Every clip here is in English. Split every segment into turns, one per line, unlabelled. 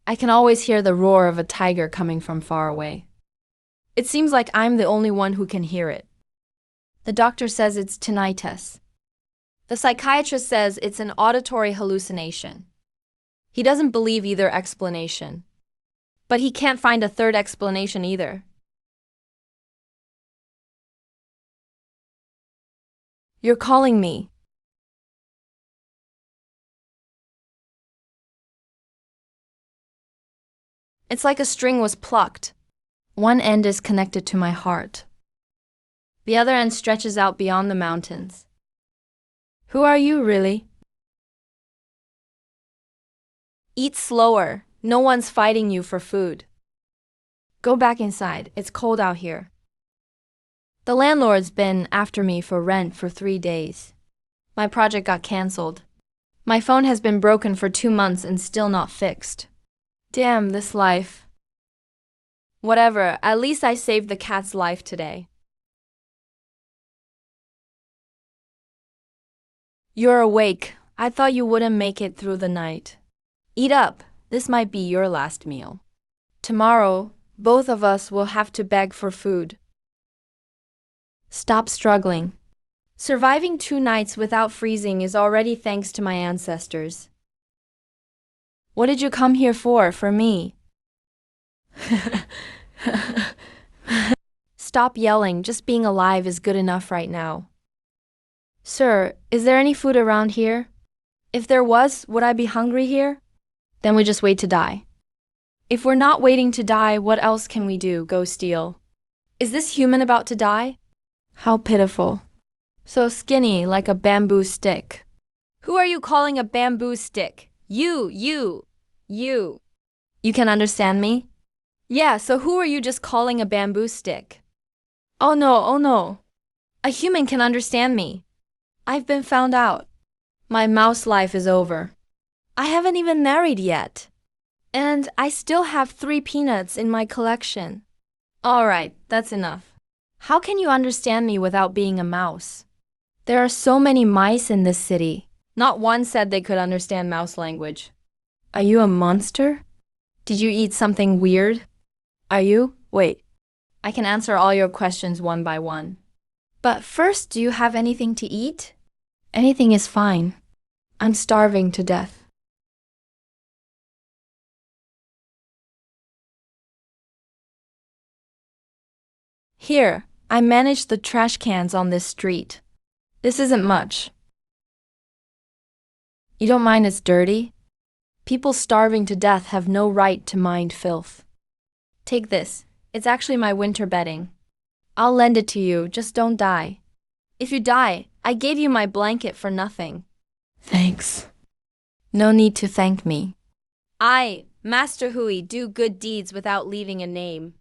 I can always hear the roar of a tiger coming from far away. It seems like I'm the only one who can hear it. The doctor says it's tinnitus. The psychiatrist says it's an auditory hallucination. He doesn't believe either explanation. But he can't find a third explanation either. You're calling me. It's like a string was plucked. One end is connected to my heart. The other end stretches out beyond the mountains. Who are you, really? Eat slower. No one's fighting you for food. Go back inside. It's cold out here. The landlord's been after me for rent for 3 days. My project got cancelled. My phone has been broken for 2 months and still not fixed. Damn this life. Whatever, at least I saved the cat's life today. You're awake. I thought you wouldn't make it through the night. Eat up. This might be your last meal. Tomorrow, both of us will have to beg for food. Stop struggling. Surviving 2 nights without freezing is already thanks to my ancestors. What did you come here for me? Stop yelling, just being alive is good enough right now. Sir, is there any food around here? If there was, would I be hungry here? Then we just wait to die. If we're not waiting to die, what else can we do? Go steal. Is this human about to die? How pitiful. So skinny, like a bamboo stick. Who are you calling a bamboo stick? You. You can understand me? Yeah, so who are you just calling a bamboo stick? Oh no. A human can understand me. I've been found out. My mouse life is over. I haven't even married yet. And I still have 3 peanuts in my collection. Alright, that's enough. How can you understand me without being a mouse? There are so many mice in this city. Not one said they could understand mouse language. Are you a monster? Did you eat something weird? Are you? Wait. I can answer all your questions one by one. But first, do you have anything to eat? Anything is fine. I'm starving to death. Here, I manage the trash cans on this street. This isn't much. You don't mind it's dirty? People starving to death have no right to mind filth. Take this. It's actually my winter bedding. I'll lend it to you, just don't die. If you die, I gave you my blanket for nothing. Thanks. No need to thank me. I, Master Hui, do good deeds without leaving a name.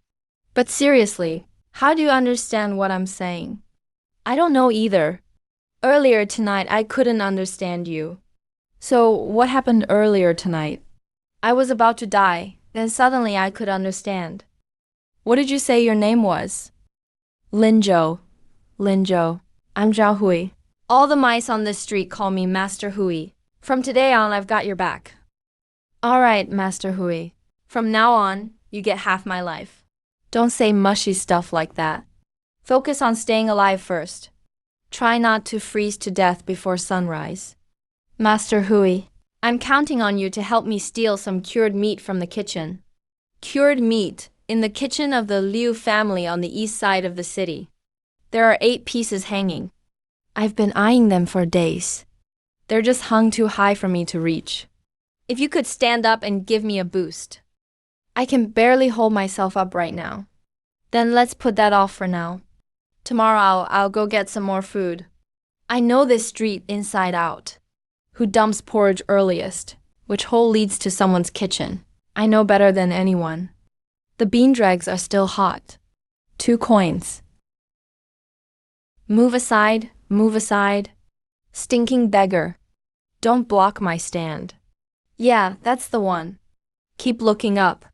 But seriously, how do you understand what I'm saying? I don't know either. Earlier tonight, I couldn't understand you. So, what happened earlier tonight? I was about to die, then suddenly I could understand. What did you say your name was? Linzhou. Linzhou. I'm Zhao Hui. All the mice on this street call me Master Hui. From today on, I've got your back. All right, Master Hui. From now on, you get half my life. Don't say mushy stuff like that. Focus on staying alive first. Try not to freeze to death before sunrise. Master Hui, I'm counting on you to help me steal some cured meat from the kitchen. Cured meat in the kitchen of the Liu family on the east side of the city. There are 8 pieces hanging. I've been eyeing them for days. They're just hung too high for me to reach. If you could stand up and give me a boost. I can barely hold myself up right now. Then let's put that off for now. Tomorrow I'll go get some more food. I know this street inside out. Who dumps porridge earliest? Which hole leads to someone's kitchen? I know better than anyone. The bean dregs are still hot. 2 coins. Move aside, move aside. Stinking beggar. Don't block my stand. Yeah, that's the one. Keep looking up.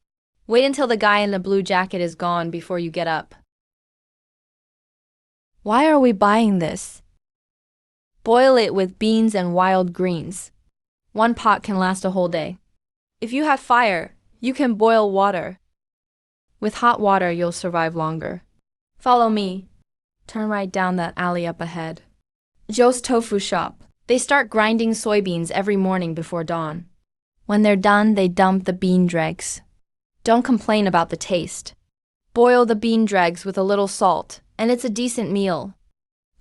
Wait until the guy in the blue jacket is gone before you get up. Why are we buying this? Boil it with beans and wild greens. 1 pot can last a whole day. If you have fire, You can boil water. With hot water, you'll survive longer. Follow me. Turn right down that alley up ahead. Joe's Tofu Shop. They start grinding soybeans every morning before dawn. When they're done, they dump the bean dregs. Don't complain about the taste. Boil the bean dregs with a little salt, and it's a decent meal.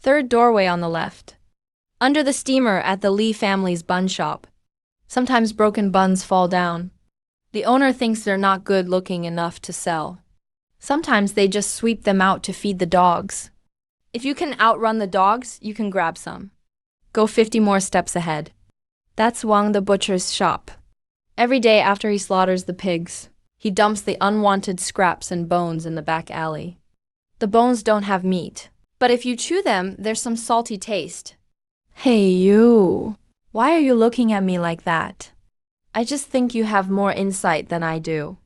Third doorway on the left. Under the steamer at the Lee family's bun shop. Sometimes broken buns fall down. The owner thinks they're not good looking enough to sell. Sometimes they just sweep them out to feed the dogs. If you can outrun the dogs, you can grab some. Go 50 more steps ahead. That's Wang the butcher's shop. Every day after he slaughters the pigs, he dumps the unwanted scraps and bones in the back alley. The bones don't have meat, but if you chew them, there's some salty taste. Hey you, why are you looking at me like that? I just think you have more insight than I do.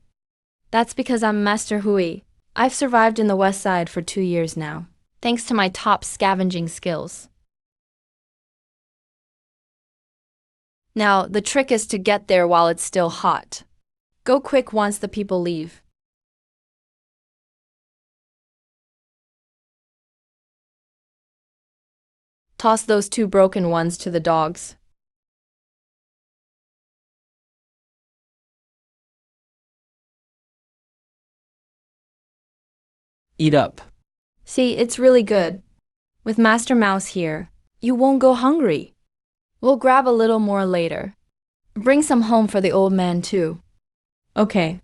That's because I'm Master Hui. I've survived in the West Side for 2 years now, thanks to my top scavenging skills. Now, the trick is to get there while it's still hot. Go quick once the people leave. Toss those 2 broken ones to the dogs.
Eat up.
See, it's really good. With Master Mouse here, you won't go hungry. We'll grab a little more later. Bring some home for the old man too. Okay.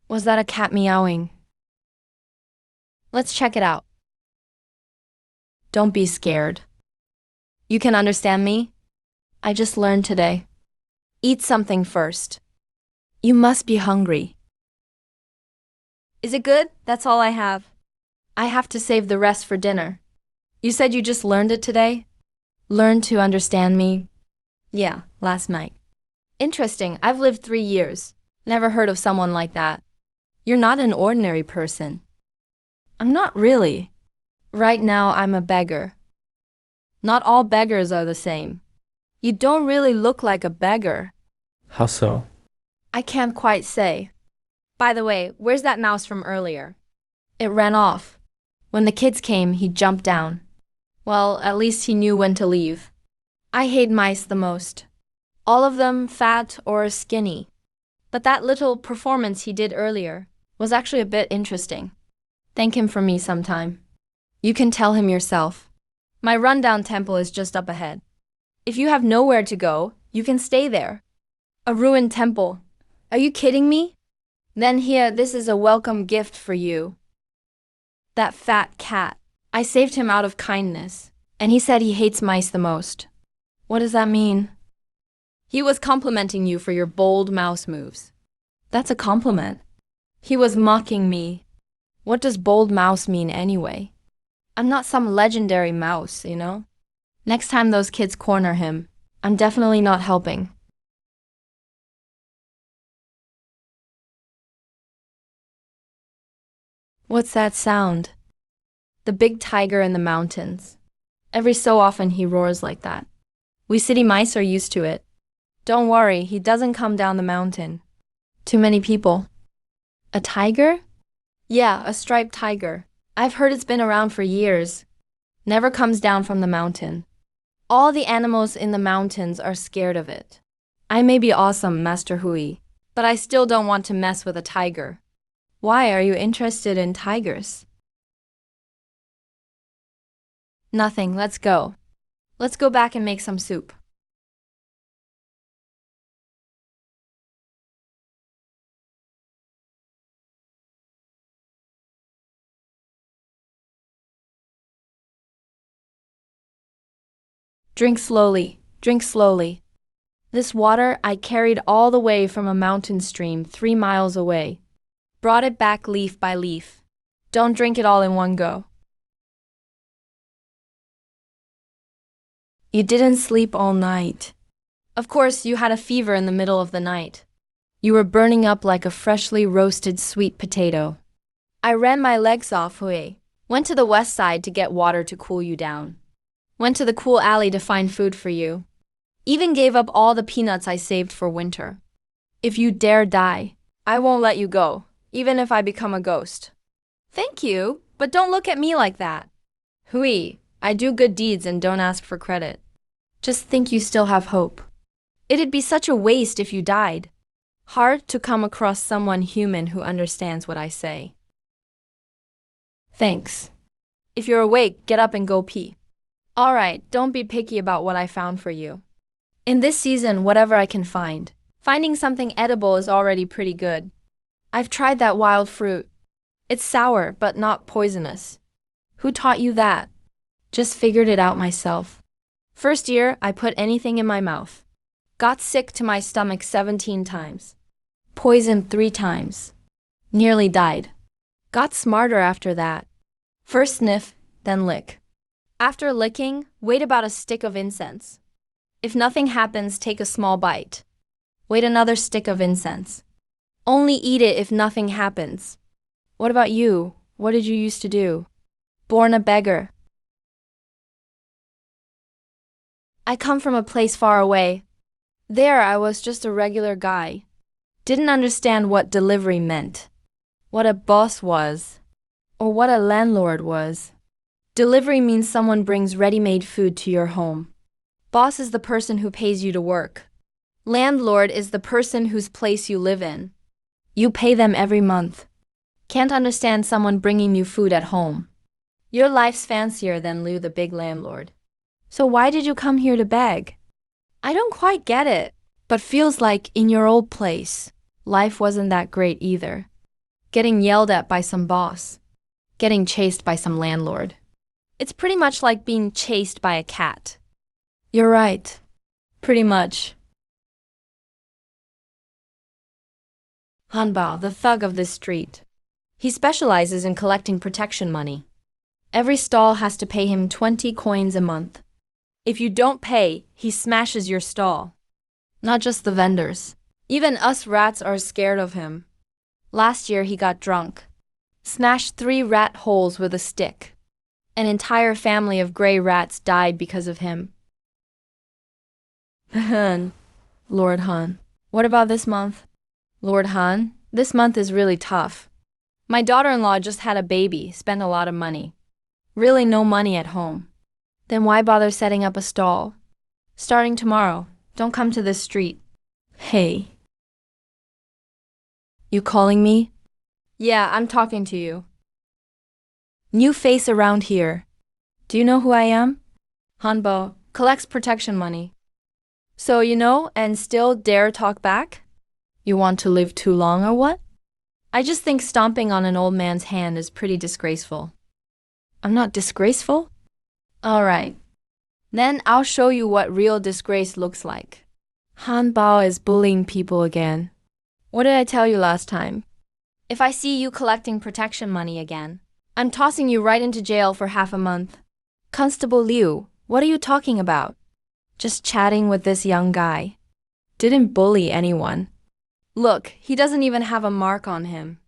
Was that a cat meowing? Let's check it out. Don't be scared. You can understand me? I just learned today. Eat something first. You must be hungry. Is it good? That's all I have. I have to save the rest for dinner. You said you just learned it today? Learned to understand me? Yeah, last night. Interesting, I've lived 3 years. Never heard of someone like that. You're not an ordinary person. I'm not really. Right now, I'm a beggar. Not all beggars are the same. You don't really look like a beggar.
How so?
I can't quite say. By the way, where's that mouse from earlier? It ran off. When the kids came, he jumped down. Well, at least he knew when to leave. I hate mice the most. All of them fat or skinny. But that little performance he did earlier was actually a bit interesting. Thank him for me sometime. You can tell him yourself. My rundown temple is just up ahead. If you have nowhere to go, you can stay there. A ruined temple. Are you kidding me? Then here, this is a welcome gift for you. That fat cat. I saved him out of kindness, and he said he hates mice the most. What does that mean? He was complimenting you for your bold mouse moves. That's a compliment. He was mocking me. What does bold mouse mean anyway? I'm not some legendary mouse, you know? Next time those kids corner him, I'm definitely not helping. What's that sound? The big tiger in the mountains. Every so often he roars like that. We city mice are used to it. Don't worry, he doesn't come down the mountain. Too many people. A tiger? Yeah, a striped tiger. I've heard it's been around for years. Never comes down from the mountain. All the animals in the mountains are scared of it. I may be awesome, Master Hui, but I still don't want to mess with a tiger. Why are you interested in tigers? Nothing, let's go. Let's go back and make some soup. Drink slowly, drink slowly. This water I carried all the way from a mountain stream 3 miles away. Brought it back leaf by leaf. Don't drink it all in one go. You didn't sleep all night. Of course, you had a fever in the middle of the night. You were burning up like a freshly roasted sweet potato. I ran my legs off, Hui. Went to the west side to get water to cool you down. Went to the cool alley to find food for you. Even gave up all the peanuts I saved for winter. If you dare die, I won't let you go, even if I become a ghost. Thank you, but don't look at me like that. Hui, I do good deeds and don't ask for credit. Just think you still have hope. It'd be such a waste if you died. Hard to come across someone human who understands what I say. Thanks. If you're awake, get up and go pee. All right, don't be picky about what I found for you. In this season, whatever I can find. Finding something edible is already pretty good. I've tried that wild fruit. It's sour, but not poisonous. Who taught you that? Just figured it out myself. First year, I put anything in my mouth. Got sick to my stomach 17 times. Poisoned 3 times. Nearly died. Got smarter after that. First sniff, then lick. After licking, wait about a stick of incense. If nothing happens, take a small bite. Wait another stick of incense. Only eat it if nothing happens. What about you? What did you used to do? Born a beggar. I come from a place far away. There I was just a regular guy. Didn't understand what delivery meant, what a boss was, or what a landlord was. Delivery means someone brings ready-made food to your home. Boss is the person who pays you to work. Landlord is the person whose place you live in. You pay them every month. Can't understand someone bringing you food at home. Your life's fancier than Lou the big landlord. So why did you come here to beg? I don't quite get it, but feels like in your old place, life wasn't that great either. Getting yelled at by some boss. Getting chased by some landlord. It's pretty much like being chased by a cat. You're right. Pretty much. Hanbao, the thug of this street. He specializes in collecting protection money. Every stall has to pay him 20 coins a month. If you don't pay, he smashes your stall. Not just the vendors. Even us rats are scared of him. Last year he got drunk. Smashed 3 rat holes with a stick. An entire family of gray rats died because of him. Lord Han. What about this month? Lord Han, this month is really tough. My daughter-in-law just had a baby, spent a lot of money. Really no money at home. Then why bother setting up a stall? Starting tomorrow, don't come to this street. Hey. You calling me? Yeah, I'm talking to you. New face around here. Do you know who I am? Hanbo, collects protection money. So you know and still dare talk back? You want to live too long or what? I just think stomping on an old man's hand is pretty disgraceful. I'm not disgraceful? All right. Then I'll show you what real disgrace looks like. Han Bao is bullying people again. What did I tell you last time? If I see you collecting protection money again, I'm tossing you right into jail for half a month. Constable Liu, what are you talking about? Just chatting with this young guy. Didn't bully anyone. Look, he doesn't even have a mark on him.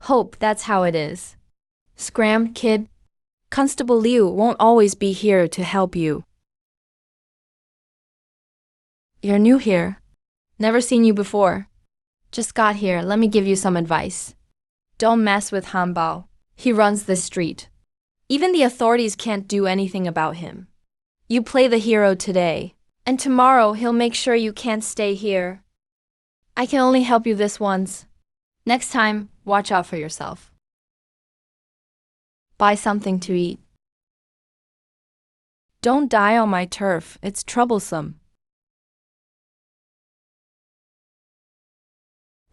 Hope that's how it is. Scram, kid. Constable Liu won't always be here to help you. You're new here. Never seen you before. Just got here, let me give you some advice. Don't mess with Han Bao. He runs this street. Even the authorities can't do anything about him. You play the hero today, and tomorrow he'll make sure you can't stay here. I can only help you this once. Next time, watch out for yourself. Buy something to eat. Don't die on my turf, it's troublesome.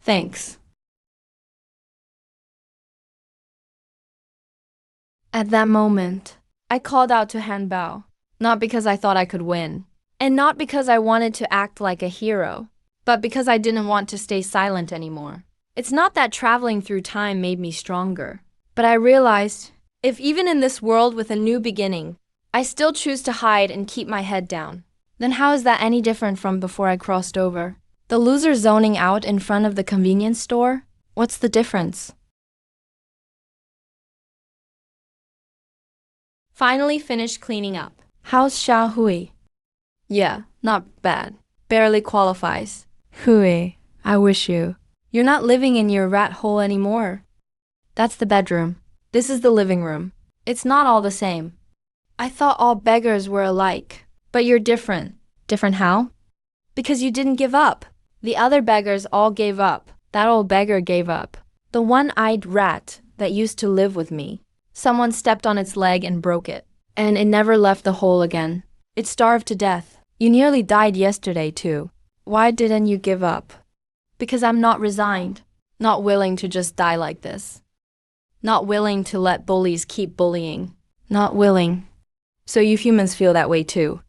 Thanks. At that moment, I called out to Han Bao, not because I thought I could win, and not because I wanted to act like a hero, but because I didn't want to stay silent anymore. It's not that traveling through time made me stronger, but I realized, if even in this world with a new beginning, I still choose to hide and keep my head down, then how is that any different from before I crossed over? The loser zoning out in front of the convenience store? What's the difference? Finally finished cleaning up. How's Xiao Hui? Yeah, not bad. Barely qualifies. Hui, I wish you. You're not living in your rat hole anymore. That's the bedroom. This is the living room. It's not all the same. I thought all beggars were alike. But you're different. Different how? Because you didn't give up. The other beggars all gave up. That old beggar gave up. The one-eyed rat that used to live with me. Someone stepped on its leg and broke it. And it never left the hole again. It starved to death. You nearly died yesterday too. Why didn't you give up? Because I'm not resigned. Not willing to just die like this. Not willing to let bullies keep bullying. Not willing. So you humans feel that way too.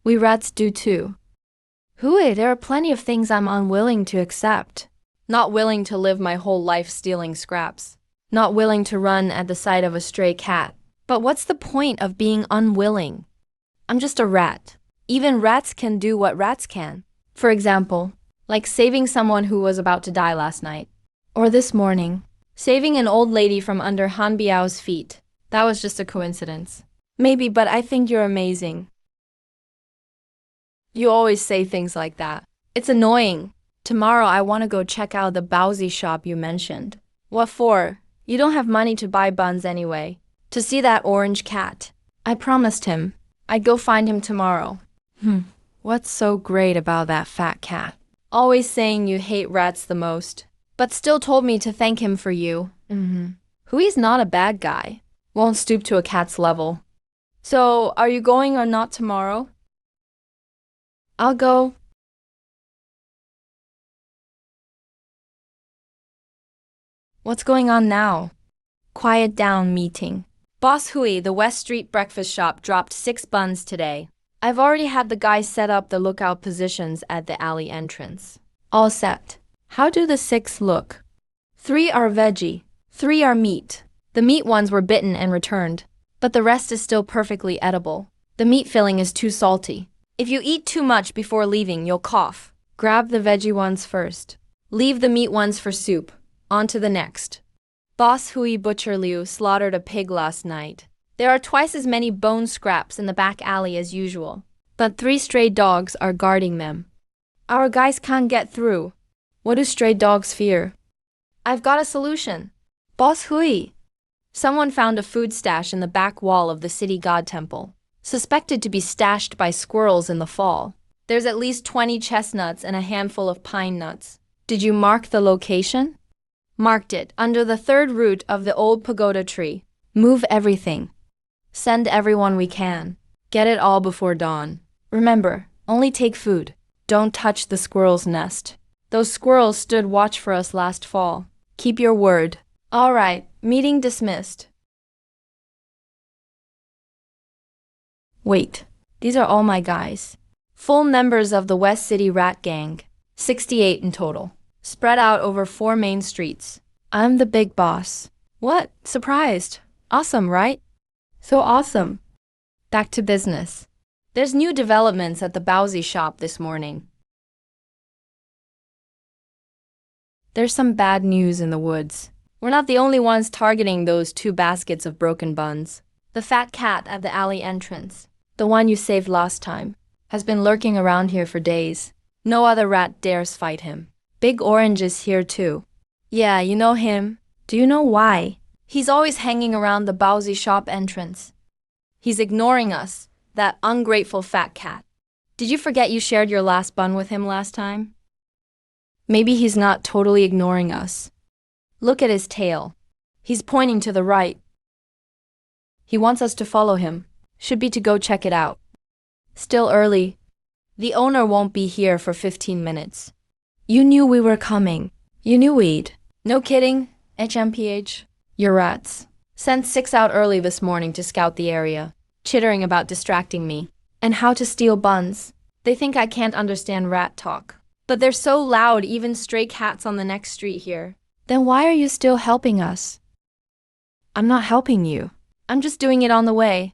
We rats do too. Hooey, there are plenty of things I'm unwilling to accept. Not willing to live my whole life stealing scraps. Not willing to run at the sight of a stray cat. But what's the point of being unwilling? I'm just a rat. Even rats can do what rats can. For example, like saving someone who was about to die last night. Or this morning, saving an old lady from under Han Biao's feet. That was just a coincidence. Maybe, but I think you're amazing. You always say things like that. It's annoying. Tomorrow I want to go check out the Baozi shop you mentioned. What for? You don't have money to buy buns anyway. To see that orange cat. I promised him. I'd go find him tomorrow. What's so great about that fat cat? Always saying you hate rats the most. But still told me to thank him for you. Hui's not a bad guy. Won't stoop to a cat's level. So, are you going or not tomorrow? I'll go. What's going on now? Quiet down meeting. Boss Hui, the West Street breakfast shop dropped 6 buns today. I've already had the guys set up the lookout positions at the alley entrance. All set. How do the 6 look? 3 are veggie, 3 are meat. The meat ones were bitten and returned, but the rest is still perfectly edible. The meat filling is too salty. If you eat too much before leaving, you'll cough. Grab the veggie ones first. Leave the meat ones for soup. On to the next. Boss Hui Butcher Liu slaughtered a pig last night. There are twice as many bone scraps in the back alley as usual, but 3 stray dogs are guarding them. Our guys can't get through. What do stray dogs fear? I've got a solution. Boss Hui. Someone found a food stash in the back wall of the city god temple, suspected to be stashed by squirrels in the fall. There's at least 20 chestnuts and a handful of pine nuts. Did you mark the location? Marked it, under the 3rd root of the old pagoda tree. Move everything. Send everyone we can. Get it all before dawn. Remember, only take food. Don't touch the squirrel's nest. Those squirrels stood watch for us last fall. Keep your word. All right, meeting dismissed. Wait, these are all my guys. Full members of the West City Rat Gang. 68 in total. Spread out over 4 main streets. I'm the big boss. What? Surprised. Awesome, right? So awesome. Back to business. There's new developments at the Baozi shop this morning. There's some bad news in the woods. We're not the only ones targeting those 2 baskets of broken buns. The fat cat at the alley entrance, the one you saved last time, has been lurking around here for days. No other rat dares fight him. Big Orange is here too. Yeah, you know him. Do you know why? He's always hanging around the Baozi shop entrance. He's ignoring us, that ungrateful fat cat. Did you forget you shared your last bun with him last time? Maybe he's not totally ignoring us. Look at his tail. He's pointing to the right. He wants us to follow him. Should be to go check it out. Still early. The owner won't be here for 15 minutes. You knew we were coming. You knew we'd. No kidding, HMPH. You're rats. Sent 6 out early this morning to scout the area, chittering about distracting me, and how to steal buns. They think I can't understand rat talk. But they're so loud, even stray cats on the next street here. Then why are you still helping us? I'm not helping you. I'm just doing it on the way.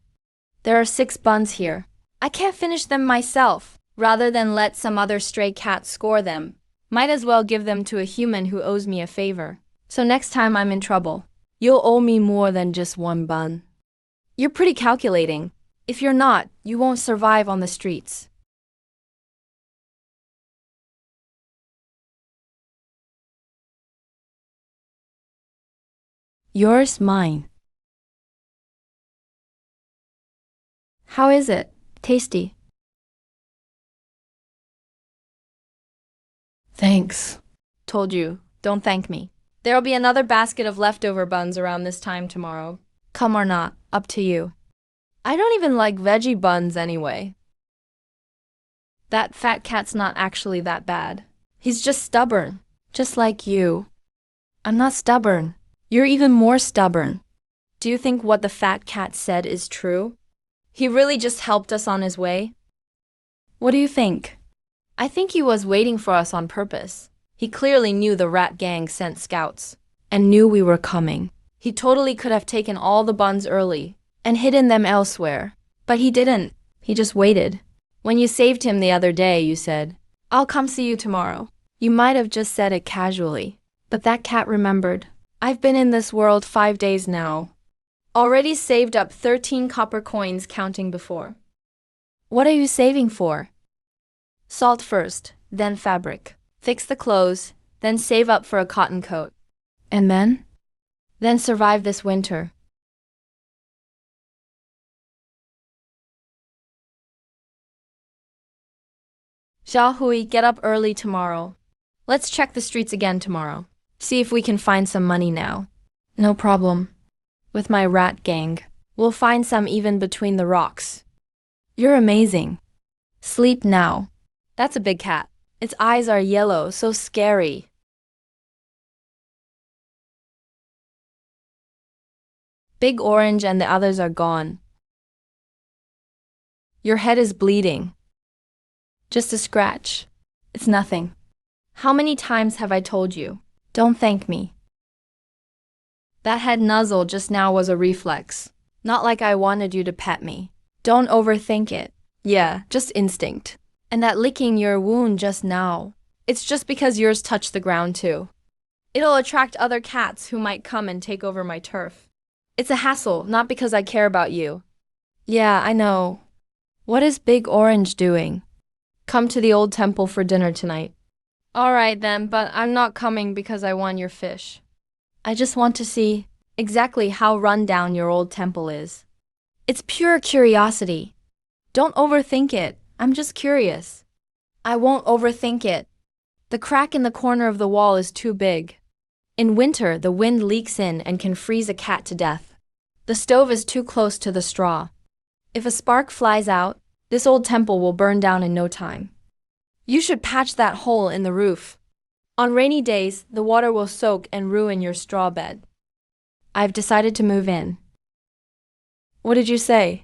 There are 6 buns here. I can't finish them myself. Rather than let some other stray cat score them, might as well give them to a human who owes me a favor. So next time I'm in trouble, you'll owe me more than just 1 bun. You're pretty calculating. If you're not, you won't survive on the streets. Yours, mine. How is it? Tasty.
Thanks.
Told you, don't thank me. There'll be another basket of leftover buns around this time tomorrow. Come or not, up to you. I don't even like veggie buns anyway. That fat cat's not actually that bad. He's just stubborn, just like you. I'm not stubborn. You're even more stubborn. Do you think what the fat cat said is true? He really just helped us on his way? What do you think? I think he was waiting for us on purpose. He clearly knew the rat gang sent scouts and knew we were coming. He totally could have taken all the buns early and hidden them elsewhere. But he didn't. He just waited. When you saved him the other day, you said, "I'll come see you tomorrow." You might have just said it casually, but that cat remembered. I've been in this world 5 days now. Already saved up 13 copper coins counting before. What are you saving for? Salt first, then fabric. Fix the clothes, then save up for a cotton coat. And then? Then survive this winter. Xiaohui, get up early tomorrow. Let's check the streets again tomorrow. See if we can find some money now. No problem. With my rat gang, we'll find some even between the rocks. You're amazing. Sleep now. That's a big cat. Its eyes are yellow, so scary. Big Orange and the others are gone. Your head is bleeding. Just a scratch. It's nothing. How many times have I told you? Don't thank me. That head nuzzle just now was a reflex. Not like I wanted you to pet me. Don't overthink it. Yeah, just instinct. And that licking your wound just now. It's just because yours touched the ground too. It'll attract other cats who might come and take over my turf. It's a hassle, not because I care about you. Yeah, I know. What is Big Orange doing? Come to the old temple for dinner tonight. All right then, but I'm not coming because I want your fish. I just want to see exactly how run down your old temple is. It's pure curiosity. Don't overthink it. I'm just curious. I won't overthink it. The crack in the corner of the wall is too big. In winter, the wind leaks in and can freeze a cat to death. The stove is too close to the straw. If a spark flies out, this old temple will burn down in no time. You should patch that hole in the roof. On rainy days, the water will soak and ruin your straw bed. I've decided to move in. What did you say?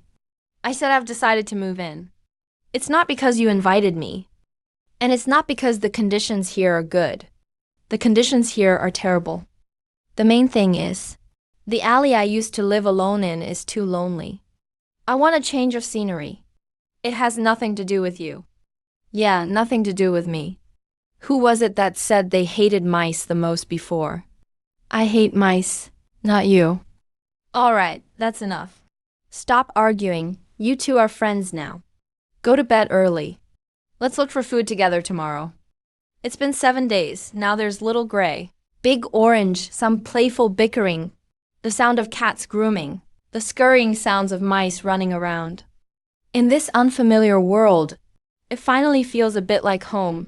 I said I've decided to move in. It's not because you invited me. And it's not because the conditions here are good. The conditions here are terrible. The main thing is, the alley I used to live alone in is too lonely. I want a change of scenery. It has nothing to do with you. Yeah, nothing to do with me. Who was it that said they hated mice the most before? I hate mice, not you. All right, that's enough. Stop arguing. You two are friends now. Go to bed early. Let's look for food together tomorrow. It's been 7 days. Now there's Little Gray, Big Orange, some playful bickering, the sound of cats grooming, the scurrying sounds of mice running around. In this unfamiliar world, it finally feels a bit like home.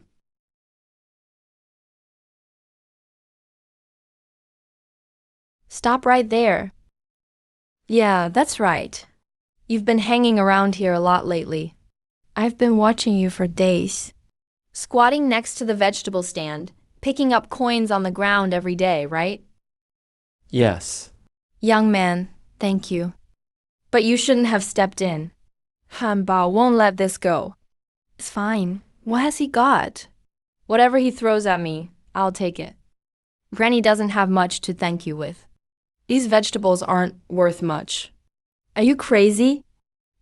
Stop right there. Yeah, that's right. You've been hanging around here a lot lately. I've been watching you for days. Squatting next to the vegetable stand, picking up coins on the ground every day, right?
Yes.
Young man, thank you. But you shouldn't have stepped in. Hanbao won't let this go. It's fine. What has he got? Whatever he throws at me, I'll take it. Granny doesn't have much to thank you with. These vegetables aren't worth much. Are you crazy?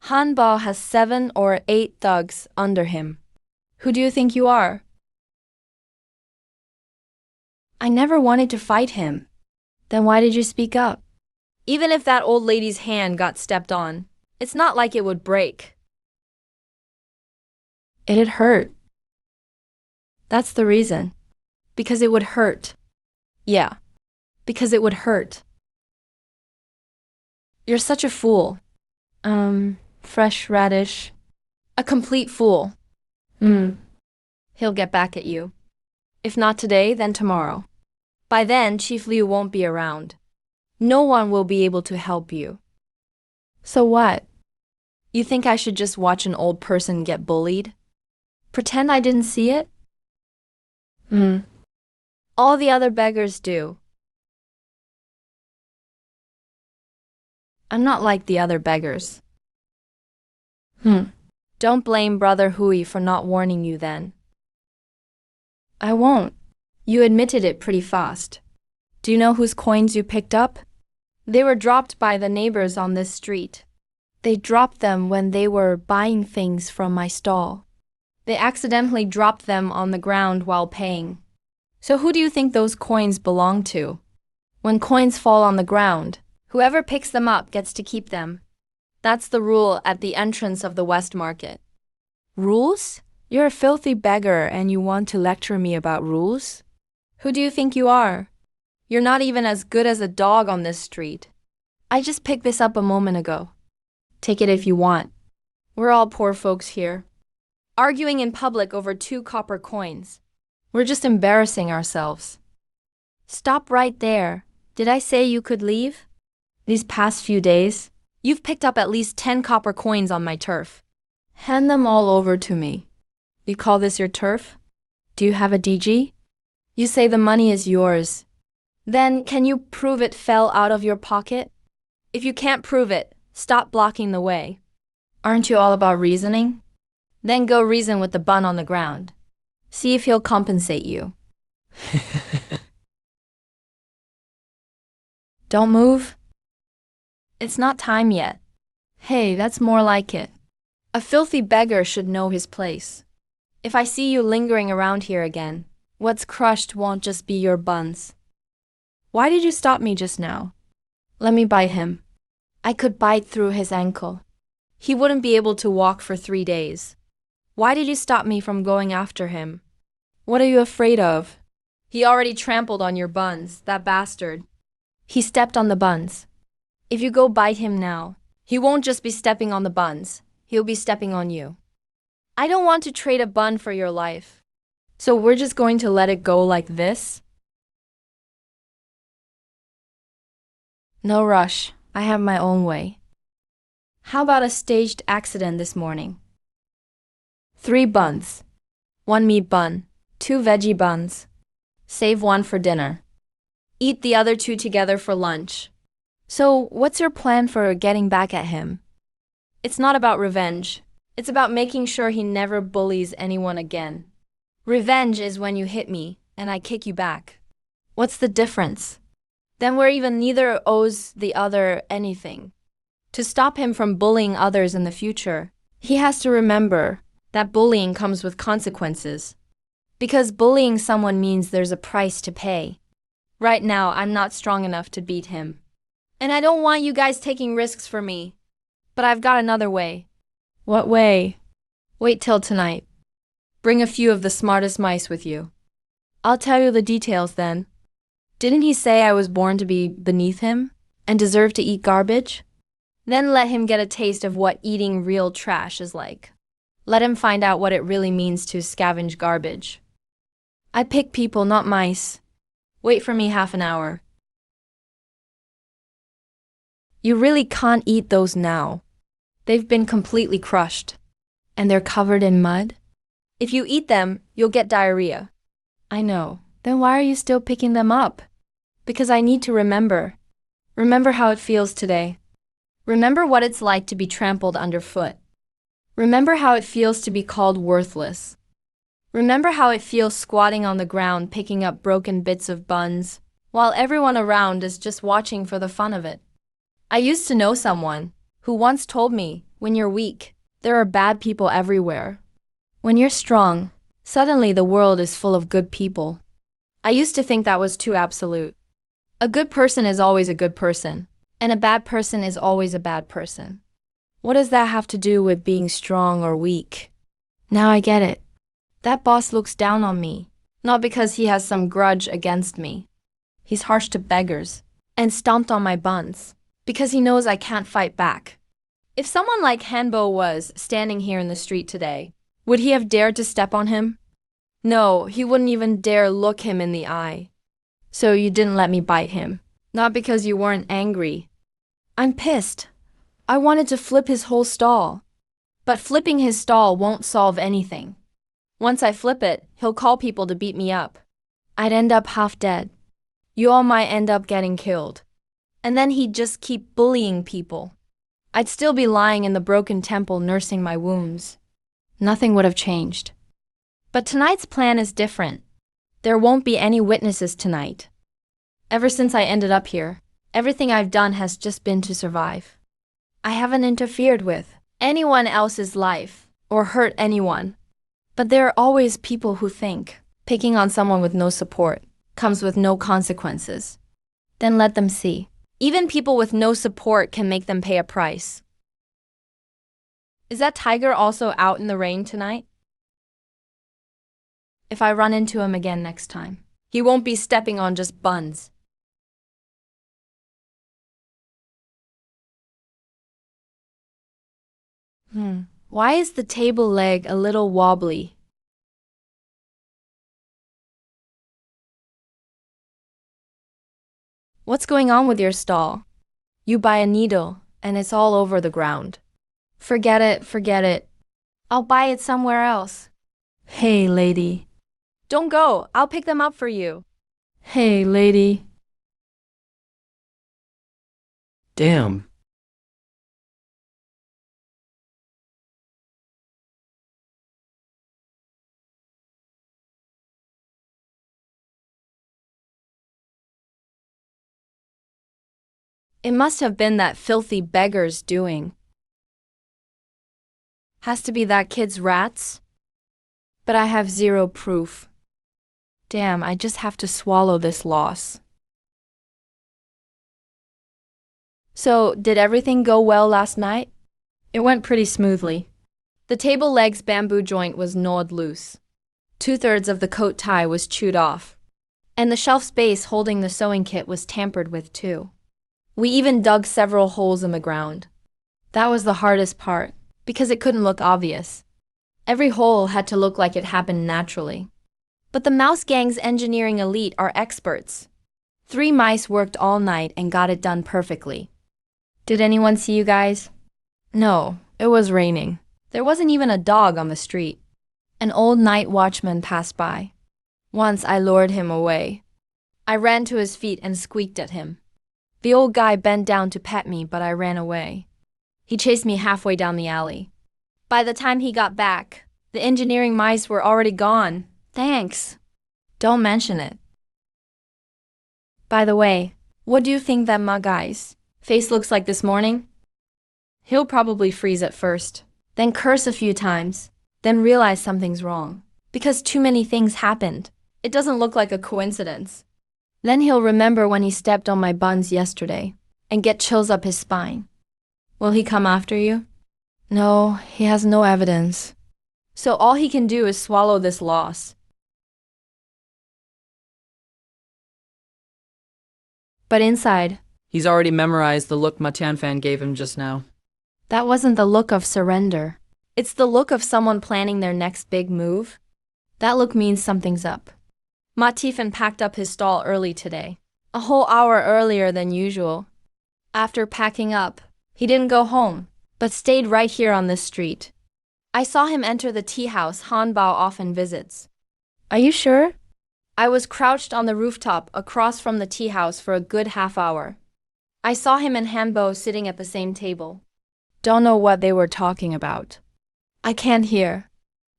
Hanbao has 7 or 8 thugs under him. Who do you think you are? I never wanted to fight him. Then why did you speak up? Even if that old lady's hand got stepped on, it's not like it would break. It'd hurt. That's the reason. Because it would hurt. Yeah, because it would hurt. You're such a fool. Fresh radish. A complete fool. He'll get back at you. If not today, then tomorrow. By then, Chief Liu won't be around. No one will be able to help you. So what? You think I should just watch an old person get bullied? Pretend I didn't see it? All the other beggars do. I'm not like the other beggars. Don't blame Brother Hui for not warning you then. I won't. You admitted it pretty fast. Do you know whose coins you picked up? They were dropped by the neighbors on this street. They dropped them when they were buying things from my stall. They accidentally dropped them on the ground while paying. So who do you think those coins belong to? When coins fall on the ground, whoever picks them up gets to keep them. That's the rule at the entrance of the West Market. Rules? You're a filthy beggar and you want to lecture me about rules? Who do you think you are? You're not even as good as a dog on this street. I just picked this up a moment ago. Take it if you want. We're all poor folks here. Arguing in public over 2 copper coins. We're just embarrassing ourselves. Stop right there. Did I say you could leave? These past few days, you've picked up at least 10 copper coins on my turf. Hand them all over to me. You call this your turf? Do you have a DG? You say the money is yours. Then can you prove it fell out of your pocket? If you can't prove it, stop blocking the way. Aren't you all about reasoning? Then go reason with the bun on the ground. See if he'll compensate you. Don't move. It's not time yet. Hey, that's more like it. A filthy beggar should know his place. If I see you lingering around here again, what's crushed won't just be your buns. Why did you stop me just now? Let me bite him. I could bite through his ankle. He wouldn't be able to walk for 3 days. Why did you stop me from going after him? What are you afraid of? He already trampled on your buns, that bastard. He stepped on the buns. If you go bite him now, he won't just be stepping on the buns, he'll be stepping on you. I don't want to trade a bun for your life. So we're just going to let it go like this? No rush, I have my own way. How about a staged accident this morning? 3 buns. 1 meat bun, 2 veggie buns. Save 1 for dinner. Eat the other 2 together for lunch. So, what's your plan for getting back at him? It's not about revenge. It's about making sure he never bullies anyone again. Revenge is when you hit me and I kick you back. What's the difference? Then we're even neither owes the other anything. To stop him from bullying others in the future, he has to remember that bullying comes with consequences. Because bullying someone means there's a price to pay. Right now, I'm not strong enough to beat him. And I don't want you guys taking risks for me. But I've got another way. What way? Wait till tonight. Bring a few of the smartest mice with you. I'll tell you the details then. Didn't he say I was born to be beneath him and deserve to eat garbage? Then let him get a taste of what eating real trash is like. Let him find out what it really means to scavenge garbage. I pick people, not mice. Wait for me half an hour. You really can't eat those now. They've been completely crushed. And they're covered in mud? If you eat them, you'll get diarrhea. I know. Then why are you still picking them up? Because I need to remember. Remember how it feels today. Remember what it's like to be trampled underfoot. Remember how it feels to be called worthless. Remember how it feels squatting on the ground picking up broken bits of buns, while everyone around is just watching for the fun of it. I used to know someone who once told me, when you're weak, there are bad people everywhere. When you're strong, suddenly the world is full of good people. I used to think that was too absolute. A good person is always a good person, and a bad person is always a bad person. What does that have to do with being strong or weak? Now I get it. That boss looks down on me, not because he has some grudge against me. He's harsh to beggars, and stomped on my buns, Because he knows I can't fight back. If someone like Hanbo was standing here in the street today, would he have dared to step on him? No, he wouldn't even dare look him in the eye. So you didn't let me bite him. Not because you weren't angry. I'm pissed. I wanted to flip his whole stall. But flipping his stall won't solve anything. Once I flip it, he'll call people to beat me up. I'd end up half dead. You all might end up getting killed. And then he'd just keep bullying people. I'd still be lying in the broken temple nursing my wounds. Nothing would have changed. But tonight's plan is different. There won't be any witnesses tonight. Ever since I ended up here, everything I've done has just been to survive. I haven't interfered with anyone else's life or hurt anyone. But there are always people who think picking on someone with no support comes with no consequences. Then let them see. Even people with no support can make them pay a price. Is that tiger also out in the rain tonight? If I run into him again next time, he won't be stepping on just buns. Why is the table leg a little wobbly? What's going on with your stall? You buy a needle, and it's all over the ground. Forget it, forget it. I'll buy it somewhere else. Hey, lady. Don't go, I'll pick them up for you. Hey, lady.
Damn.
It must have been that filthy beggar's doing. Has to be that kid's rats? But I have zero proof. Damn, I just have to swallow this loss. So, did everything go well last night? It went pretty smoothly. The table leg's bamboo joint was gnawed loose. 2/3 of the coat tie was chewed off. And the shelf space holding the sewing kit was tampered with too. We even dug several holes in the ground. That was the hardest part, because it couldn't look obvious. Every hole had to look like it happened naturally. But the mouse gang's engineering elite are experts. 3 mice worked all night and got it done perfectly. Did anyone see you guys? No, it was raining. There wasn't even a dog on the street. An old night watchman passed by. Once I lured him away. I ran to his feet and squeaked at him. The old guy bent down to pet me, but I ran away. He chased me halfway down the alley. By the time he got back, the engineering mice were already gone. Thanks. Don't mention it. By the way, what do you think that my guy's face looks like this morning? He'll probably freeze at first, then curse a few times, then realize something's wrong. Because too many things happened. It doesn't look like a coincidence. Then he'll remember when he stepped on my buns yesterday and get chills up his spine. Will he come after you? No, he has no evidence. So all he can do is swallow this loss. But inside,
He's already memorized the look Matianfan gave him just now.
that wasn't the look of surrender. It's the look of someone planning their next big move. That look means something's up. Matifan packed up his stall early today, a whole hour earlier than usual. After packing up, he didn't go home, but stayed right here on this street. I saw him enter the tea house Han Bao often visits. Are you sure? I was crouched on the rooftop across from the tea house for a good half hour. I saw him and Han Bao sitting at the same table. Don't know what they were talking about. I can't hear.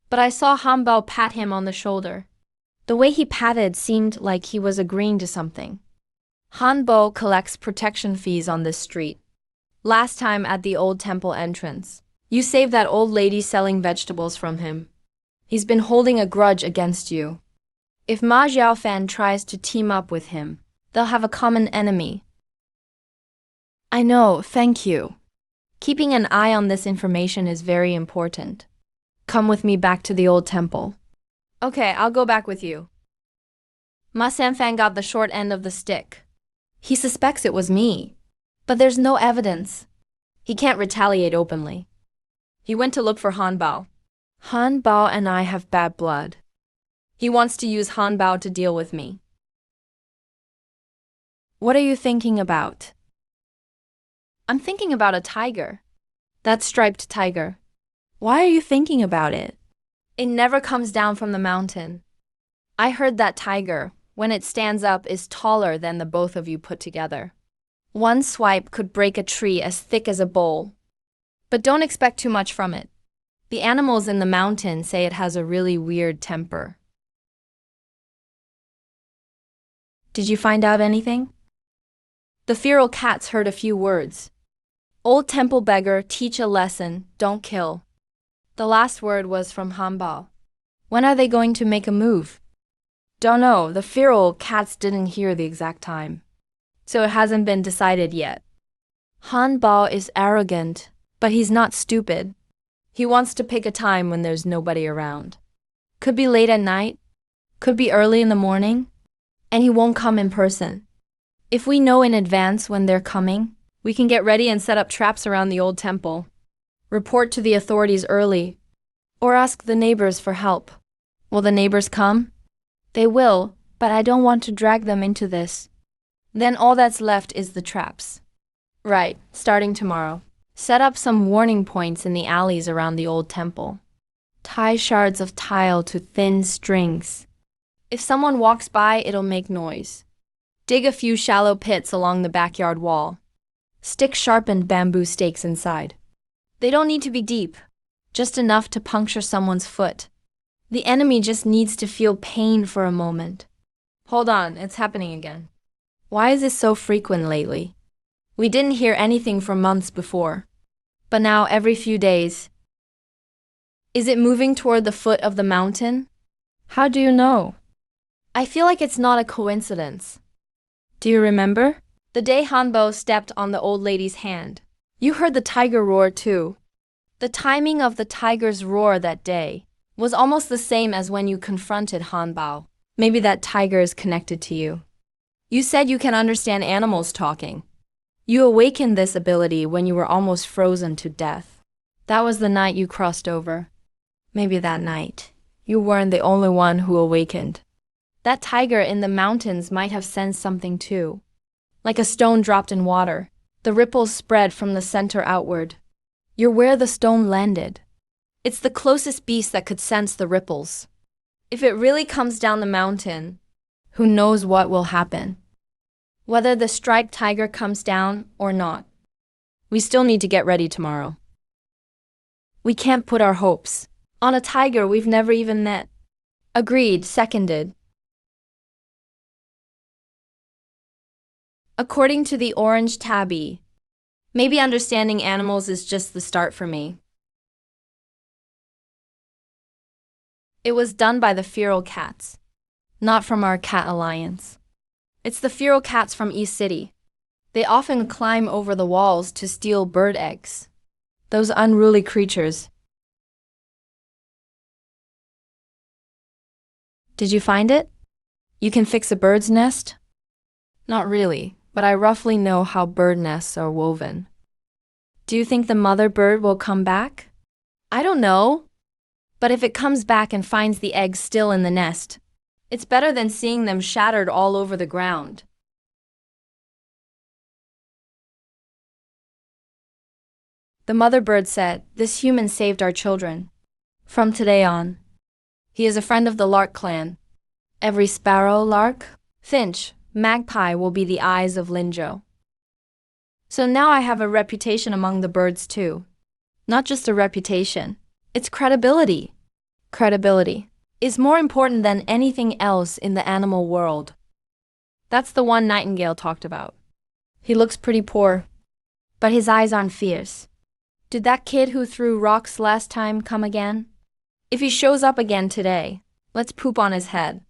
But I saw Han Bao pat him on the shoulder. The way he patted seemed like he was agreeing to something. Han Bao collects protection fees on this street. Last time at the old temple entrance, you saved that old lady selling vegetables from him. He's been holding a grudge against you. If Ma Xiaofan tries to team up with him, they'll have a common enemy. I know, thank you. Keeping an eye on this information is very important. Come with me back to the old temple. Okay, I'll go back with you. Ma Sanfan got the short end of the stick. He suspects it was me. But there's no evidence. He can't retaliate openly. He went to look for Hanbao. Hanbao and I have bad blood. He wants to use Hanbao to deal with me. What are you thinking about? I'm thinking about a tiger. That striped tiger. Why are you thinking about it? It never comes down from the mountain. I heard that tiger, when it stands up, is taller than the both of you put together. One swipe could break a tree as thick as a bowl. But don't expect too much from it. The animals in the mountain say it has a really weird temper. Did you find out anything? The feral cats heard a few words. Old temple beggar, teach a lesson, don't kill. The last word was from Hanbao. When are they going to make a move? Don't know, the feral cats didn't hear the exact time. So it hasn't been decided yet. Hanbao is arrogant, but he's not stupid. He wants to pick a time when there's nobody around. Could be late at night, could be early in the morning, and he won't come in person. If we know in advance when they're coming, we can get ready and set up traps around the old temple. Report to the authorities early, or ask the neighbors for help. Will the neighbors come? They will, but I don't want to drag them into this. Then all that's left is the traps. Right, starting tomorrow. Set up some warning points in the alleys around the old temple. Tie shards of tile to thin strings. If someone walks by, it'll make noise. Dig a few shallow pits along the backyard wall. Stick sharpened bamboo stakes inside. They don't need to be deep, just enough to puncture someone's foot. The enemy just needs to feel pain for a moment. Hold on, it's happening again. Why is this so frequent lately? We didn't hear anything for months before, but now every few days. Is it moving toward the foot of the mountain? How do you know? I feel like it's not a coincidence. Do you remember? The day Hanbo stepped on the old lady's hand. You heard the tiger roar too. The timing of the tiger's roar that day was almost the same as when you confronted Hanbao. Maybe that tiger is connected to you. You said you can understand animals talking. You awakened this ability when you were almost frozen to death. That was the night you crossed over. Maybe that night, you weren't the only one who awakened. That tiger in the mountains might have sensed something too. Like a stone dropped in water, the ripples spread from the center outward. You're where the stone landed. It's the closest beast that could sense the ripples. If it really comes down the mountain, who knows what will happen? Whether the striped tiger comes down or not. We still need to get ready tomorrow. We can't put our hopes on a tiger we've never even met. Agreed, seconded. According to the orange tabby, maybe understanding animals is just the start for me. It was done by the feral cats, not from our cat alliance. It's the feral cats from East City. They often climb over the walls to steal bird eggs. Those unruly creatures. Did you find it? You can fix a bird's nest? Not really, but I roughly know how bird nests are woven. Do you think the mother bird will come back? I don't know. But if it comes back and finds the eggs still in the nest, it's better than seeing them shattered all over the ground. The mother bird said, "This human saved our children. From today on, he is a friend of the lark clan. Every sparrow, lark, finch, magpie will be the eyes of Linzhou." So now I have a reputation among the birds too. Not just a reputation, it's credibility. Credibility is more important than anything else in the animal world. That's the one Nightingale talked about. He looks pretty poor, but his eyes aren't fierce. Did that kid who threw rocks last time come again? If he shows up again today, let's poop on his head.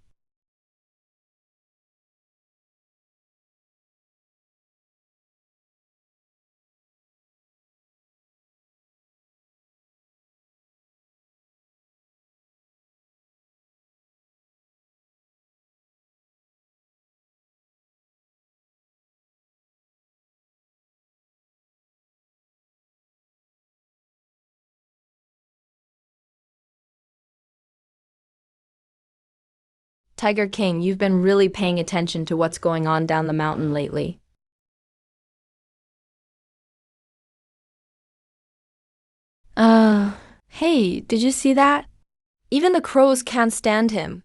Tiger King, you've been really paying attention to what's going on down the mountain lately. Hey, did you see that? Even the crows can't stand him.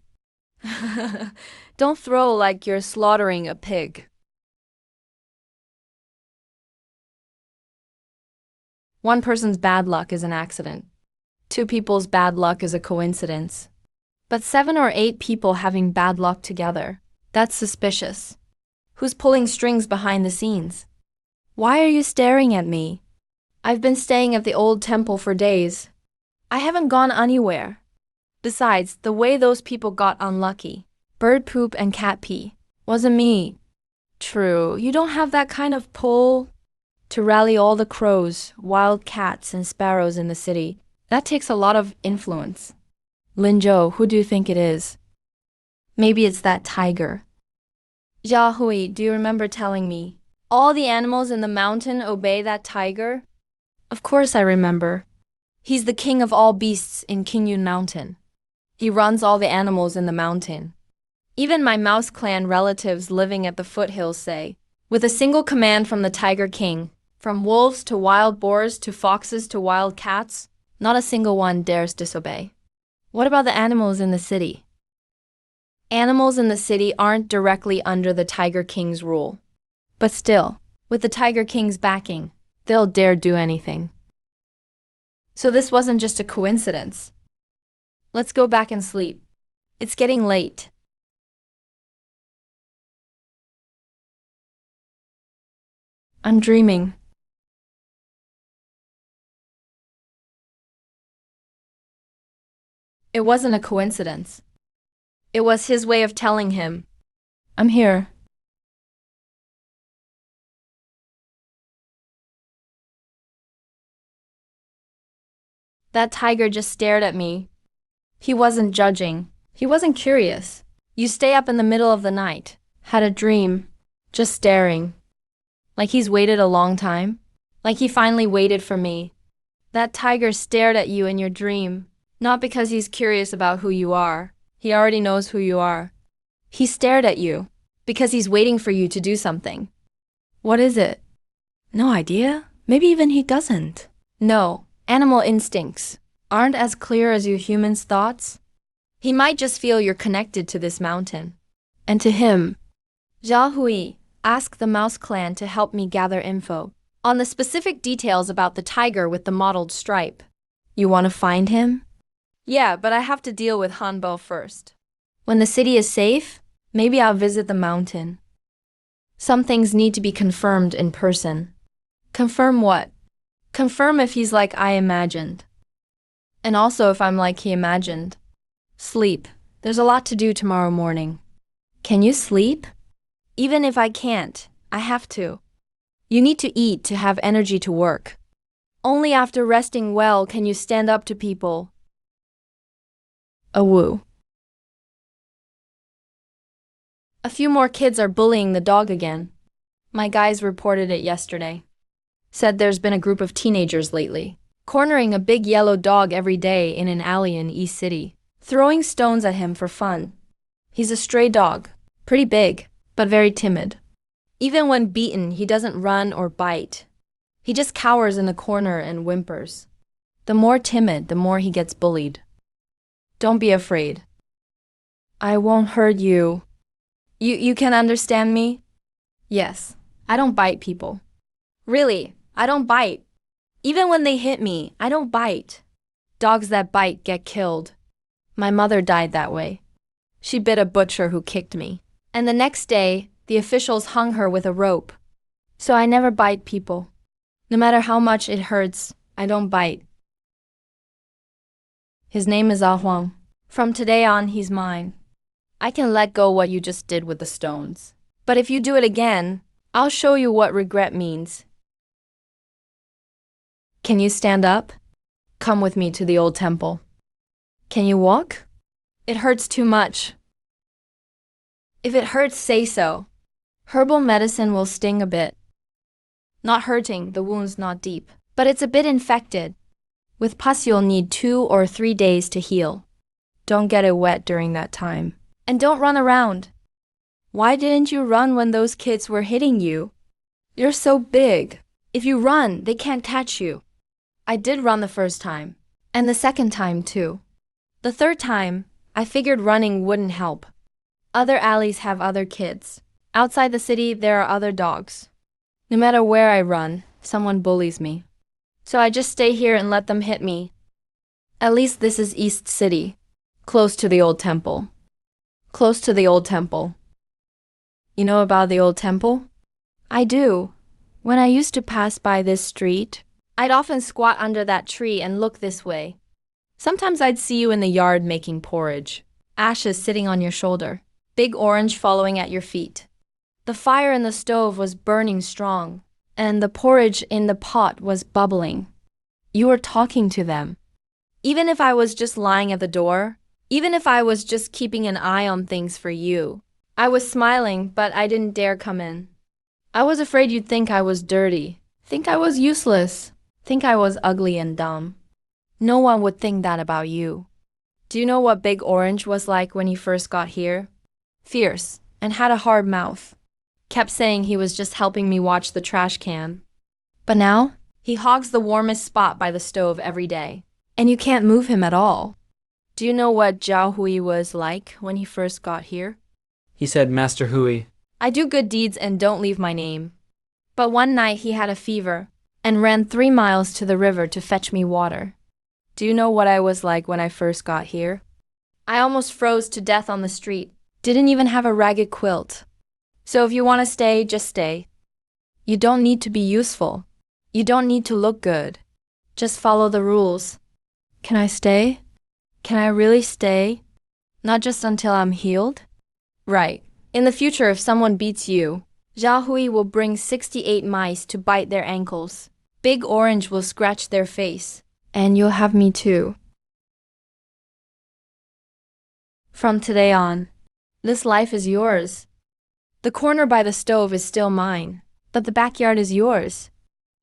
Don't throw like you're slaughtering a pig. One person's bad luck is an accident. Two people's bad luck is a coincidence. But 7 or 8 people having bad luck together, that's suspicious. Who's pulling strings behind the scenes? Why are you staring at me? I've been staying at the old temple for days. I haven't gone anywhere. Besides, the way those people got unlucky, bird poop and cat pee, wasn't me. True, you don't have that kind of pull to rally all the crows, wild cats, and sparrows in the city. That takes a lot of influence. Linzhou, who do you think it is? Maybe it's that tiger. Xiaohui, do you remember telling me? All the animals in the mountain obey that tiger? Of course I remember. He's the king of all beasts in Qingyun Mountain. He runs all the animals in the mountain. Even my mouse clan relatives living at the foothills say, with a single command from the Tiger King, from wolves to wild boars to foxes to wild cats, not a single one dares disobey. What about the animals in the city? Animals in the city aren't directly under the Tiger King's rule. But still, with the Tiger King's backing, they'll dare do anything. So this wasn't just a coincidence. Let's go back and sleep. It's getting late. I'm dreaming. It wasn't a coincidence. It was his way of telling him, I'm here. That tiger just stared at me. He wasn't judging. He wasn't curious. You stay up in the middle of the night, had a dream, just staring. Like he's waited a long time. Like he finally waited for me. That tiger stared at you in your dream, not because he's curious about who you are. He already knows who you are. He stared at you because he's waiting for you to do something. What is it? No idea. Maybe even he doesn't. No, animal instincts aren't as clear as you humans' thoughts. He might just feel you're connected to this mountain. And to him, Xiaohui, ask the Mouse Clan to help me gather info on the specific details about the tiger with the mottled stripe. You want to find him? Yeah, but I have to deal with Hanbo first. When the city is safe, maybe I'll visit the mountain. Some things need to be confirmed in person. Confirm what? Confirm if he's like I imagined. And also if I'm like he imagined. Sleep. There's a lot to do tomorrow morning. Can you sleep? Even if I can't, I have to. You need to eat to have energy to work. Only after resting well can you stand up to people. Awoo. A few more kids are bullying the dog again. My guys reported it yesterday. Said there's been a group of teenagers lately, cornering a big yellow dog every day in an alley in East City, throwing stones at him for fun. He's a stray dog, pretty big, but very timid. Even when beaten, he doesn't run or bite. He just cowers in the corner and whimpers. The more timid, the more he gets bullied. Don't be afraid. I won't hurt you. You can understand me? Yes, I don't bite people. Really, I don't bite. Even when they hit me, I don't bite. Dogs that bite get killed. My mother died that way. She bit a butcher who kicked me. And the next day, the officials hung her with a rope. So I never bite people. No matter how much it hurts, I don't bite. His name is Ah Huang. From today on, he's mine. I can let go what you just did with the stones. But if you do it again, I'll show you what regret means. Can you stand up? Come with me to the old temple. Can you walk? It hurts too much. If it hurts, say so. Herbal medicine will sting a bit. Not hurting, the wound's not deep, but it's a bit infected. With pus, you'll need 2 or 3 days to heal. Don't get it wet during that time. And don't run around. Why didn't you run when those kids were hitting you? You're so big. If you run, they can't catch you. I did run the first time. And the second time, too. The third time, I figured running wouldn't help. Other alleys have other kids. Outside the city, there are other dogs. No matter where I run, someone bullies me. So I just stay here and let them hit me. At least this is East City, close to the old temple. Close to the old temple. You know about the old temple? I do. When I used to pass by this street, I'd often squat under that tree and look this way. Sometimes I'd see you in the yard making porridge, ashes sitting on your shoulder, big orange following at your feet. The fire in the stove was burning strong, and the porridge in the pot was bubbling. You were talking to them. Even if I was just lying at the door, even if I was just keeping an eye on things for you, I was smiling, but I didn't dare come in. I was afraid you'd think I was dirty, think I was useless, think I was ugly and dumb. No one would think that about you. Do you know what Big Orange was like when he first got here? Fierce, and had a hard mouth. Kept saying he was just helping me watch the trash can. But now, he hogs the warmest spot by the stove every day, and you can't move him at all. Do you know what Zhao Hui was like when he first got here?
He said, Master Hui.
I do good deeds and don't leave my name. But one night he had a fever and ran 3 miles to the river to fetch me water. Do you know what I was like when I first got here? I almost froze to death on the street. Didn't even have a ragged quilt. So if you want to stay, just stay. You don't need to be useful. You don't need to look good. Just follow the rules. Can I stay? Can I really stay? Not just until I'm healed? Right. In the future, if someone beats you, Zhao Hui will bring 68 mice to bite their ankles. Big Orange will scratch their face. And you'll have me too. From today on, this life is yours. The corner by the stove is still mine, but the backyard is yours.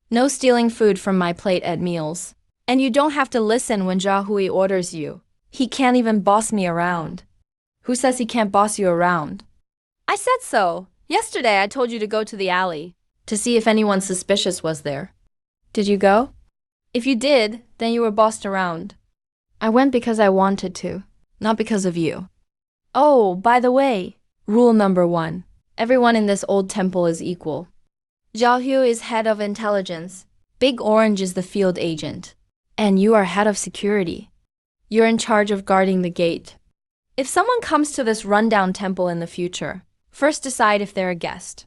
No stealing food from my plate at meals. And you don't have to listen when Zhao Hui orders you. He can't even boss me around. Who says he can't boss you around? I said so. Yesterday I told you to go to the alley, to see if anyone suspicious was there. Did you go? If you did, then you were bossed around. I went because I wanted to, not because of you. Oh, by the way, rule number 1. Everyone in this old temple is equal. Zhao Hui is head of intelligence. Big Orange is the field agent. And you are head of security. You're in charge of guarding the gate. If someone comes to this rundown temple in the future, first decide if they're a guest.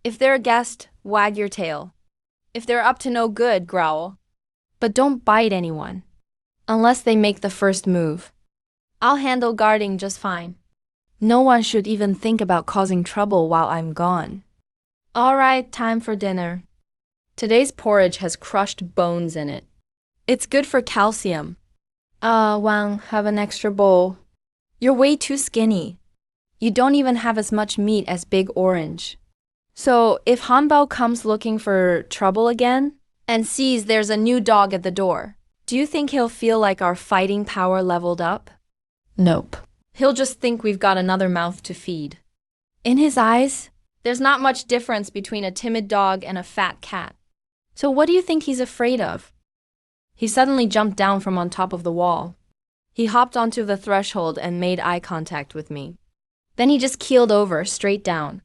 If they're a guest, wag your tail. If they're up to no good, growl. But don't bite anyone, unless they make the first move. I'll handle guarding just fine. No one should even think about causing trouble while I'm gone. All right, time for dinner. Today's porridge has crushed bones in it. It's good for calcium. Wang, have an extra bowl. You're way too skinny. You don't even have as much meat as Big Orange. So if Hanbao comes looking for trouble again, and sees there's a new dog at the door, do you think he'll feel like our fighting power leveled up? Nope. He'll just think we've got another mouth to feed. In his eyes, there's not much difference between a timid dog and a fat cat. So what do you think he's afraid of? He suddenly jumped down from on top of the wall. He hopped onto the threshold and made eye contact with me. Then he just keeled over, straight down.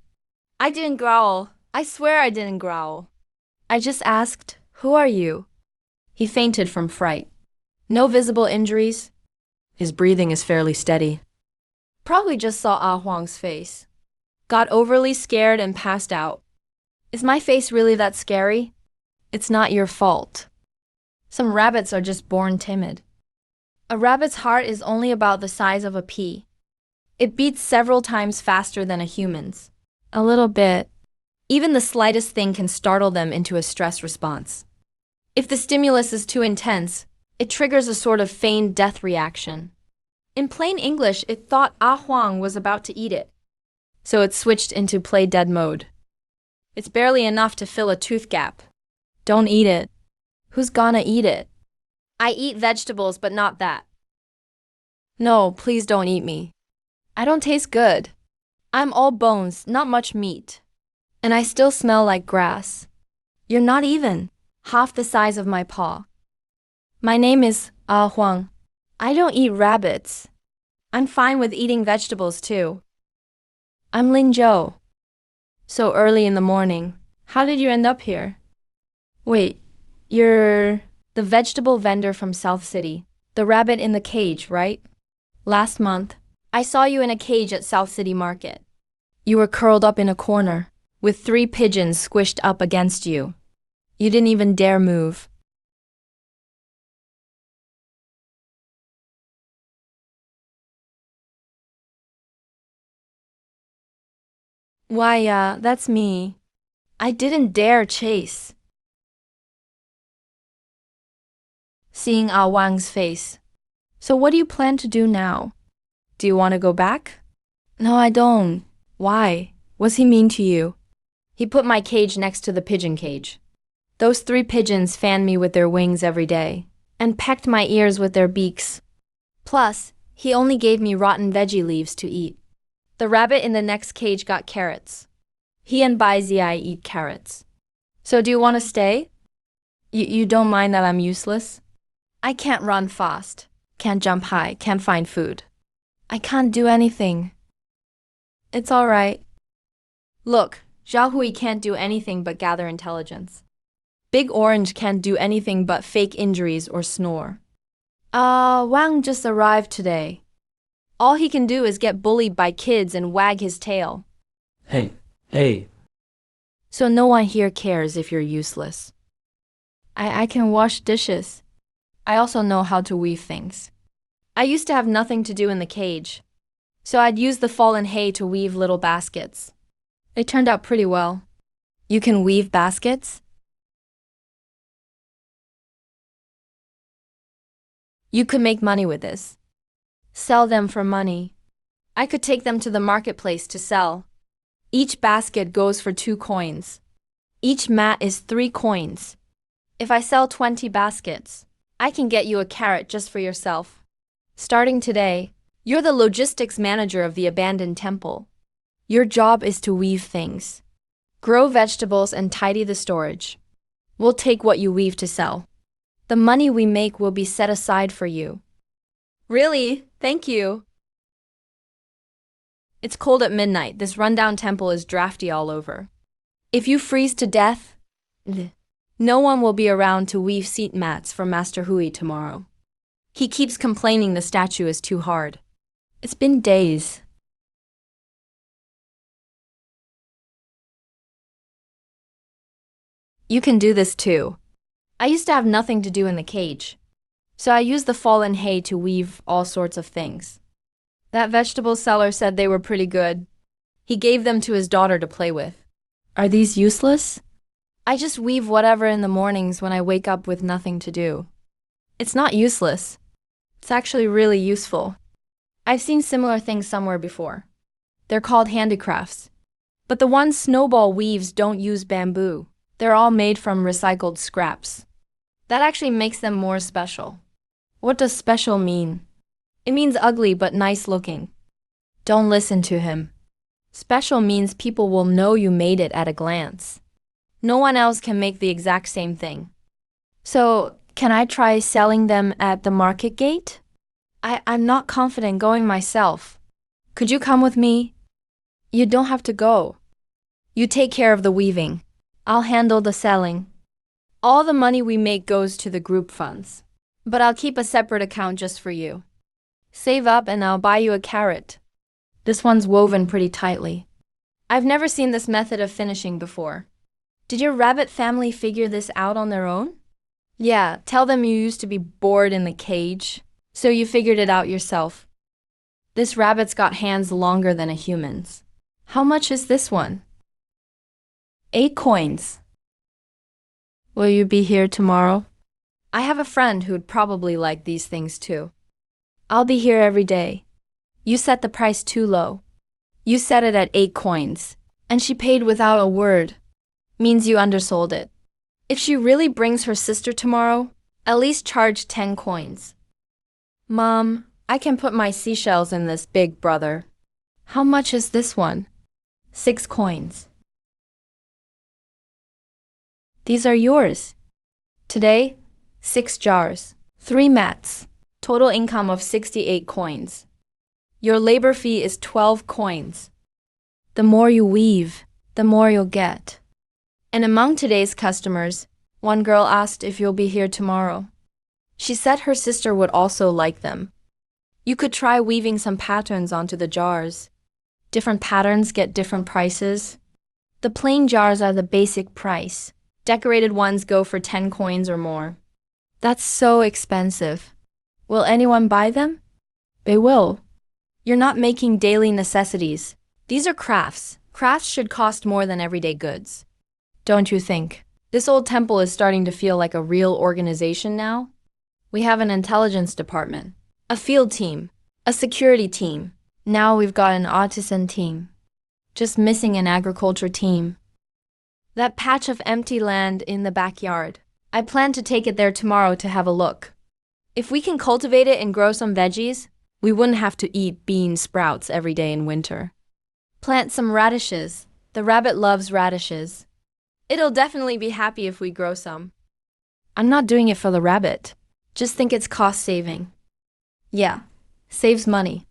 I didn't growl. I swear I didn't growl. I just asked, "Who are you?" He fainted from fright. No visible injuries. His breathing is fairly steady. Probably just saw Ah Huang's face. Got overly scared and passed out. Is my face really that scary? It's not your fault. Some rabbits are just born timid. A rabbit's heart is only about the size of a pea. It beats several times faster than a human's. A little bit. Even the slightest thing can startle them into a stress response. If the stimulus is too intense, it triggers a sort of feigned death reaction. In plain English, it thought Ah Huang was about to eat it. So it switched into play dead mode. It's barely enough to fill a tooth gap. Don't eat it. Who's gonna eat it? I eat vegetables, but not that. No, please don't eat me. I don't taste good. I'm all bones, not much meat. And I still smell like grass. You're not even half the size of my paw. My name is Huang. I don't eat rabbits. I'm fine with eating vegetables too. I'm Lin Zhou. So early in the morning. How did you end up here? Wait, you're the vegetable vendor from South City. The rabbit in the cage, right? Last month, I saw you in a cage at South City Market. You were curled up in a corner, with 3 pigeons squished up against you. You didn't even dare move. Why, that's me. I didn't dare chase. Seeing Ah Wang's face. So what do you plan to do now? Do you want to go back? No, I don't. Why? Was he mean to you? He put my cage next to the pigeon cage. Those 3 pigeons fanned me with their wings every day, and pecked my ears with their beaks. Plus, he only gave me rotten veggie leaves to eat. The rabbit in the next cage got carrots. He and Bai Ziai eat carrots. So do you want to stay? You don't mind that I'm useless? I can't run fast, can't jump high, can't find food. I can't do anything. It's all right. Look, Zhao Hui can't do anything but gather intelligence. Big Orange can't do anything but fake injuries or snore. Wang just arrived today. All he can do is get bullied by kids and wag his tail.
Hey.
So no one here cares if you're useless. I can wash dishes. I also know how to weave things. I used to have nothing to do in the cage, so I'd use the fallen hay to weave little baskets. They turned out pretty well. You can weave baskets? You could make money with this. Sell them for money. I could take them to the marketplace to sell. Each basket goes for 2 coins. Each mat is 3 coins. If I sell 20 baskets, I can get you a carrot just for yourself. Starting today, you're the logistics manager of the abandoned temple. Your job is to weave things. Grow vegetables and tidy the storage. We'll take what you weave to sell. The money we make will be set aside for you. Really? Thank you. It's cold at midnight. This rundown temple is drafty all over. If you freeze to death, no one will be around to weave seat mats for Master Hui tomorrow. He keeps complaining the statue is too hard. It's been days. You can do this too. I used to have nothing to do in the cage, so I used the fallen hay to weave all sorts of things. That vegetable seller said they were pretty good. He gave them to his daughter to play with. Are these useless? I just weave whatever in the mornings when I wake up with nothing to do. It's not useless. It's actually really useful. I've seen similar things somewhere before. They're called handicrafts. But the ones Snowball weaves don't use bamboo. They're all made from recycled scraps. That actually makes them more special. What does special mean? It means ugly but nice looking. Don't listen to him. Special means people will know you made it at a glance. No one else can make the exact same thing. So, can I try selling them at the market gate? I'm not confident going myself. Could you come with me? You don't have to go. You take care of the weaving. I'll handle the selling. All the money we make goes to the group funds, but I'll keep a separate account just for you. Save up and I'll buy you a carrot. This one's woven pretty tightly. I've never seen this method of finishing before. Did your rabbit family figure this out on their own? Yeah, tell them you used to be bored in the cage, so you figured it out yourself. This rabbit's got hands longer than a human's. How much is this one? 8 coins. Will you be here tomorrow? I have a friend who'd probably like these things too. I'll be here every day. You set the price too low. You set it at 8 coins, and she paid without a word. Means you undersold it. If she really brings her sister tomorrow, at least charge 10 coins. Mom, I can put my seashells in this, big brother. How much is this one? 6 coins. These are yours. Today, 6 jars, 3 mats, total income of 68 coins. Your labor fee is 12 coins. The more you weave, the more you'll get. And among today's customers, one girl asked if you'll be here tomorrow. She said her sister would also like them. You could try weaving some patterns onto the jars. Different patterns get different prices. The plain jars are the basic price. Decorated ones go for 10 coins or more. That's so expensive. Will anyone buy them? They will. You're not making daily necessities. These are crafts. Crafts should cost more than everyday goods. Don't you think? This old temple is starting to feel like a real organization now. We have an intelligence department, a field team, a security team. Now we've got an artisan team. Just missing an agriculture team. That patch of empty land in the backyard. I plan to take it there tomorrow to have a look. If we can cultivate it and grow some veggies, we wouldn't have to eat bean sprouts every day in winter. Plant some radishes. The rabbit loves radishes. It'll definitely be happy if we grow some. I'm not doing it for the rabbit. Just think it's cost saving. Yeah, saves money.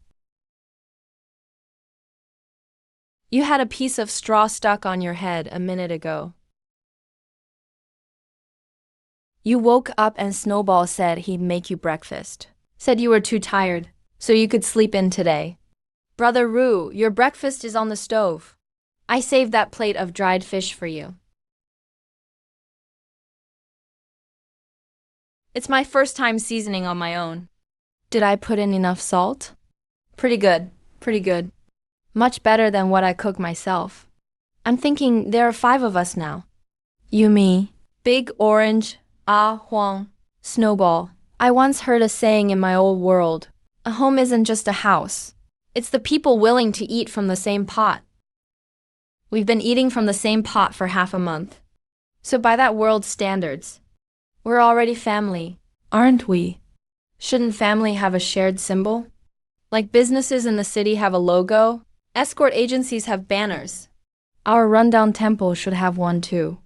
You had a piece of straw stuck on your head a minute ago. You woke up and Snowball said he'd make you breakfast. Said you were too tired, so you could sleep in today. Brother Roo, your breakfast is on the stove. I saved that plate of dried fish for you. It's my first time seasoning on my own. Did I put in enough salt? Pretty good, pretty good. Much better than what I cook myself. I'm thinking there are 5 of us now. You, me, Big Orange, Ah Huang, Snowball. I once heard a saying in my old world, a home isn't just a house. It's the people willing to eat from the same pot. We've been eating from the same pot for half a month. So by that world's standards, we're already family, aren't we? Shouldn't family have a shared symbol? Like businesses in the city have a logo, escort agencies have banners. Our rundown temple should have one too.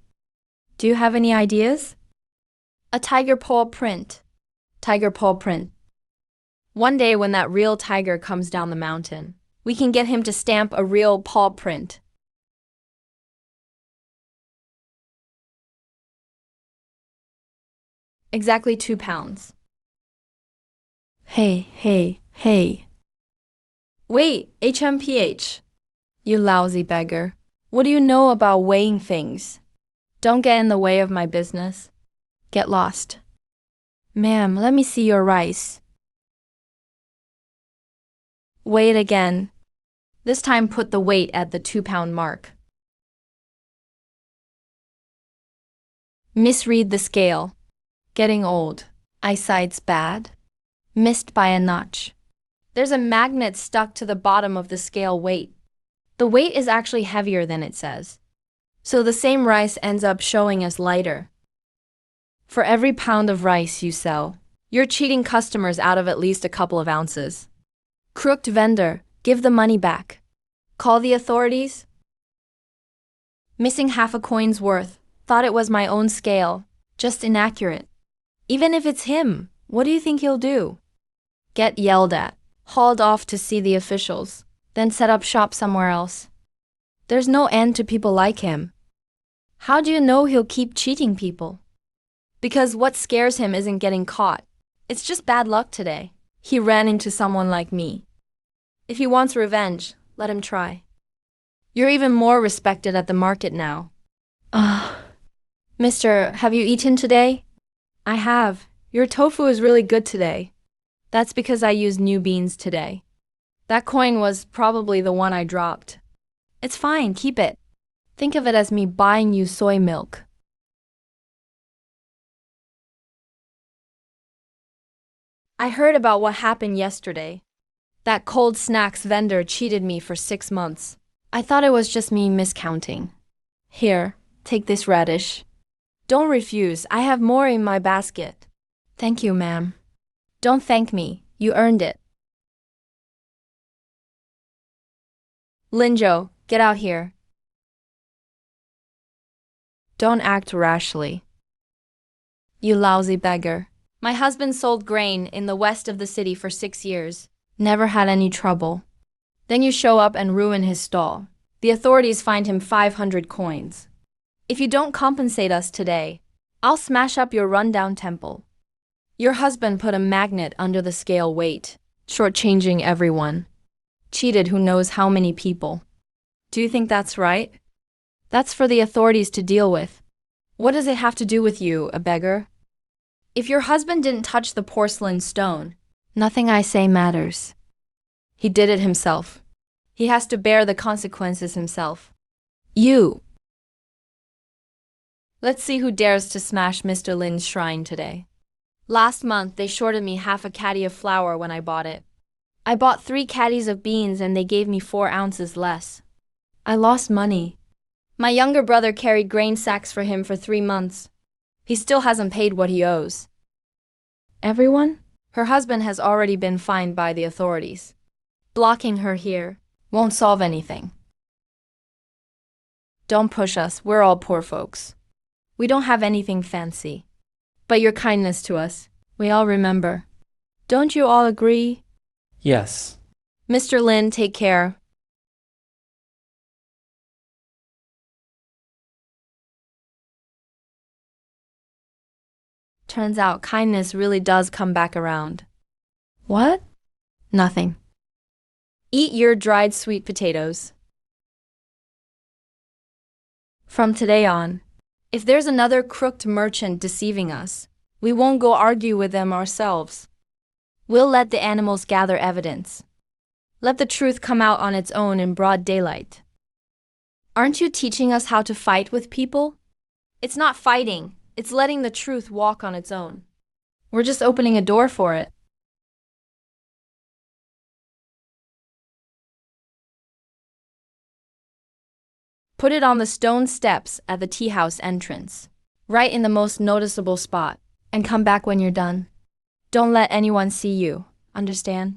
Do you have any ideas? A tiger paw print. Tiger paw print. One day when that real tiger comes down the mountain, we can get him to stamp a real paw print. Exactly 2 pounds. Hey. Wait, HMPH. You lousy beggar. What do you know about weighing things? Don't get in the way of my business. Get lost. Ma'am, let me see your rice. Weigh it again. This time put the weight at the 2-pound mark. Misread the scale. Getting old. Eyesight's bad. Missed by a notch. There's a magnet stuck to the bottom of the scale weight. The weight is actually heavier than it says. So the same rice ends up showing as lighter. For every pound of rice you sell, you're cheating customers out of at least a couple of ounces. Crooked vendor, give the money back. Call the authorities. Missing half a coin's worth. Thought it was my own scale. Just inaccurate. Even if it's him, what do you think he'll do? Get yelled at, hauled off to see the officials, then set up shop somewhere else. There's no end to people like him. How do you know he'll keep cheating people? Because what scares him isn't getting caught. It's just bad luck today. He ran into someone like me. If he wants revenge, let him try. You're even more respected at the market now. Mister, have you eaten today? I have. Your tofu is really good today. That's because I used new beans today. That coin was probably the one I dropped. It's fine, keep it. Think of it as me buying you soy milk. I heard about what happened yesterday. That cold snacks vendor cheated me for 6 months. I thought it was just me miscounting. Here, take this radish. Don't refuse, I have more in my basket. Thank you, ma'am. Don't thank me, you earned it. Linjo, get out here. Don't act rashly. You lousy beggar. My husband sold grain in the west of the city for 6 years. Never had any trouble. Then you show up and ruin his stall. The authorities fined him 500 coins. If you don't compensate us today, I'll smash up your rundown temple. Your husband put a magnet under the scale weight, shortchanging everyone. Cheated who knows how many people. Do you think that's right? That's for the authorities to deal with. What does it have to do with you, a beggar? If your husband didn't touch the porcelain stone, nothing I say matters. He did it himself. He has to bear the consequences himself. You. Let's see who dares to smash Mr. Lin's shrine today. Last month, they shorted me half a caddy of flour when I bought it. I bought 3 caddies of beans and they gave me 4 ounces less. I lost money. My younger brother carried grain sacks for him for 3 months. He still hasn't paid what he owes. Everyone? Her husband has already been fined by the authorities. Blocking her here won't solve anything. Don't push us, we're all poor folks. We don't have anything fancy. But your kindness to us, we all remember. Don't you all agree?
Yes.
Mr. Lin, take care. Turns out kindness really does come back around. What? Nothing. Eat your dried sweet potatoes. From today on, if there's another crooked merchant deceiving us, we won't go argue with them ourselves. We'll let the animals gather evidence. Let the truth come out on its own in broad daylight. Aren't you teaching us how to fight with people? It's not fighting, it's letting the truth walk on its own. We're just opening a door for it. Put it on the stone steps at the tea house entrance, right in the most noticeable spot, and come back when you're done. Don't let anyone see you, understand?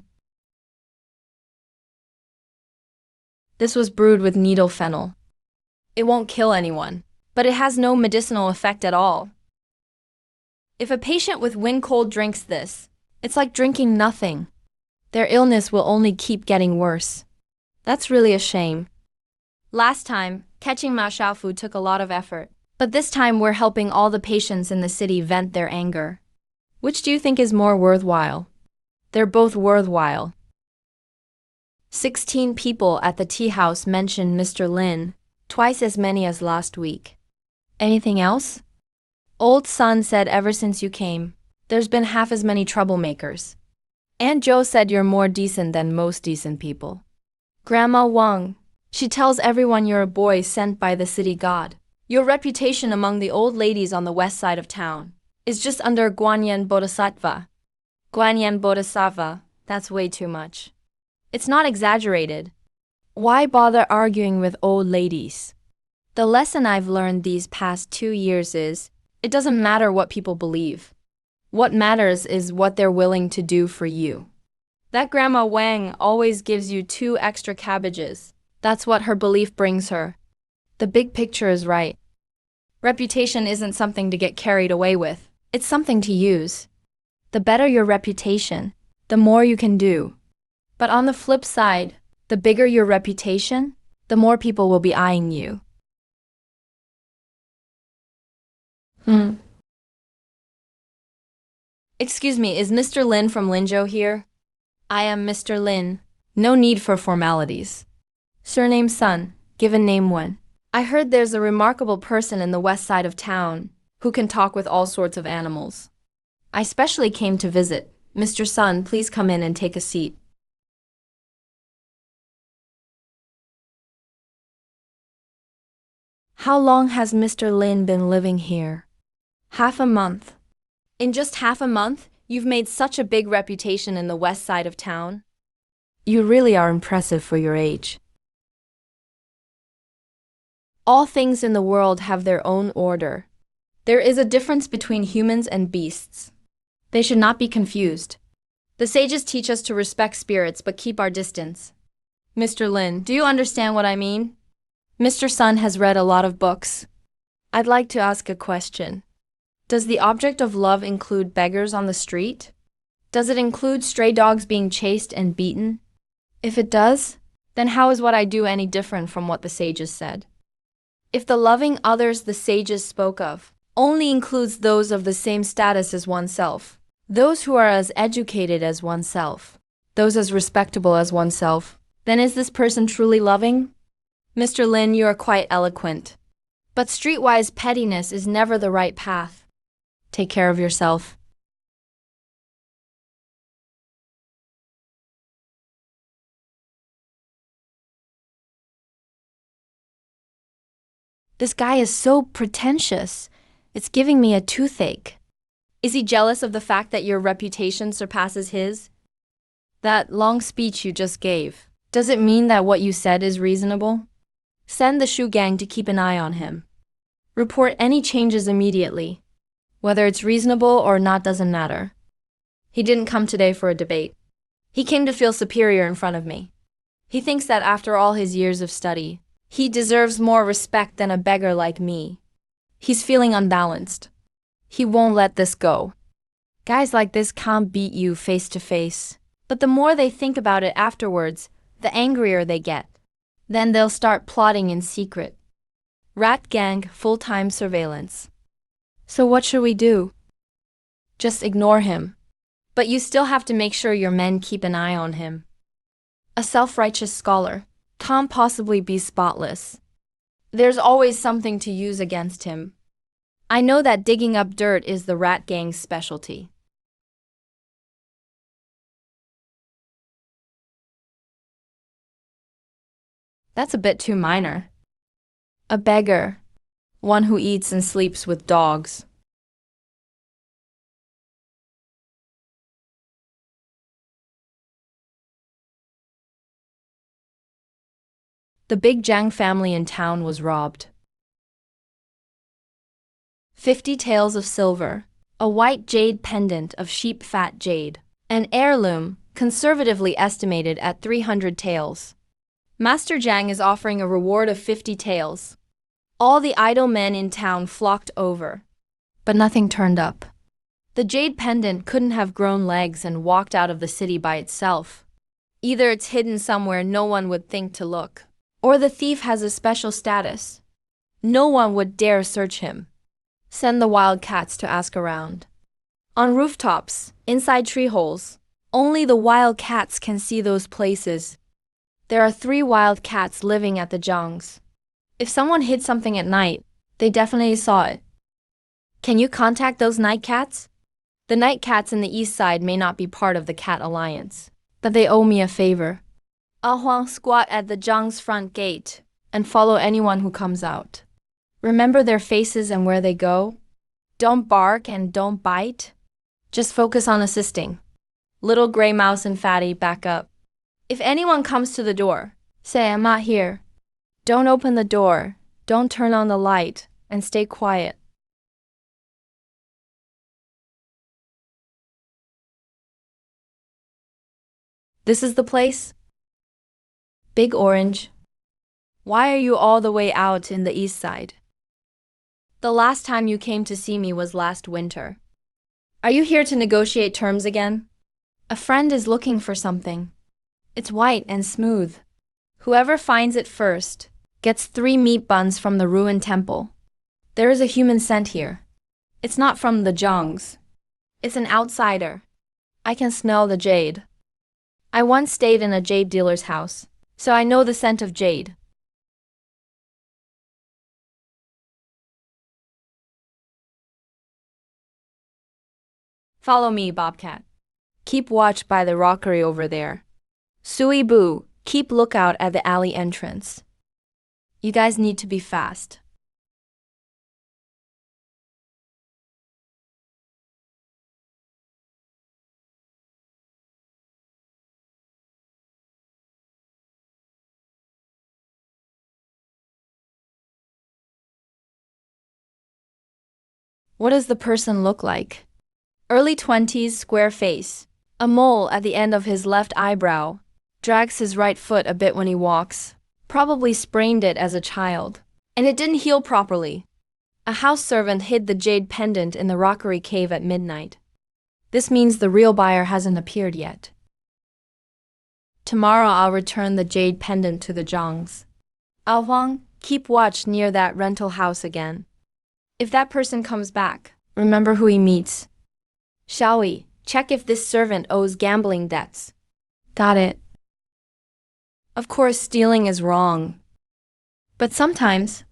This was brewed with needle fennel. It won't kill anyone, but it has no medicinal effect at all. If a patient with wind cold drinks this, it's like drinking nothing. Their illness will only keep getting worse. That's really a shame. Last time, catching Mao Shaofu took a lot of effort, but this time we're helping all the patients in the city vent their anger. Which do you think is more worthwhile? They're both worthwhile. 16 people at the tea house mentioned Mr. Lin, twice as many as last week. Anything else? Old Sun said ever since you came, there's been half as many troublemakers. Aunt Joe said you're more decent than most decent people. Grandma Wang, she tells everyone you're a boy sent by the city god. Your reputation among the old ladies on the west side of town is just under Guanyin Bodhisattva. Guanyin Bodhisattva, that's way too much. It's not exaggerated. Why bother arguing with old ladies? The lesson I've learned these past 2 years is, it doesn't matter what people believe. What matters is what they're willing to do for you. That Grandma Wang always gives you 2 extra cabbages. That's what her belief brings her. The big picture is right. Reputation isn't something to get carried away with. It's something to use. The better your reputation, the more you can do. But on the flip side, the bigger your reputation, the more people will be eyeing you. Excuse me, is Mr. Lin from Linzhou here? I am Mr. Lin. No need for formalities. Surname Sun, given name Wen. I heard there's a remarkable person in the west side of town who can talk with all sorts of animals. I specially came to visit. Mr. Sun, please come in and take a seat. How long has Mr. Lin been living here? Half a month. In just half a month, you've made such a big reputation in the west side of town. You really are impressive for your age. All things in the world have their own order. There is a difference between humans and beasts. They should not be confused. The sages teach us to respect spirits but keep our distance. Mr. Lin, do you understand what I mean? Mr. Sun has read a lot of books. I'd like to ask a question. Does the object of love include beggars on the street? Does it include stray dogs being chased and beaten? If it does, then how is what I do any different from what the sages said? If the loving others the sages spoke of only includes those of the same status as oneself, those who are as educated as oneself, those as respectable as oneself, then is this person truly loving? Mr. Lin, you are quite eloquent. But streetwise pettiness is never the right path. Take care of yourself. This guy is so pretentious. It's giving me a toothache. Is he jealous of the fact that your reputation surpasses his? That long speech you just gave, does it mean that what you said is reasonable? Send the shoe gang to keep an eye on him. Report any changes immediately. Whether it's reasonable or not doesn't matter. He didn't come today for a debate. He came to feel superior in front of me. He thinks that after all his years of study, he deserves more respect than a beggar like me. He's feeling unbalanced. He won't let this go. Guys like this can't beat you face to face. But the more they think about it afterwards, the angrier they get. Then they'll start plotting in secret. Rat gang, full-time surveillance. So what should we do? Just ignore him. But you still have to make sure your men keep an eye on him. A self-righteous scholar can't possibly be spotless. There's always something to use against him. I know that digging up dirt is the rat gang's specialty. That's a bit too minor. A beggar, one who eats and sleeps with dogs. The big Jiang family in town was robbed. 50 taels of silver, a white jade pendant of sheep fat jade, an heirloom conservatively estimated at 300 taels. Master Jiang is offering a reward of 50 taels. All the idle men in town flocked over, but nothing turned up. The jade pendant couldn't have grown legs and walked out of the city by itself. Either it's hidden somewhere no one would think to look, or the thief has a special status. No one would dare search him. Send the wild cats to ask around. On rooftops, inside tree holes, only the wild cats can see those places. There are 3 wild cats living at the Jiangs. If someone hid something at night, they definitely saw it. Can you contact those night cats? The night cats in the east side may not be part of the cat alliance, but they owe me a favor. I'll Huang squat at the Jiang's front gate and follow anyone who comes out. Remember their faces and where they go. Don't bark and don't bite. Just focus on assisting. Little gray mouse and fatty, back up. If anyone comes to the door, say I'm not here. Don't open the door, don't turn on the light, and stay quiet. This is the place? Big Orange. Why are you all the way out in the east side? The last time you came to see me was last winter. Are you here to negotiate terms again? A friend is looking for something. It's white and smooth. Whoever finds it first gets 3 meat buns from the ruined temple. There is a human scent here. It's not from the Jiangs. It's an outsider. I can smell the jade. I once stayed in a jade dealer's house, so I know the scent of jade. Follow me, Bobcat. Keep watch by the rockery over there. Sui Boo, keep lookout at the alley entrance. You guys need to be fast. What does the person look like? Early 20s, square face, a mole at the end of his left eyebrow, drags his right foot a bit when he walks, probably sprained it as a child, and it didn't heal properly. A house servant hid the jade pendant in the rockery cave at midnight. This means the real buyer hasn't appeared yet. Tomorrow I'll return the jade pendant to the Zhangs. Ao Huang, keep watch near that rental house again. If that person comes back, remember who he meets. Shall we check if this servant owes gambling debts? Got it. Of course, stealing is wrong. But sometimes,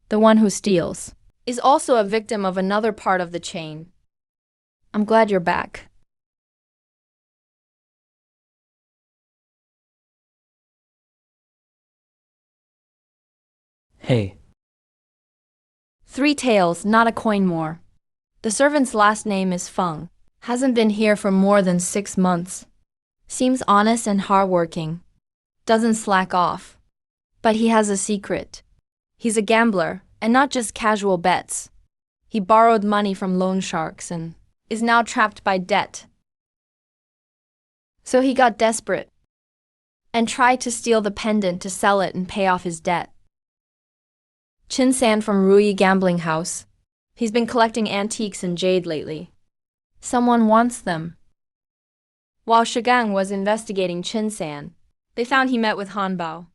the one who steals is also a victim of another part of the chain. I'm glad you're back.
Hey,
3 taels, not a coin more. The servant's last name is Feng. Hasn't been here for more than 6 months. Seems honest and hardworking. Doesn't slack off. But he has a secret. He's a gambler, and not just casual bets. He borrowed money from loan sharks and is now trapped by debt. So he got desperate and tried to steal the pendant to sell it and pay off his debt. Chin San from Ruyi Gambling House. He's been collecting antiques and jade lately. Someone wants them. While Shigang was investigating Chin San, they found he met with Han Bao.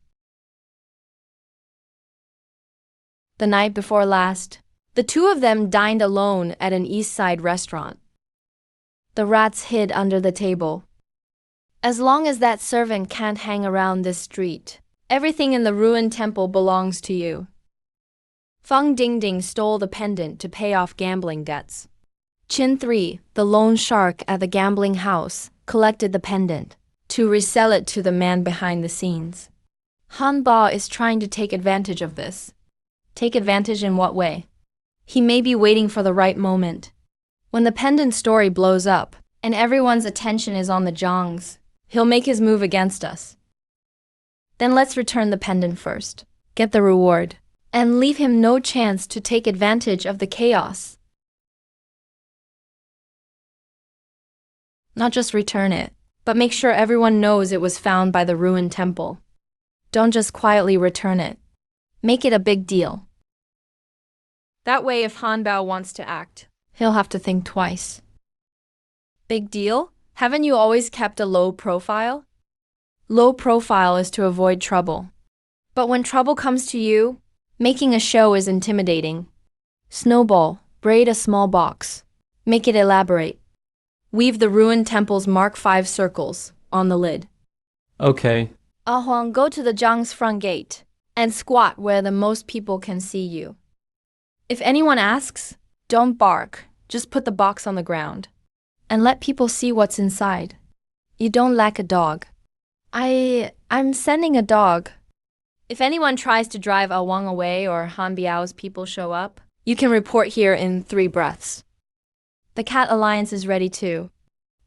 The night before last, the two of them dined alone at an East Side restaurant. The rats hid under the table. As long as that servant can't hang around this street, everything in the ruined temple belongs to you. Feng Dingding stole the pendant to pay off gambling debts. Chin 3, the loan shark at the gambling house, collected the pendant to resell it to the man behind the scenes. Han Ba is trying to take advantage of this. Take advantage in what way? He may be waiting for the right moment. When the pendant story blows up and everyone's attention is on the Zhangs, he'll make his move against us. Then let's return the pendant first, get the reward, and leave him no chance to take advantage of the chaos. Not just return it, but make sure everyone knows it was found by the ruined temple. Don't just quietly return it. Make it a big deal. That way, if Han Bao wants to act, he'll have to think twice. Big deal? Haven't you always kept a low profile? Low profile is to avoid trouble. But when trouble comes to you, making a show is intimidating. Snowball, braid a small box. Make it elaborate. Weave the ruined temple's Mark V circles on the lid.
okay.
Ah Huang, go to the Zhang's front gate and squat where the most people can see you. If anyone asks, don't bark, just put the box on the ground and let people see what's inside. You don't lack a dog. I'm sending a dog. If anyone tries to drive Ah Wang away or Han Biao's people show up, you can report here in 3 breaths. The Cat Alliance is ready too.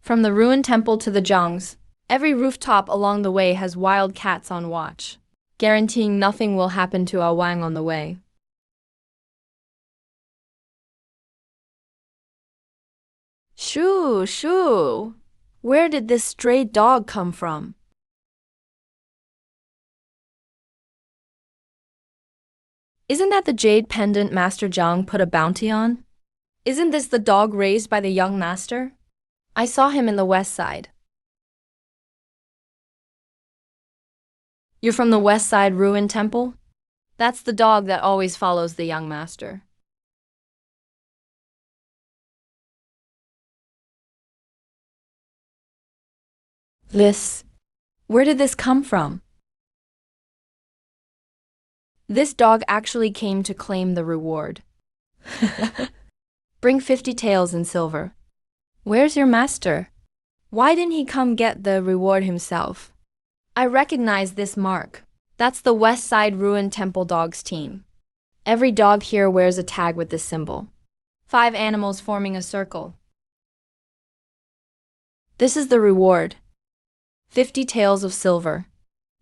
From the ruined temple to the Zhangs, every rooftop along the way has wild cats on watch, guaranteeing nothing will happen to Ah Wang on the way. Shoo, shoo! Where did this stray dog come from? Isn't that the jade pendant Master Zhang put a bounty on? Isn't this the dog raised by the young master? I saw him in the West Side. You're from the West Side ruined temple? That's the dog that always follows the young master. Where did this come from? This dog actually came to claim the reward. Bring 50 taels in silver. Where's your master? Why didn't he come get the reward himself? I recognize this mark. That's the West Side Ruined Temple Dogs team. Every dog here wears a tag with this symbol. 5 animals forming a circle. This is the reward. 50 taels of silver.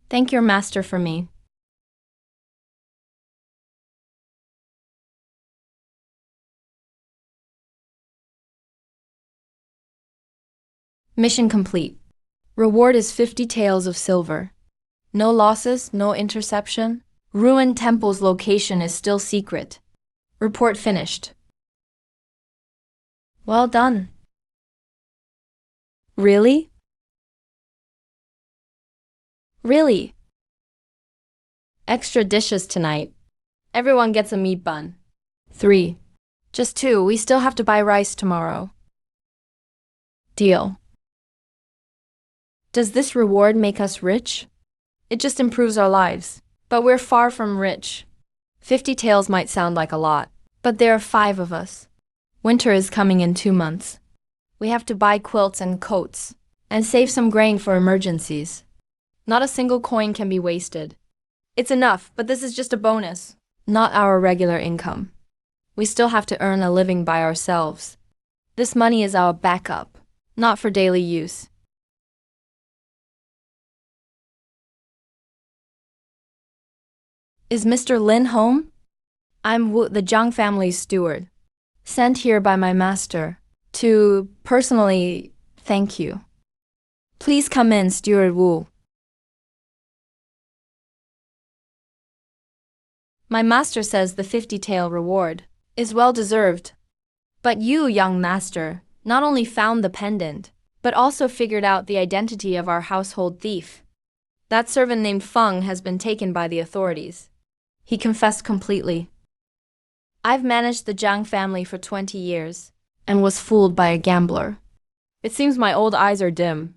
Thank your master for me. Mission complete. Reward is 50 taels of silver. No losses, no interception. Ruined temple's location is still secret. Report finished. Well done. Really? Really? Extra dishes tonight. Everyone gets a meat bun. 3. Just 2, we still have to buy rice tomorrow. Deal. Does this reward make us rich? It just improves our lives. But we're far from rich. 50 taels might sound like a lot, but there are 5 of us. Winter is coming in 2 months. We have to buy quilts and coats, and save some grain for emergencies. Not a single coin can be wasted. It's enough, but this is just a bonus, not our regular income. We still have to earn a living by ourselves. This money is our backup, not for daily use. Is Mr. Lin home? I'm Wu, the Zhang family's steward, sent here by my master to personally thank you. Please come in, Steward Wu. My master says the 50 tael reward is well deserved. But you, young master, not only found the pendant, but also figured out the identity of our household thief. That servant named Feng has been taken by the authorities. He confessed completely. I've managed the Zhang family for 20 years and was fooled by a gambler. It seems my old eyes are dim.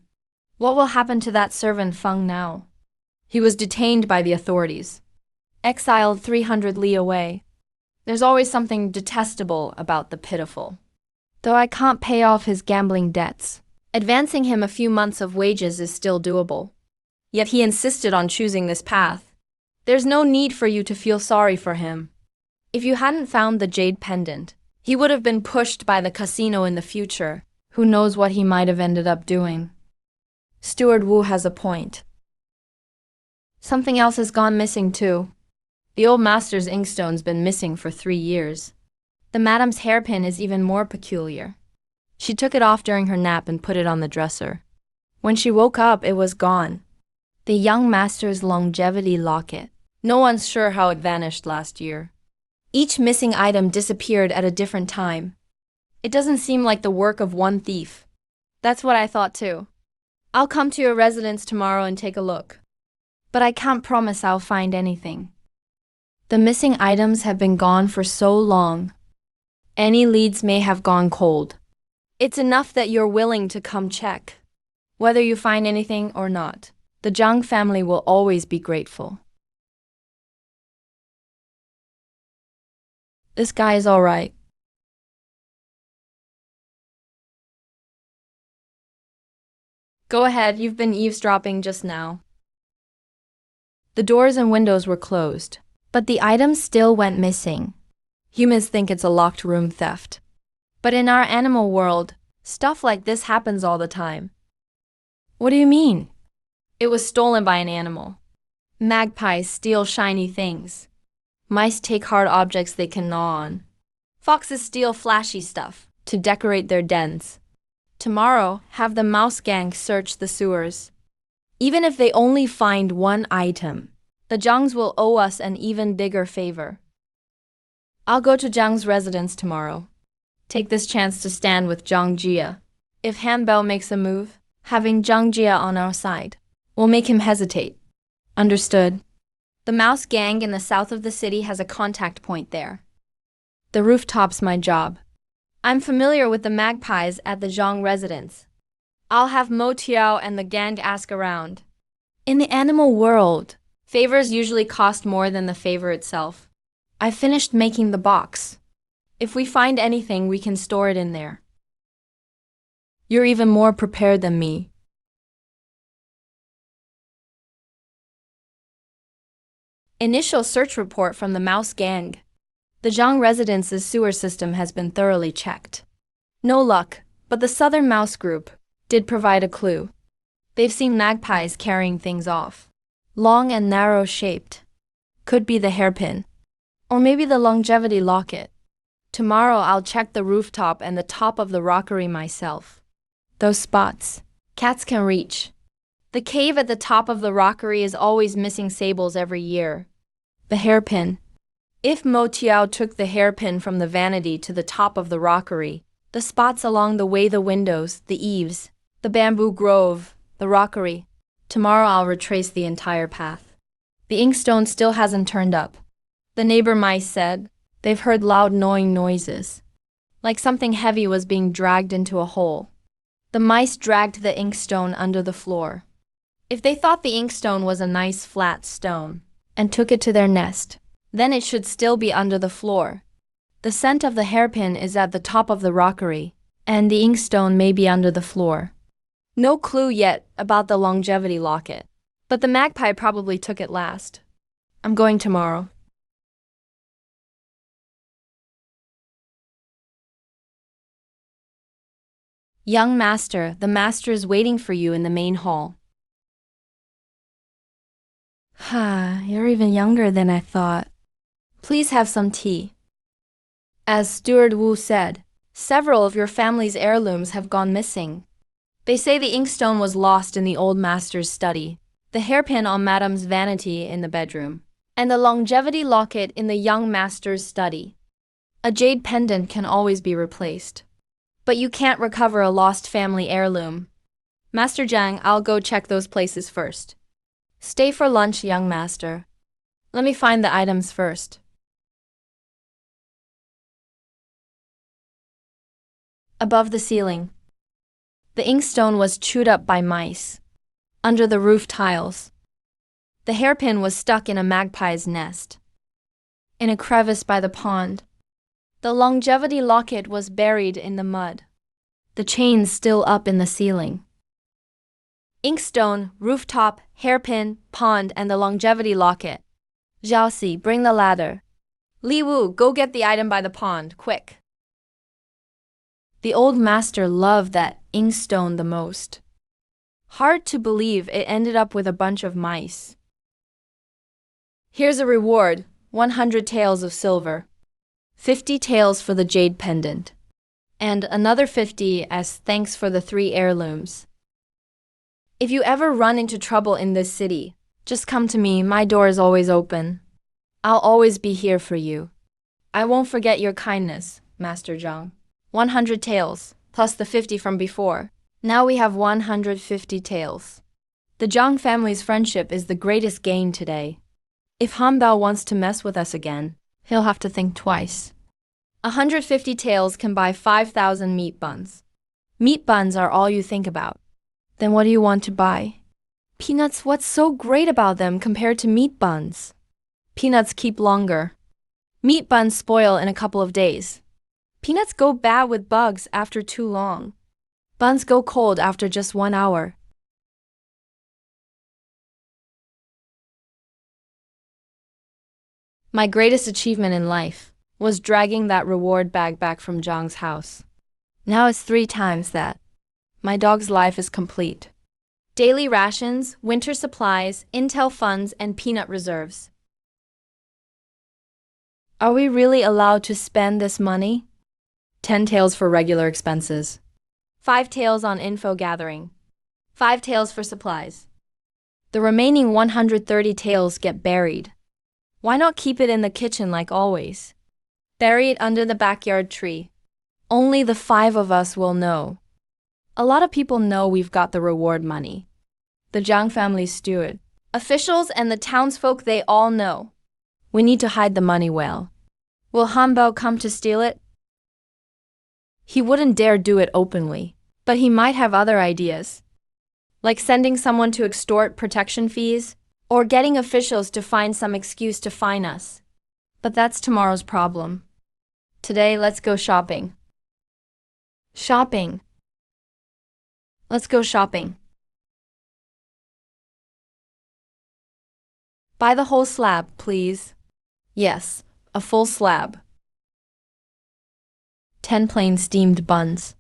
What will happen to that servant Feng now? He was detained by the authorities, exiled 300 li away. There's always something detestable about the pitiful. Though I can't pay off his gambling debts, advancing him a few months of wages is still doable. Yet he insisted on choosing this path. There's no need for you to feel sorry for him. If you hadn't found the jade pendant, he would have been pushed by the casino in the future. Who knows what he might have ended up doing? Steward Wu has a point. Something else has gone missing too. The old master's inkstone's been missing for 3 years. The madam's hairpin is even more peculiar. She took it off during her nap and put it on the dresser. When she woke up, it was gone. The young master's longevity locket. No one's sure how it vanished last year. Each missing item disappeared at a different time. It doesn't seem like the work of one thief. That's what I thought too. I'll come to your residence tomorrow and take a look. But I can't promise I'll find anything. The missing items have been gone for so long. Any leads may have gone cold. It's enough that you're willing to come check. Whether you find anything or not, the Zhang family will always be grateful. This guy is all right. Go ahead, you've been eavesdropping just now. The doors and windows were closed, but the items still went missing. Humans think it's a locked room theft. But in our animal world, stuff like this happens all the time. What do you mean? It was stolen by an animal. Magpies steal shiny things. Mice take hard objects they can gnaw on. Foxes steal flashy stuff to decorate their dens. Tomorrow, have the mouse gang search the sewers. Even if they only find one item, the Zhangs will owe us an even bigger favor. I'll go to Zhang's residence tomorrow. Take this chance to stand with Zhang Jia. If Han Bell makes a move, having Zhang Jia on our side will make him hesitate. Understood. The mouse gang in the south of the city has a contact point there. The rooftop's my job. I'm familiar with the magpies at the Zhang residence. I'll have Mo Tiao and the gang ask around. In the animal world, favors usually cost more than the favor itself. I finished making the box. If we find anything, we can store it in there. You're even more prepared than me. Initial search report from the mouse gang. The Zhang residence's sewer system has been thoroughly checked. No luck, but the Southern Mouse Group did provide a clue. They've seen magpies carrying things off. Long and narrow-shaped. Could be the hairpin. Or maybe the longevity locket. Tomorrow I'll check the rooftop and the top of the rockery myself. Those spots, cats can reach. The cave at the top of the rockery is always missing sables every year. The hairpin. If Mo Tiao took the hairpin from the vanity to the top of the rockery, the spots along the way, the windows, the eaves, the bamboo grove, the rockery. Tomorrow I'll retrace the entire path. The inkstone still hasn't turned up. The neighbor mice said they've heard loud gnawing noises, like something heavy was being dragged into a hole. The mice dragged the inkstone under the floor. If they thought the inkstone was a nice flat stone and took it to their nest, then it should still be under the floor. The scent of the hairpin is at the top of the rockery, and the inkstone may be under the floor. No clue yet about the longevity locket, but the magpie probably took it last. I'm going tomorrow. Young master, the master is waiting for you in the main hall. You're even younger than I thought. Please have some tea. As Steward Wu said, several of your family's heirlooms have gone missing. They say the inkstone was lost in the old master's study, the hairpin on Madame's vanity in the bedroom, and the longevity locket in the young master's study. A jade pendant can always be replaced, but you can't recover a lost family heirloom. Master Zhang, I'll go check those places first. Stay for lunch, young master. Let me find the items first. Above the ceiling. The inkstone was chewed up by mice. Under the roof tiles. The hairpin was stuck in a magpie's nest. In a crevice by the pond. The longevity locket was buried in the mud. The chains still up in the ceiling. Inkstone, rooftop, hairpin, pond, and the longevity locket. Xiaoxi, bring the ladder. Li Wu, go get the item by the pond, quick. The old master loved that inkstone the most. Hard to believe it ended up with a bunch of mice. Here's a reward, 100 taels of silver. 50 taels for the jade pendant. And another 50 as thanks for the 3 heirlooms. If you ever run into trouble in this city, just come to me, my door is always open. I'll always be here for you. I won't forget your kindness, Master Zhang. 100 taels, plus the 50 from before. Now we have 150 taels. The Zhang family's friendship is the greatest gain today. If Han Bao wants to mess with us again, he'll have to think twice. 150 taels can buy 5,000 meat buns. Meat buns are all you think about. Then what do you want to buy? Peanuts, what's so great about them compared to meat buns? Peanuts keep longer. Meat buns spoil in a couple of days. Peanuts go bad with bugs after too long. Buns go cold after just 1 hour. My greatest achievement in life was dragging that reward bag back from Zhang's house. Now it's 3 times that. My dog's life is complete. Daily rations, winter supplies, intel funds, and peanut reserves. Are we really allowed to spend this money? 10 taels for regular expenses. 5 taels on info gathering. 5 taels for supplies. The remaining 130 taels get buried. Why not keep it in the kitchen like always? Bury it under the backyard tree. Only the 5 of us will know. A lot of people know we've got the reward money. The Zhang family's steward, officials, and the townsfolk, they all know. We need to hide the money well. Will Han Bao come to steal it? He wouldn't dare do it openly, but he might have other ideas. Like sending someone to extort protection fees, or getting officials to find some excuse to fine us. But that's tomorrow's problem. Today, let's go shopping. Shopping. Let's go shopping. Buy the whole slab, please. Yes, a full slab. 10 plain steamed buns.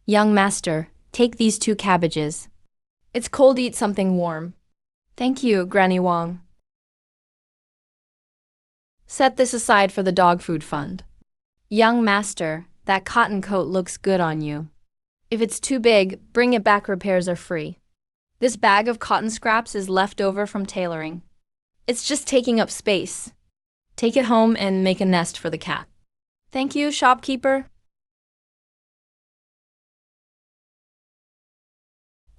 Young master, take these 2 cabbages. It's cold, eat something warm. Thank you, Granny Wang. Set this aside for the dog food fund. Young master, that cotton coat looks good on you. If it's too big, bring it back, repairs are free. This bag of cotton scraps is left over from tailoring. It's just taking up space. Take it home and make a nest for the cat. Thank you, shopkeeper.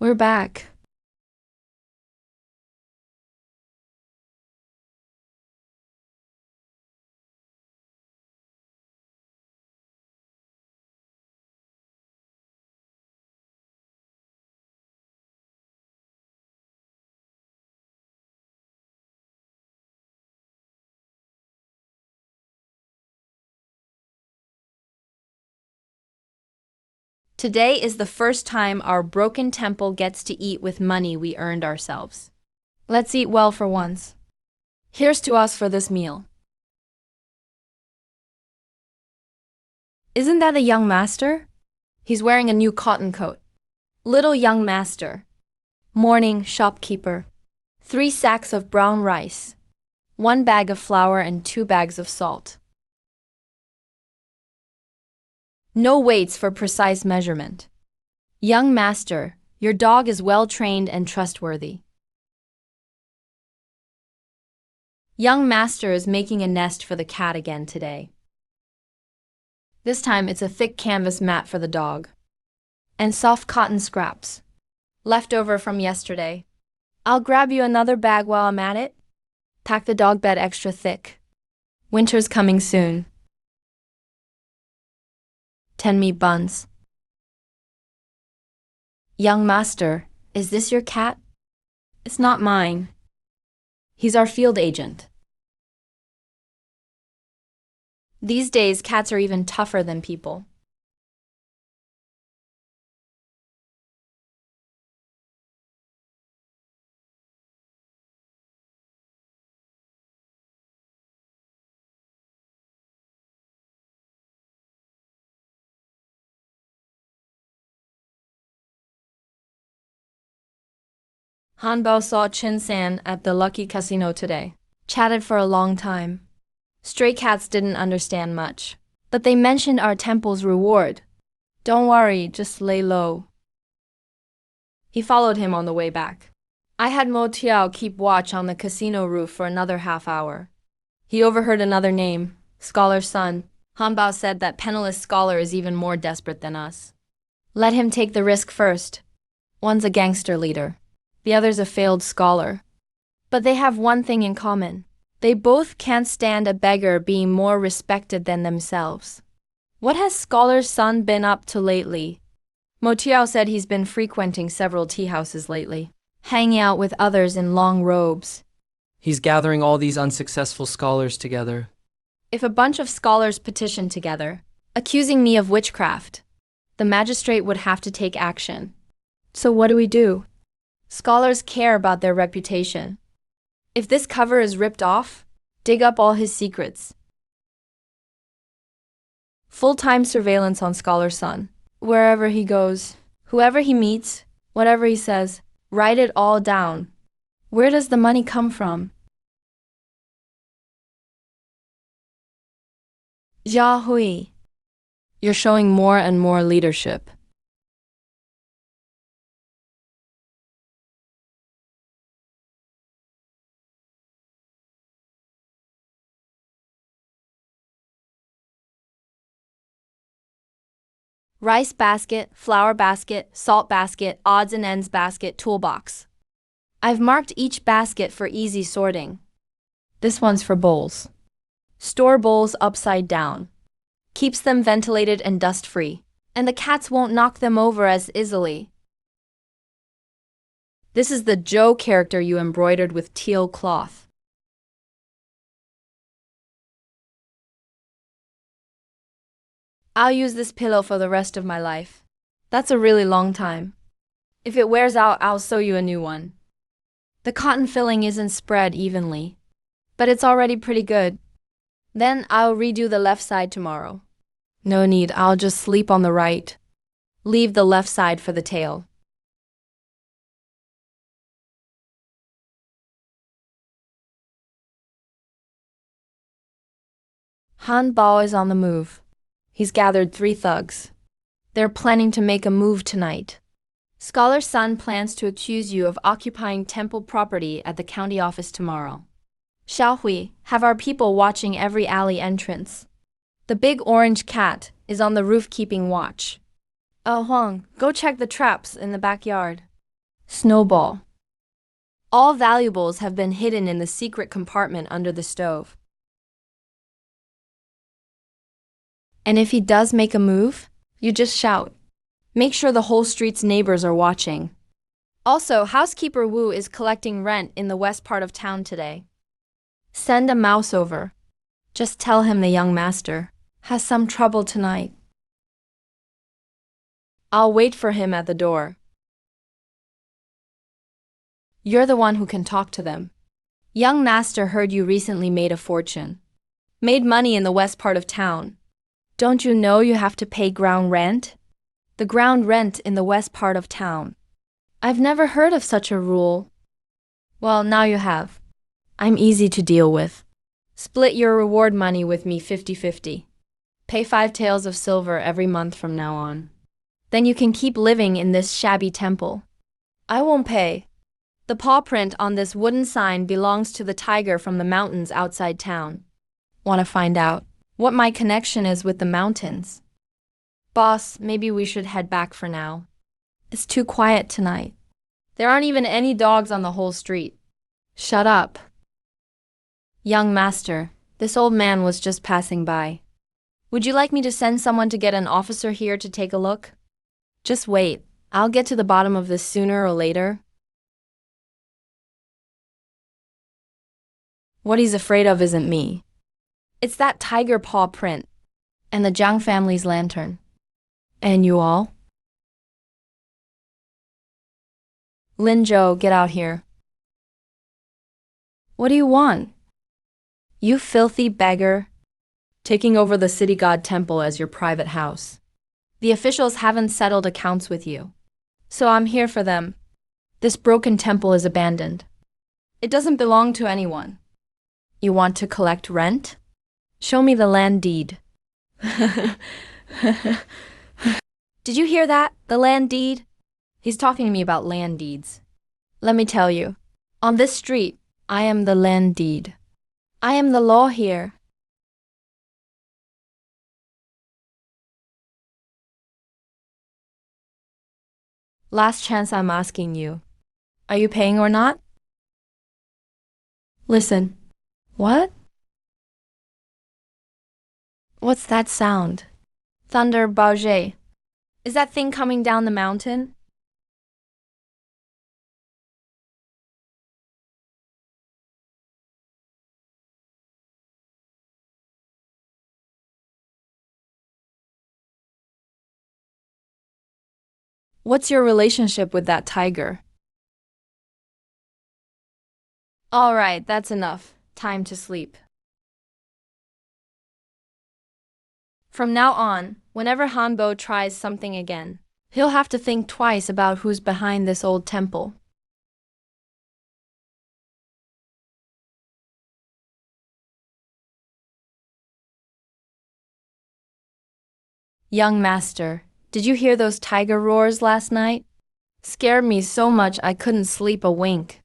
We're back. Today is the first time our broken temple gets to eat with money we earned ourselves. Let's eat well for once. Here's to us for this meal. Isn't that a young master? He's wearing a new cotton coat. Little young master. Morning, shopkeeper. 3 sacks of brown rice. 1 bag of flour and 2 bags of salt. No weights for precise measurement. Young master, your dog is well trained and trustworthy. Young master is making a nest for the cat again today. This time it's a thick canvas mat for the dog. And soft cotton scraps. Left over from yesterday. I'll grab you another bag while I'm at it. Pack the dog bed extra thick. Winter's coming soon. 10 meat buns. Young master, is this your cat? It's not mine. He's our field agent. These days, cats are even tougher than people. Hanbao saw Chin-san at the Lucky Casino today. Chatted for a long time. Stray cats didn't understand much, but they mentioned our temple's reward. Don't worry, just lay low. He followed him on the way back. I had Mo Tiao keep watch on the casino roof for another half hour. He overheard another name, Scholar's son. Hanbao said that penniless Scholar is even more desperate than us. Let him take the risk first. One's a gangster leader. The other's a failed scholar. But they have one thing in common. They both can't stand a beggar being more respected than themselves. What has Scholar's son been up to lately? Mo Tiao said he's been frequenting several tea houses lately, hanging out with others in long robes.
He's gathering all these unsuccessful scholars together.
If a bunch of scholars petition together, accusing me of witchcraft, the magistrate would have to take action. So what do we do? Scholars care about their reputation. If this cover is ripped off, dig up all his secrets. Full-time surveillance on Scholar's son. Wherever he goes, whoever he meets, whatever he says, write it all down. Where does the money come from? Jia Hui, you're showing more and more leadership. Rice basket, flour basket, salt basket, odds and ends basket, toolbox. I've marked each basket for easy sorting. This one's for bowls. Store bowls upside down. Keeps them ventilated and dust-free, and the cats won't knock them over as easily. This is the Joe character you embroidered with teal cloth. I'll use this pillow for the rest of my life. That's a really long time. If it wears out, I'll sew you a new one. The cotton filling isn't spread evenly, but it's already pretty good. Then I'll redo the left side tomorrow. No need, I'll just sleep on the right. Leave the left side for the tail. Han Bao is on the move. He's gathered 3 thugs. They're planning to make a move tonight. Scholar's son plans to accuse you of occupying temple property at the county office tomorrow. Shall we have our people watching every alley entrance? The big orange cat is on the roof keeping watch. Huang, go check the traps in the backyard. Snowball. All valuables have been hidden in the secret compartment under the stove. And if he does make a move, you just shout. Make sure the whole street's neighbors are watching. Also, housekeeper Wu is collecting rent in the west part of town today. Send a mouse over. Just tell him the young master has some trouble tonight. I'll wait for him at the door. You're the one who can talk to them. Young master heard you recently made a fortune. Made money in the west part of town. Don't you know you have to pay ground rent? The ground rent in the west part of town. I've never heard of such a rule. Well, now you have. I'm easy to deal with. Split your reward money with me 50-50. Pay 5 taels of silver every month from now on. Then you can keep living in this shabby temple. I won't pay. The paw print on this wooden sign belongs to the tiger from the mountains outside town. Want to find out what my connection is with the mountains? Boss, maybe we should head back for now. It's too quiet tonight. There aren't even any dogs on the whole street. Shut up. Young master, this old man was just passing by. Would you like me to send someone to get an officer here to take a look? Just wait. I'll get to the bottom of this sooner or later. What he's afraid of isn't me. It's that tiger paw print and the Jiang family's lantern. And you all? Lin Zhou, get out here. What do you want? You filthy beggar. Taking over the city god temple as your private house. The officials haven't settled accounts with you. So I'm here for them. This broken temple is abandoned. It doesn't belong to anyone. You want to collect rent? Show me the land deed. Did you hear that? The land deed? He's talking to me about land deeds. Let me tell you, on this street, I am the land deed. I am the law here. Last chance I'm asking you. Are you paying or not? Listen. What? What's that sound? Thunder Baoje. Is that thing coming down the mountain? What's your relationship with that tiger? All right, that's enough. Time to sleep. From now on, whenever Hanbo tries something again, he'll have to think twice about who's behind this old temple. Young master, did you hear those tiger roars last night? Scared me so much I couldn't sleep a wink.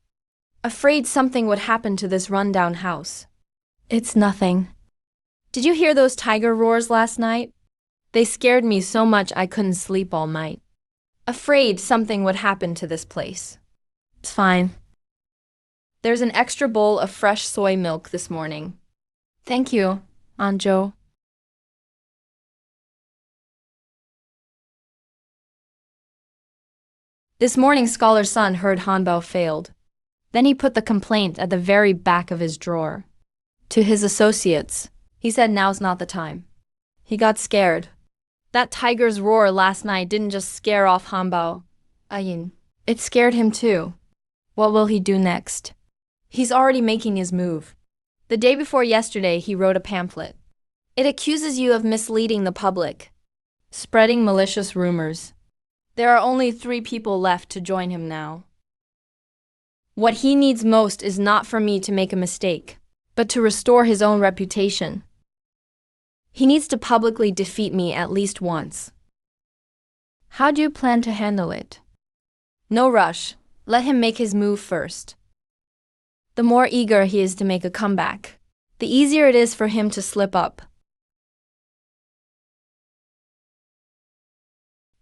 Afraid something would happen to this rundown house. It's nothing. Did you hear those tiger roars last night? They scared me so much I couldn't sleep all night. Afraid something would happen to this place. It's fine. There's an extra bowl of fresh soy milk this morning. Thank you, Aunt Jo. This morning, Scholar's son heard Hanbao failed. Then he put the complaint at the very back of his drawer. To his associates, he said now's not the time. He got scared. That tiger's roar last night didn't just scare off Hanbao. Ayin. It scared him too. What will he do next? He's already making his move. The day before yesterday, he wrote a pamphlet. It accuses you of misleading the public, spreading malicious rumors. There are only 3 people left to join him now. What he needs most is not for me to make a mistake, but to restore his own reputation. He needs to publicly defeat me at least once. How do you plan to handle it? No rush. Let him make his move first. The more eager he is to make a comeback, the easier it is for him to slip up.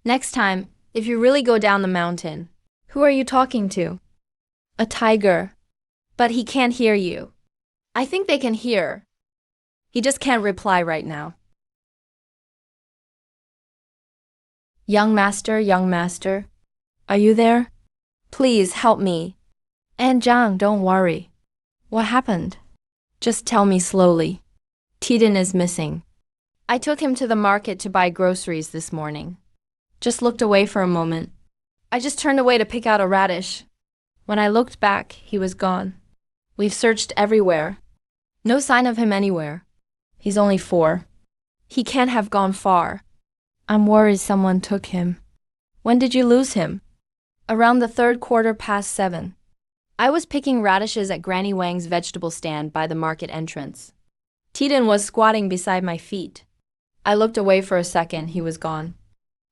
Next time, if you really go down the mountain, who are you talking to? A tiger. But he can't hear you. I think they can hear. He just can't reply right now. Young master, are you there? Please help me. And Zhang, don't worry. What happened? Just tell me slowly. Tiden is missing. I took him to the market to buy groceries this morning. Just looked away for a moment. I just turned away to pick out a radish. When I looked back, he was gone. We've searched everywhere. No sign of him anywhere. He's only 4. He can't have gone far. I'm worried someone took him. When did you lose him? Around the 7:15. I was picking radishes at Granny Wang's vegetable stand by the market entrance. Tiden was squatting beside my feet. I looked away for a second, he was gone.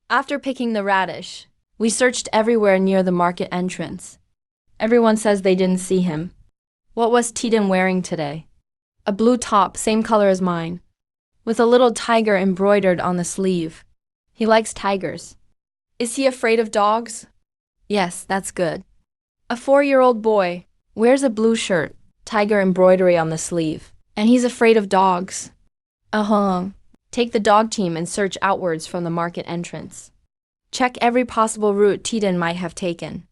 After picking the radish, we searched everywhere near the market entrance. Everyone says they didn't see him. What was Tiden wearing today? A blue top, same color as mine, with a little tiger embroidered on the sleeve. He likes tigers. Is he afraid of dogs? Yes, that's good. A 4-year-old boy wears a blue shirt, tiger embroidery on the sleeve, and he's afraid of dogs. Take the dog team and search outwards from the market entrance. Check every possible route Tiden might have taken,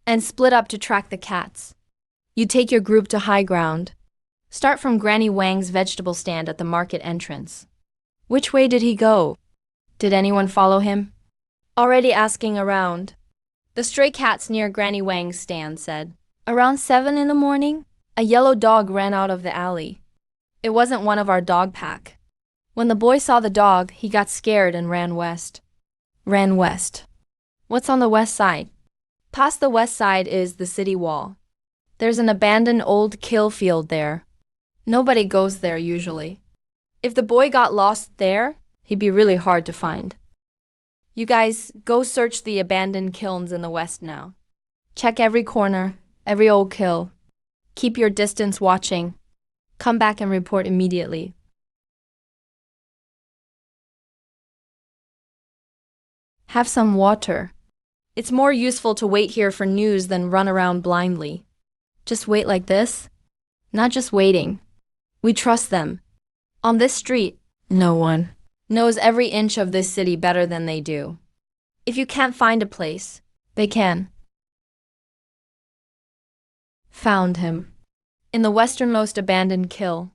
and split up to track the cats. You take your group to high ground. Start from Granny Wang's vegetable stand at the market entrance. Which way did he go? Did anyone follow him? Already asking around. The stray cats near Granny Wang's stand said, around 7 in the morning, a yellow dog ran out of the alley. It wasn't one of our dog pack. When the boy saw the dog, he got scared and ran west. Ran west. What's on the west side? Past the west side is the city wall. There's an abandoned old kill field there. Nobody goes there usually. If the boy got lost there, he'd be really hard to find. You guys, go search the abandoned kilns in the west now. Check every corner, every old kill. Keep your distance watching. Come back and report immediately. Have some water. It's more useful to wait here for news than run around blindly. Just wait like this? Not just waiting. We trust them. On this street, no one knows every inch of this city better than they do. If you can't find a place, they can. Found him. In the westernmost abandoned kill.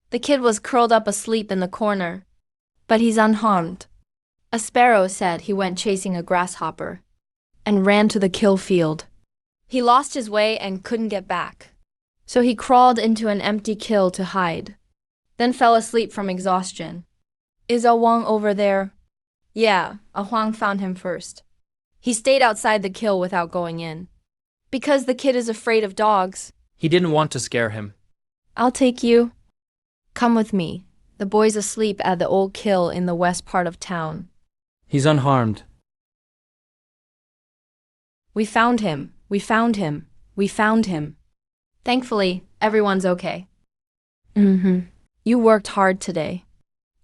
The kid was curled up asleep in the corner, but he's unharmed. A sparrow said he went chasing a grasshopper and ran to the kill field. He lost his way and couldn't get back, so he crawled into an empty kill to hide, then fell asleep from exhaustion. Is A Wang over there? Yeah, A Huang found him first. He stayed outside the kill without going in. Because the kid is afraid of dogs.
He didn't want to scare him.
I'll take you. Come with me. The boy's asleep at the old kill in the west part of town.
He's unharmed.
We found him. We found him. We found him. Thankfully, everyone's okay. You worked hard today.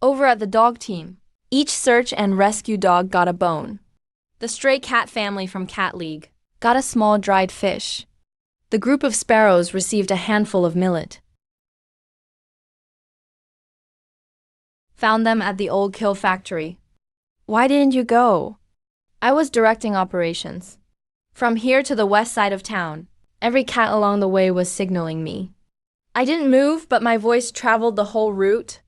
Over at the dog team, each search and rescue dog got a bone. The stray cat family from Cat League got a small dried fish. The group of sparrows received a handful of millet. Found them at the old kill factory. Why didn't you go? I was directing operations. From here to the west side of town, every cat along the way was signaling me. I didn't move, but my voice traveled the whole route.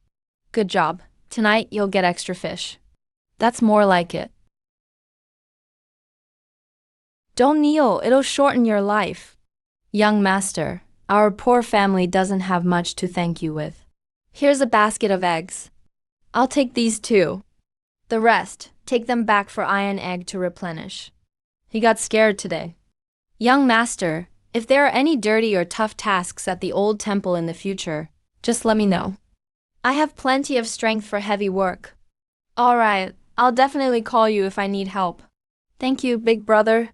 Good job. Tonight you'll get extra fish. That's more like it. Don't kneel, it'll shorten your life. Young master, our poor family doesn't have much to thank you with. Here's a basket of eggs. I'll take these too. The rest, take them back for Iron Egg to replenish. He got scared today. Young master, if there are any dirty or tough tasks at the old temple in the future, just let me know. I have plenty of strength for heavy work. All right, I'll definitely call you if I need help. Thank you, big brother.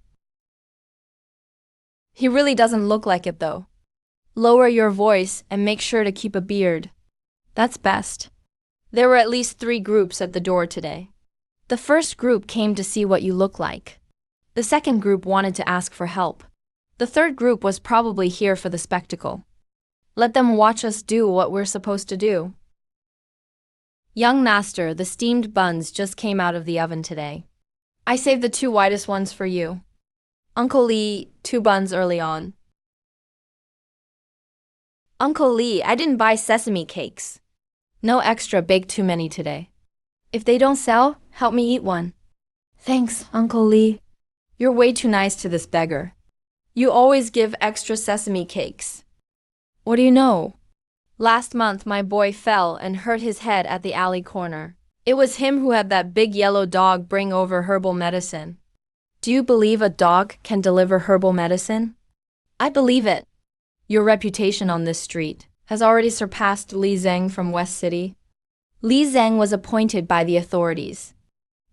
He really doesn't look like it though. Lower your voice and make sure to keep a beard. That's best. There were at least 3 groups at the door today. The first group came to see what you look like. The second group wanted to ask for help. The third group was probably here for the spectacle. Let them watch us do what we're supposed to do. Young master, the steamed buns just came out of the oven today. I saved the 2 widest ones for you. Uncle Lee, 2 buns early on. Uncle Lee, I didn't buy sesame cakes. No extra, bake too many today. If they don't sell, help me eat one. Thanks, Uncle Lee. You're way too nice to this beggar. You always give extra sesame cakes. What do you know? Last month my boy fell and hurt his head at the alley corner. It was him who had that big yellow dog bring over herbal medicine. Do you believe a dog can deliver herbal medicine? I believe it. Your reputation on this street has already surpassed Li Zheng from West City. Li Zheng was appointed by the authorities.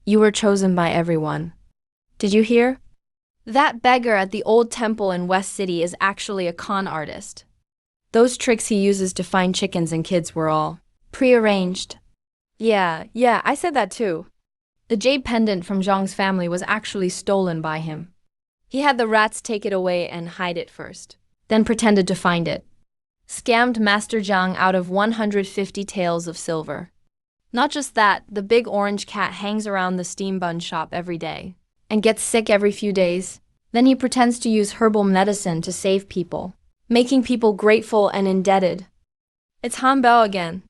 You were chosen by everyone. Did you hear? That beggar at the old temple in West City is actually a con artist. Those tricks he uses to find chickens and kids were all prearranged. Yeah, I said that too. The jade pendant from Zhang's family was actually stolen by him. He had the rats take it away and hide it first, then pretended to find it. Scammed Master Zhang out of 150 taels of silver. Not just that, the big orange cat hangs around the steam bun shop every day and gets sick every few days. Then he pretends to use herbal medicine to save people, making people grateful and indebted. It's Han Bao again.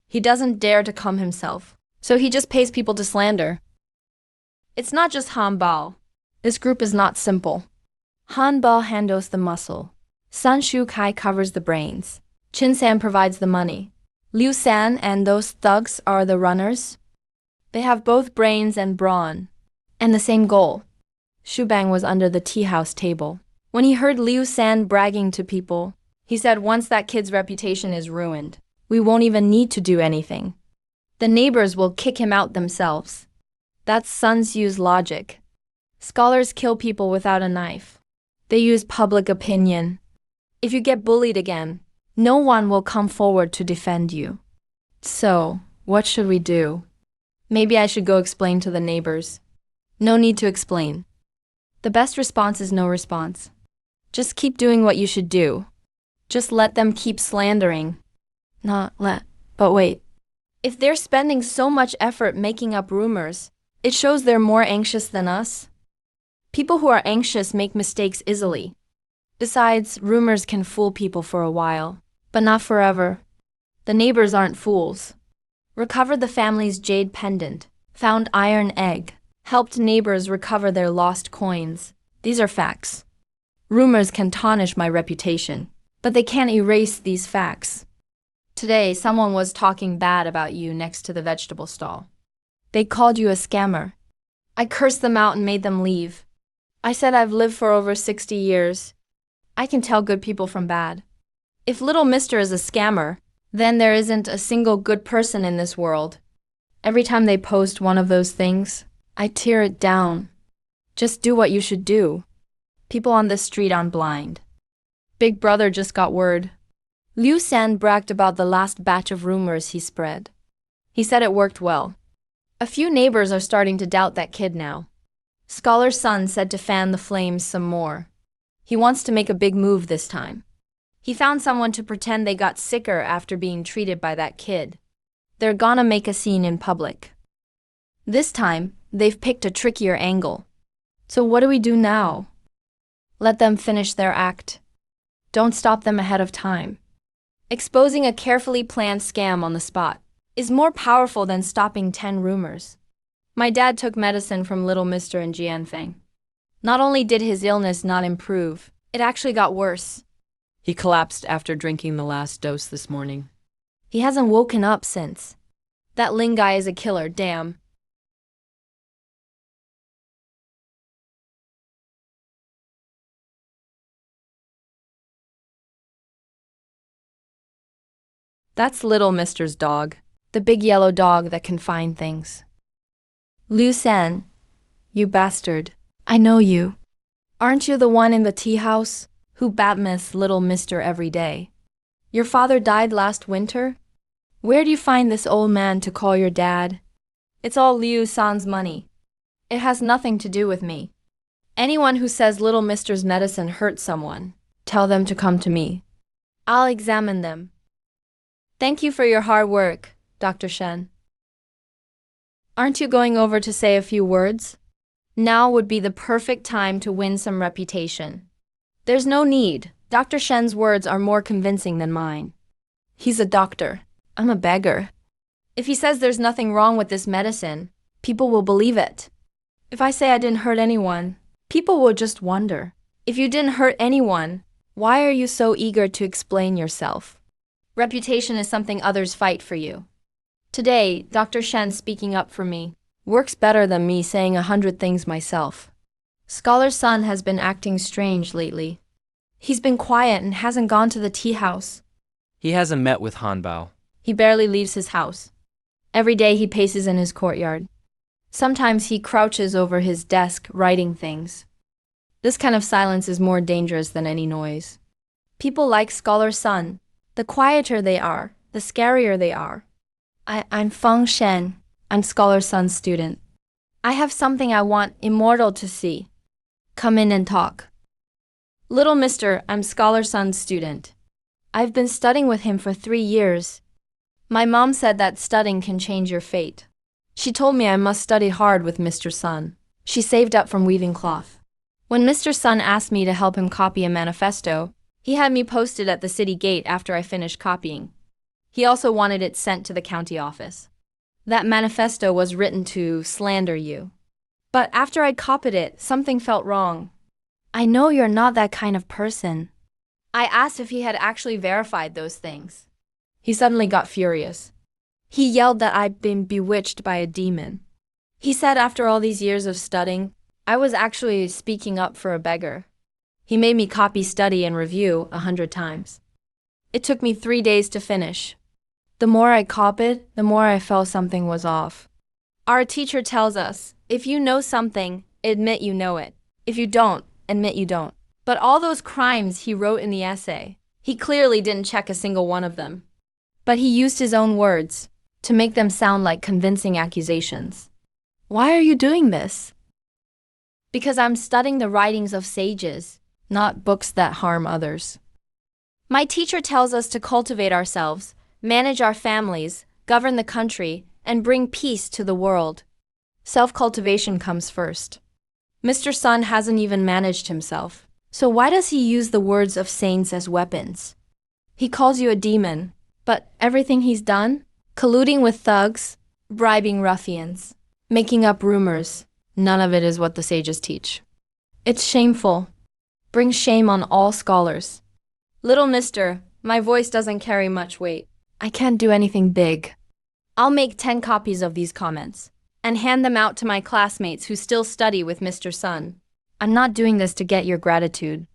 He doesn't dare to come himself, so he just pays people to slander. It's not just Han Bao. This group is not simple. Han Bao handles the muscle. San Shu Kai covers the brains. Chin San provides the money. Liu San and those thugs are the runners. They have both brains and brawn, and the same goal. Shu Bang was under the tea house table. When he heard Liu San bragging to people, he said once that kid's reputation is ruined, we won't even need to do anything. The neighbors will kick him out themselves. That's Sun Tzu's logic. Scholars kill people without a knife. They use public opinion. If you get bullied again, no one will come forward to defend you. So, what should we do? Maybe I should go explain to the neighbors. No need to explain. The best response is no response. Just keep doing what you should do. Just let them keep slandering. But wait. If they're spending so much effort making up rumors, it shows they're more anxious than us. People who are anxious make mistakes easily. Besides, rumors can fool people for a while, but not forever. The neighbors aren't fools. Recovered the family's jade pendant, found iron egg, helped neighbors recover their lost coins. These are facts. Rumors can tarnish my reputation, but they can't erase these facts. Today, someone was talking bad about you next to the vegetable stall. They called you a scammer. I cursed them out and made them leave. I said I've lived for over 60 years. I can tell good people from bad. If little mister is a scammer, then there isn't a single good person in this world. Every time they post one of those things, I tear it down. Just do what you should do. People on this street aren't blind. Big brother just got word. Liu San bragged about the last batch of rumors he spread. He said it worked well. A few neighbors are starting to doubt that kid now. Scholar's son said to fan the flames some more. He wants to make a big move this time. He found someone to pretend they got sicker after being treated by that kid. They're gonna make a scene in public. This time, they've picked a trickier angle. So what do we do now? Let them finish their act. Don't stop them ahead of time. Exposing a carefully planned scam on the spot is more powerful than stopping 10 rumors. My dad took medicine from Little Mister in Jianfeng. Not only did his illness not improve, it actually got worse.
He collapsed after drinking the last dose this morning.
He hasn't woken up since. That Ling guy is a killer, damn. That's Little Mister's dog, the big yellow dog that can find things. Liu San, you bastard. I know you. Aren't you the one in the tea house? who badmouths little mister every day. Your father died last winter? Where do you find this old man to call your dad? It's all Liu San's money. It has nothing to do with me. Anyone who says little mister's medicine hurt someone, tell them to come to me. I'll examine them. Thank you for your hard work, Dr. Shen. Aren't you going over to say a few words? Now would be the perfect time to win some reputation. There's no need. Dr. Shen's words are more convincing than mine. He's a doctor. I'm a beggar. If he says there's nothing wrong with this medicine, people will believe it. If I say I didn't hurt anyone, people will just wonder. If you didn't hurt anyone, why are you so eager to explain yourself? Reputation is something others fight for you. Today, Dr. Shen speaking up for me works better than me saying 100 things myself. Scholar's son has been acting strange lately. He's been quiet and hasn't gone to the tea house.
He hasn't met with Hanbao.
He barely leaves his house. Every day he paces in his courtyard. Sometimes he crouches over his desk writing things. This kind of silence is more dangerous than any noise. People like Scholar's son. The quieter they are, the scarier they are. I'm Feng Shen. I'm Scholar's son's student. I have something I want Immortal to see. Come in and talk. Little mister, I'm Scholar's son's student. I've been studying with him for 3 years. My mom said that studying can change your fate. She told me I must study hard with Mr. Sun. She saved up from weaving cloth. When Mr. Sun asked me to help him copy a manifesto, he had me posted at the city gate after I finished copying. He also wanted it sent to the county office. That manifesto was written to slander you. But after I copied it, something felt wrong. I know you're not that kind of person. I asked if he had actually verified those things. He suddenly got furious. He yelled that I'd been bewitched by a demon. He said after all these years of studying, I was actually speaking up for a beggar. He made me copy, study, and review 100 times. It took me 3 days to finish. The more I copied, the more I felt something was off. Our teacher tells us, if you know something, admit you know it. If you don't, admit you don't. But all those crimes he wrote in the essay, he clearly didn't check a single one of them. But he used his own words to make them sound like convincing accusations. Why are you doing this? Because I'm studying the writings of sages, not books that harm others. My teacher tells us to cultivate ourselves, manage our families, govern the country, and bring peace to the world. Self-cultivation comes first. Mr. Sun hasn't even managed himself. So why does he use the words of saints as weapons? He calls you a demon, but everything he's done? Colluding with thugs, bribing ruffians, making up rumors, none of it is what the sages teach. It's shameful. Brings shame on all scholars. Little mister, my voice doesn't carry much weight. I can't do anything big. I'll make 10 copies of these comments and hand them out to my classmates who still study with Mr. Sun. I'm not doing this to get your gratitude.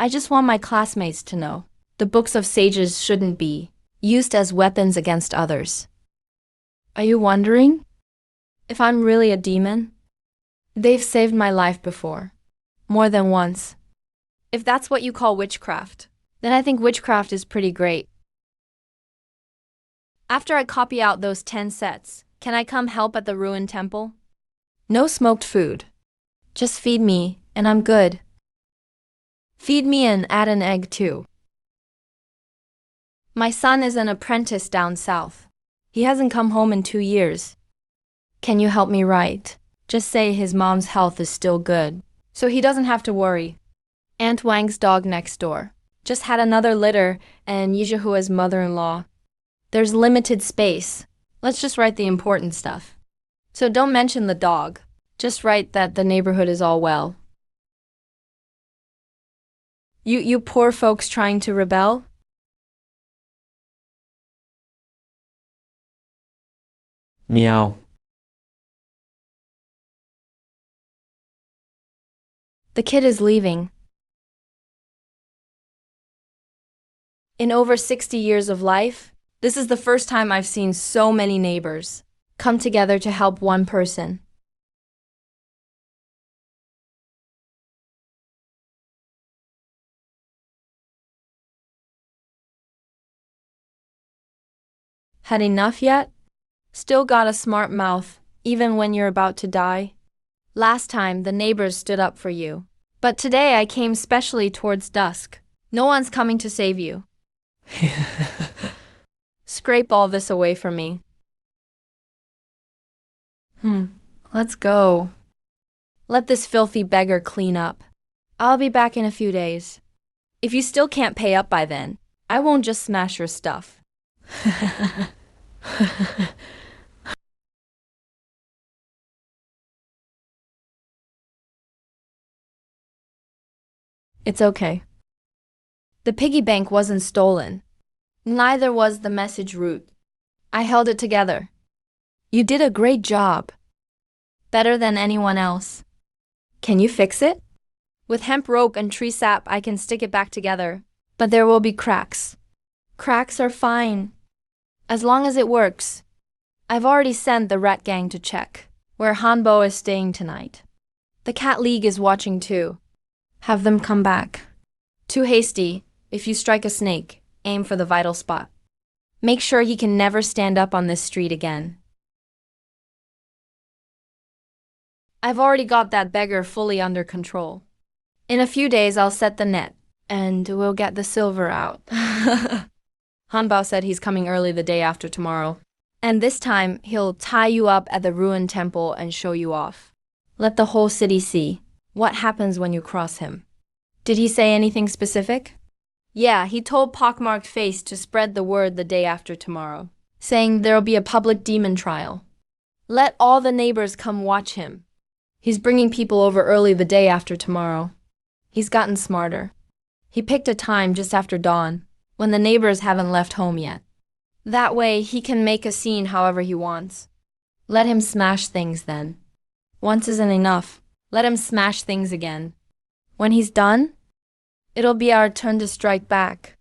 I just want my classmates to know the books of sages shouldn't be used as weapons against others. Are you wondering if I'm really a demon? They've saved my life before, more than once. If that's what you call witchcraft, then I think witchcraft is pretty great. After I copy out those 10 sets, can I come help at the ruined temple? No smoked food. Just feed me, and I'm good. Feed me and add an egg too. My son is an apprentice down south. He hasn't come home in 2 years. Can you help me write? Just say his mom's health is still good, so he doesn't have to worry. Aunt Wang's dog next door just had another litter, and Yijihua's mother-in-law. There's limited space. Let's just write the important stuff. So don't mention the dog. Just write that the neighborhood is all well. You poor folks trying to rebel?
Meow.
The kid is leaving. In over 60 years of life, this is the first time I've seen so many neighbors come together to help one person. Had enough yet? Still got a smart mouth, even when you're about to die? Last time, the neighbors stood up for you. But today I came specially towards dusk. No one's coming to save you. Scrape all this away from me. Let's go. Let this filthy beggar clean up. I'll be back in a few days. If you still can't pay up by then, I won't just smash your stuff. It's okay. The piggy bank wasn't stolen. Neither was the message route. I held it together. You did a great job. Better than anyone else. Can you fix it? With hemp rope and tree sap, I can stick it back together. But there will be cracks. Cracks are fine. As long as it works. I've already sent the rat gang to check where Hanbo is staying tonight. The Cat League is watching too. Have them come back. Too hasty. If you strike a snake, aim for the vital spot. Make sure he can never stand up on this street again. I've already got that beggar fully under control. In a few days I'll set the net, and we'll get the silver out. Hanbao said he's coming early the day after tomorrow. And this time he'll tie you up at the ruined temple and show you off. Let the whole city see what happens when you cross him. Did he say anything specific? Yeah, he told Pockmarked Face to spread the word the day after tomorrow, saying there'll be a public demon trial. Let all the neighbors come watch him. He's bringing people over early the day after tomorrow. He's gotten smarter. He picked a time just after dawn, when the neighbors haven't left home yet. That way, he can make a scene however he wants. Let him smash things then. Once isn't enough. Let him smash things again. When he's done, it'll be our turn to strike back.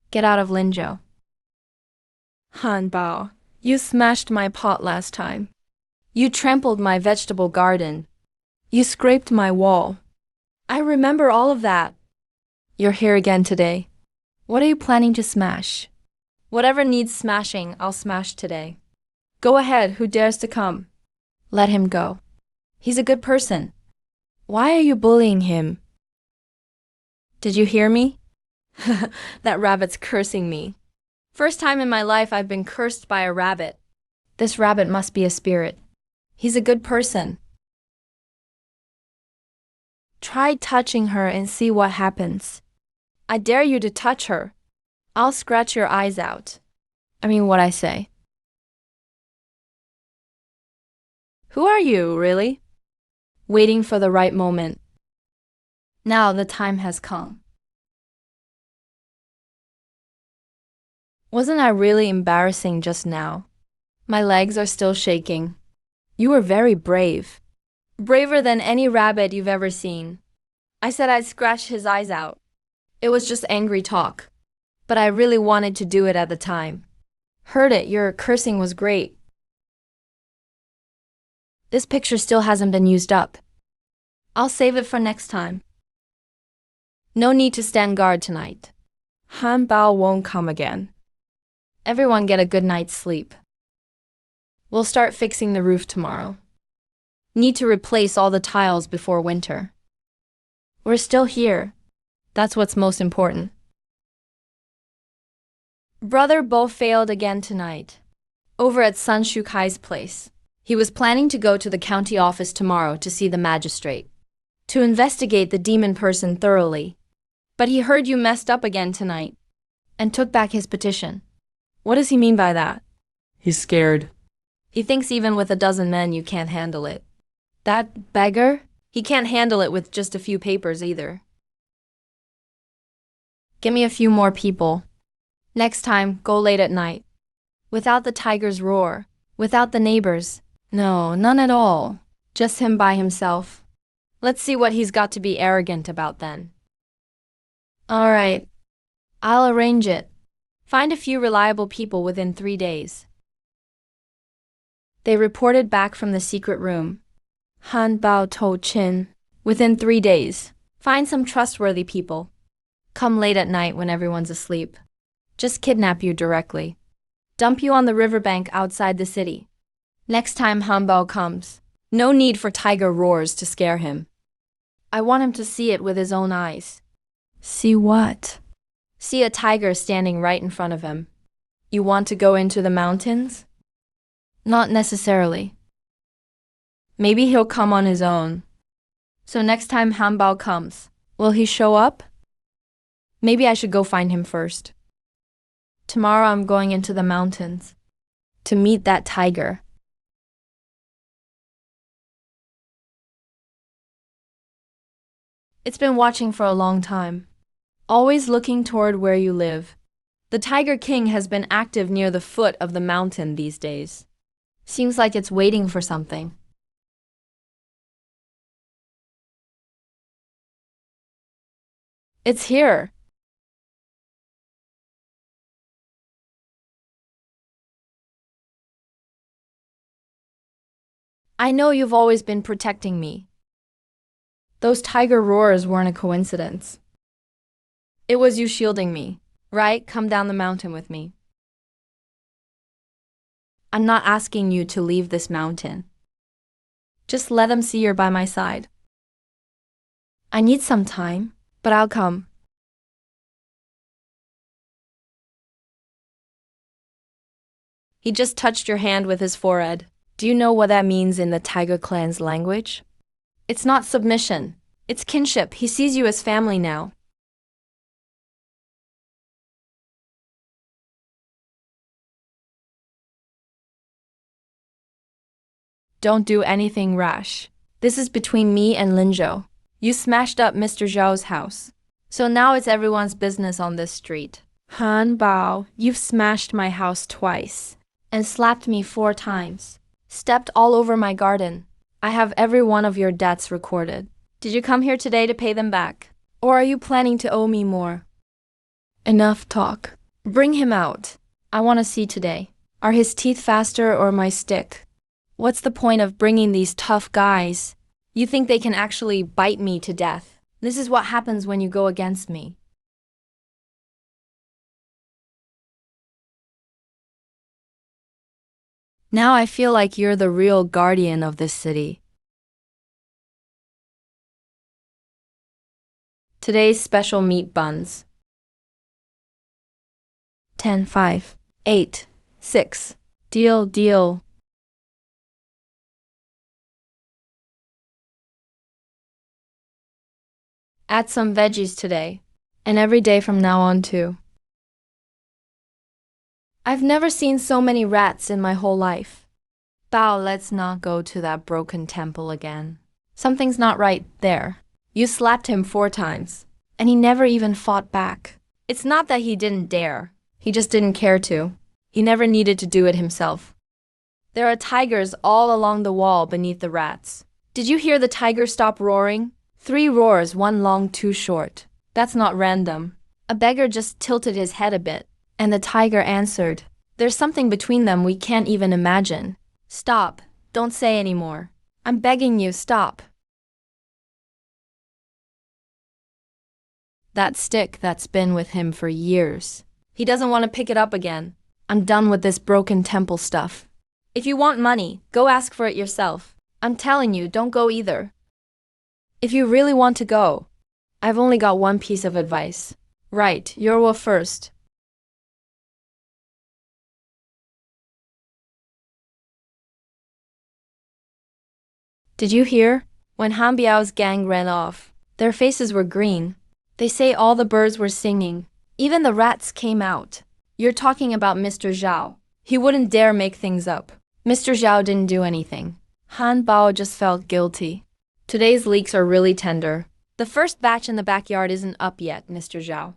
Get out of Linzhou. Hanbao, you smashed my pot last time. You trampled my vegetable garden. You scraped my wall. I remember all of that. You're here again today. What are you planning to smash? Whatever needs smashing, I'll smash today. Go ahead, who dares to come? Let him go. He's a good person. Why are you bullying him? Did you hear me? That rabbit's cursing me. First time in my life I've been cursed by a rabbit. This rabbit must be a spirit. He's a good person. Try touching her and see what happens. I dare you to touch her. I'll scratch your eyes out. I mean what I say. Who are you, really? Waiting for the right moment. Now the time has come. Wasn't I really embarrassing just now? My legs are still shaking. You were very brave. Braver than any rabbit you've ever seen. I said I'd scratch his eyes out. It was just angry talk. But I really wanted to do it at the time. Heard it, your cursing was great. This picture still hasn't been used up. I'll save it for next time. No need to stand guard tonight. Hanbao won't come again. Everyone get a good night's sleep. We'll start fixing the roof tomorrow. Need to replace all the tiles before winter. We're still here. That's what's most important. Brother Bo failed again tonight. Over at Sun Shukai's place. He was planning to go to the county office tomorrow to see the magistrate, to investigate the demon person thoroughly. But he heard you messed up again tonight, and took back his petition. What does he mean by that?
He's scared.
He thinks even with a dozen men you can't handle it. That beggar? He can't handle it with just a few papers either. Give me a few more people. Next time, go late at night. Without the tiger's roar, without the neighbors. No, none at all. Just him by himself. Let's see what he's got to be arrogant about then. All right. I'll arrange it. Find a few reliable people within 3 days. They reported back from the secret room. Hanbao told Qin, within 3 days, find some trustworthy people. Come late at night when everyone's asleep. Just kidnap you directly. Dump you on the riverbank outside the city. Next time Hanbao comes, no need for tiger roars to scare him. I want him to see it with his own eyes.
See what?
See a tiger standing right in front of him. You want to go into the mountains? Not necessarily. Maybe he'll come on his own. So next time Hanbao comes, will he show up? Maybe I should go find him first. Tomorrow I'm going into the mountains to meet that tiger. It's been watching for a long time, always looking toward where you live. The Tiger King has been active near the foot of the mountain these days. Seems like it's waiting for something. It's here. I know you've always been protecting me. Those tiger roars weren't a coincidence. It was you shielding me, right? Come down the mountain with me. I'm not asking you to leave this mountain. Just let them see you're by my side. I need some time, but I'll come. He just touched your hand with his forehead. Do you know what that means in the Tiger Clan's language? It's not submission. It's kinship. He sees you as family now. Don't do anything rash. This is between me and Linzhou. You smashed up Mr. Zhao's house. So now it's everyone's business on this street. Hanbao, you've smashed my house twice and slapped me 4 times. Stepped all over my garden. I have every one of your debts recorded. Did you come here today to pay them back? Or are you planning to owe me more? Enough talk. Bring him out. I want to see today. Are his teeth faster or my stick? What's the point of bringing these tough guys? You think they can actually bite me to death? This is what happens when you go against me. Now I feel like you're the real guardian of this city. Today's special meat buns. 10, 5, 8, 6. Deal, deal. Add some veggies today, and every day from now on too. I've never seen so many rats in my whole life. Bao, let's not go to that broken temple again. Something's not right there. You slapped him 4 times, and he never even fought back. It's not that he didn't dare. He just didn't care to. He never needed to do it himself. There are tigers all along the wall beneath the rats. Did you hear the tiger stop roaring? 3 roars, 1 long, 2 short. That's not random. A beggar just tilted his head a bit, and the tiger answered. There's something between them we can't even imagine. Stop. Don't say any more. I'm begging you, stop. That stick that's been with him for years. He doesn't want to pick it up again. I'm done with this broken temple stuff. If you want money, go ask for it yourself. I'm telling you, don't go either. If you really want to go, I've only got one piece of advice. Right, Yorwa first. Did you hear? When Han Biao's gang ran off, their faces were green. They say all the birds were singing. Even the rats came out. You're talking about Mr. Zhao. He wouldn't dare make things up. Mr. Zhao didn't do anything. Han Bao just felt guilty. Today's leeks are really tender. The first batch in the backyard isn't up yet, Mr. Zhao.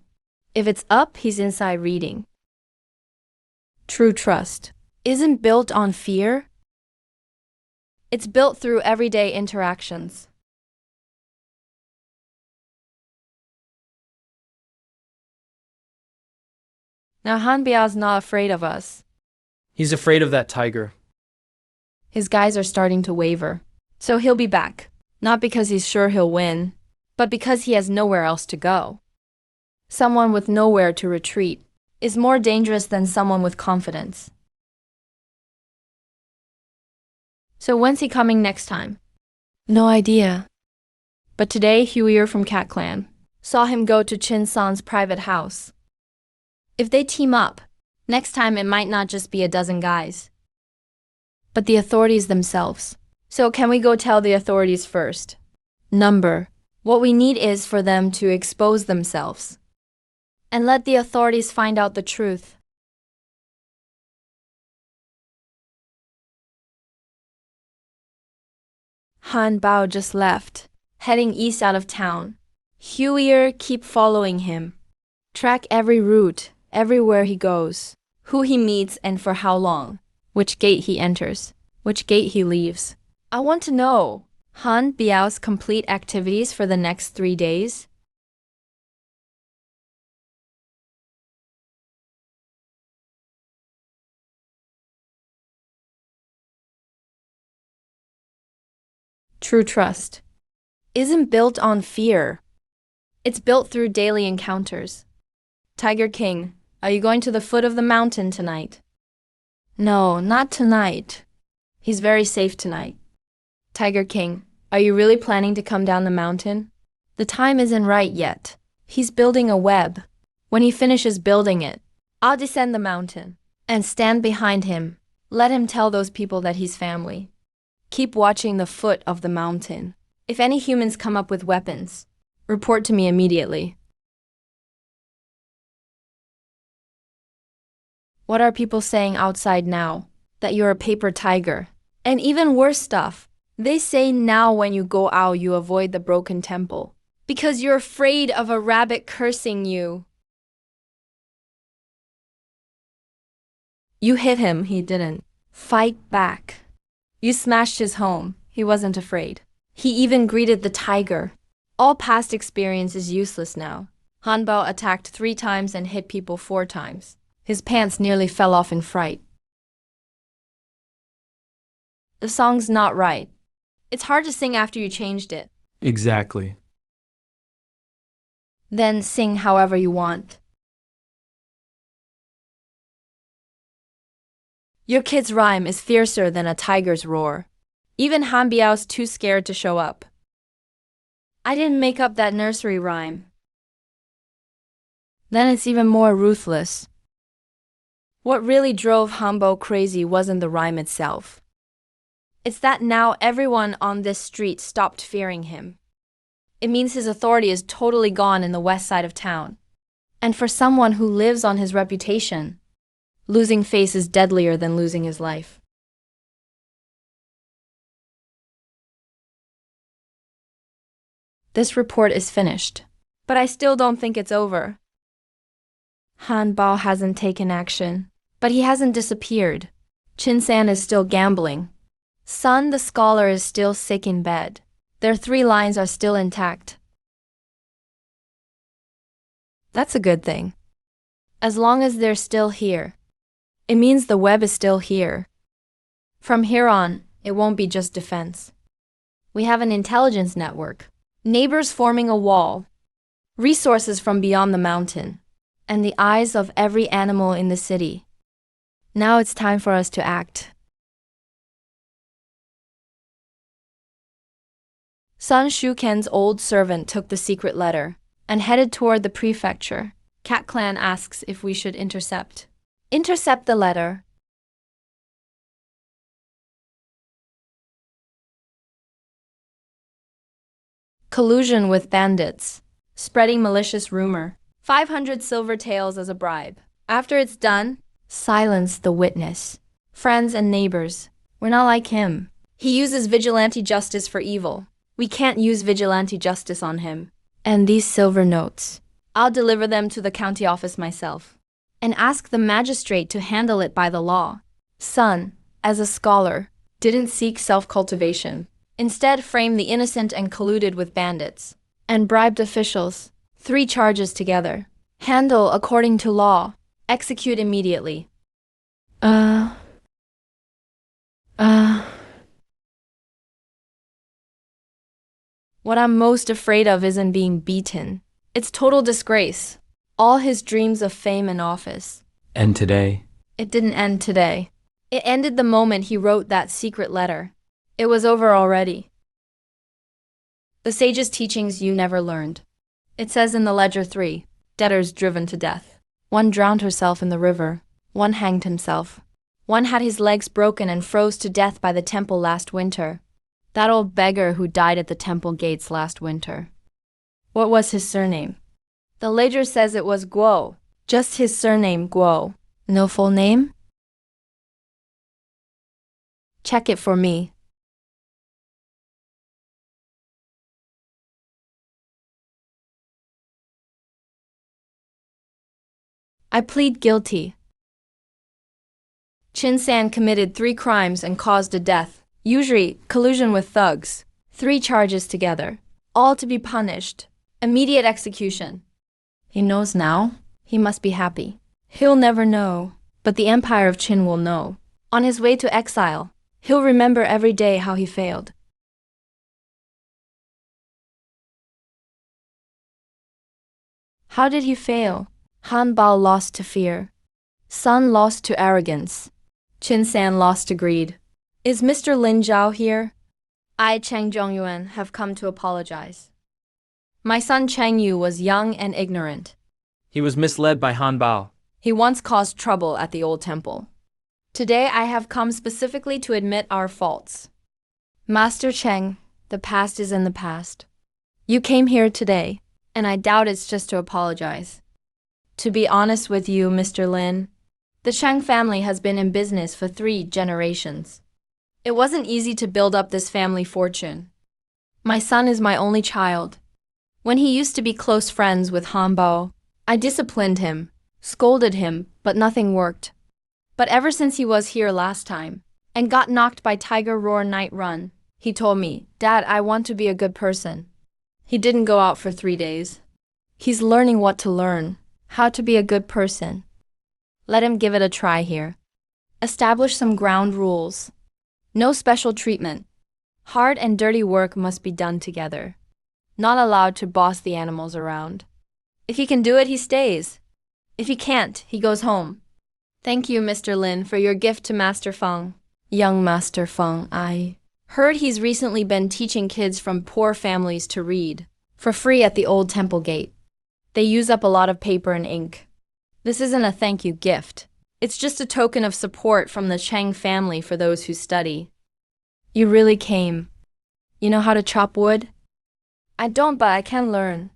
If it's up, he's inside reading. True trust isn't built on fear. It's built through everyday interactions. Now Han Biao's not afraid of us.
He's afraid of that tiger.
His guys are starting to waver. So he'll be back. Not because he's sure he'll win, but because he has nowhere else to go. Someone with nowhere to retreat. is more dangerous than someone with confidence. So when's he coming next time?
No idea.
But today, Huier from Cat Clan saw him go to Chin San's private house. If they team up, next time it might not just be a dozen guys, but the authorities themselves. So can we go tell the authorities first? Number. What we need is for them to expose themselves and let the authorities find out the truth. Han Bao just left, heading east out of town. Huier keep following him. Track every route, everywhere he goes, who he meets and for how long, which gate he enters, which gate he leaves. I want to know Han Biao's complete activities for the next 3 days. True trust isn't built on fear. It's built through daily encounters. Tiger King, are you going to the foot of the mountain tonight? No, not tonight. He's very safe tonight. Tiger King, are you really planning to come down the mountain? The time isn't right yet. He's building a web. When he finishes building it, I'll descend the mountain and stand behind him. Let him tell those people that he's family. Keep watching the foot of the mountain. If any humans come up with weapons, report to me immediately. What are people saying outside now? That you're a paper tiger. And even worse stuff. They say now when you go out you avoid the broken temple because you're afraid of a rabbit cursing you. You hit him, he didn't. Fight back. You smashed his home, he wasn't afraid. He even greeted the tiger. All past experience is useless now. Han Bao attacked 3 times and hit people 4 times. His pants nearly fell off in fright. The song's not right. It's hard to sing after you changed it.
Exactly.
Then sing however you want. Your kid's rhyme is fiercer than a tiger's roar. Even Han Biao's too scared to show up. I didn't make up that nursery rhyme. Then it's even more ruthless. What really drove Han Bao crazy wasn't the rhyme itself. It's that now everyone on this street stopped fearing him. It means his authority is totally gone in the west side of town. And for someone who lives on his reputation, losing face is deadlier than losing his life. This report is finished, but I still don't think it's over. Han Bao hasn't taken action, but he hasn't disappeared. Chin San is still gambling. Sun the scholar is still sick in bed. Their 3 lines are still intact. That's a good thing. As long as they're still here, it means the web is still here. From here on, it won't be just defense. We have an intelligence network, neighbors forming a wall, resources from beyond the mountain, and the eyes of every animal in the city. Now it's time for us to act. Sun Shuken's old servant took the secret letter and headed toward the prefecture. Cat Clan asks if we should intercept. Intercept the letter. Collusion with bandits. Spreading malicious rumor. 500 silver taels as a bribe. After it's done, silence the witness. Friends and neighbors, we're not like him. He uses vigilante justice for evil. We can't use vigilante justice on him. And these silver notes, I'll deliver them to the county office myself and ask the magistrate to handle it by the law. Sun, as a scholar, didn't seek self-cultivation. Instead, framed the innocent and colluded with bandits and bribed officials. 3 charges together. Handle according to law. Execute immediately. What I'm most afraid of isn't being beaten. It's total disgrace. All his dreams of fame and office.
And today,
It didn't end today. It ended the moment he wrote that secret letter. It was over already. The sage's teachings you never learned. It says in the Ledger 3, debtors driven to death. One drowned herself in the river. One hanged himself. One had his legs broken and froze to death by the temple last winter. That old beggar who died at the temple gates last winter. What was his surname? The ledger says it was Guo. Just his surname, Guo. No full name? Check it for me. I plead guilty. Chin San committed 3 crimes and caused a death. Usury, collusion with thugs. 3 charges together. All to be punished. Immediate execution. He knows now? He must be happy. He'll never know, but the Empire of Qin will know. On his way to exile, he'll remember every day how he failed. How did he fail? Han Bao lost to fear. Sun lost to arrogance. Qin San lost to greed. Is Mr. Lin Zhao here? I, Cheng Zhongyuan, have come to apologize. My son Cheng Yu was young and ignorant.
he was misled by Han Bao.
He once caused trouble at the old temple. Today I have come specifically to admit our faults. Master Cheng, the past is in the past. You came here today, and I doubt it's just to apologize. To be honest with you, Mr. Lin, the Cheng family has been in business for 3 generations. It wasn't easy to build up this family fortune. My son is my only child. When he used to be close friends with Han Bao, I disciplined him, scolded him, but nothing worked. But ever since he was here last time, and got knocked by Tiger Roar Night Run, he told me, Dad, I want to be a good person. He didn't go out for 3 days. He's learning what to learn, how to be a good person. Let him give it a try here. Establish some ground rules. No special treatment. Hard and dirty work must be done together. Not allowed to boss the animals around. If he can do it, he stays. If he can't, he goes home. Thank you, Mr. Lin, for your gift to Master Feng. Young Master Feng, I heard he's recently been teaching kids from poor families to read, for free at the old temple gate. They use up a lot of paper and ink. This isn't a thank you gift. It's just a token of support from the Cheng family for those who study. You really came. You know how to chop wood? I don't, but I can learn.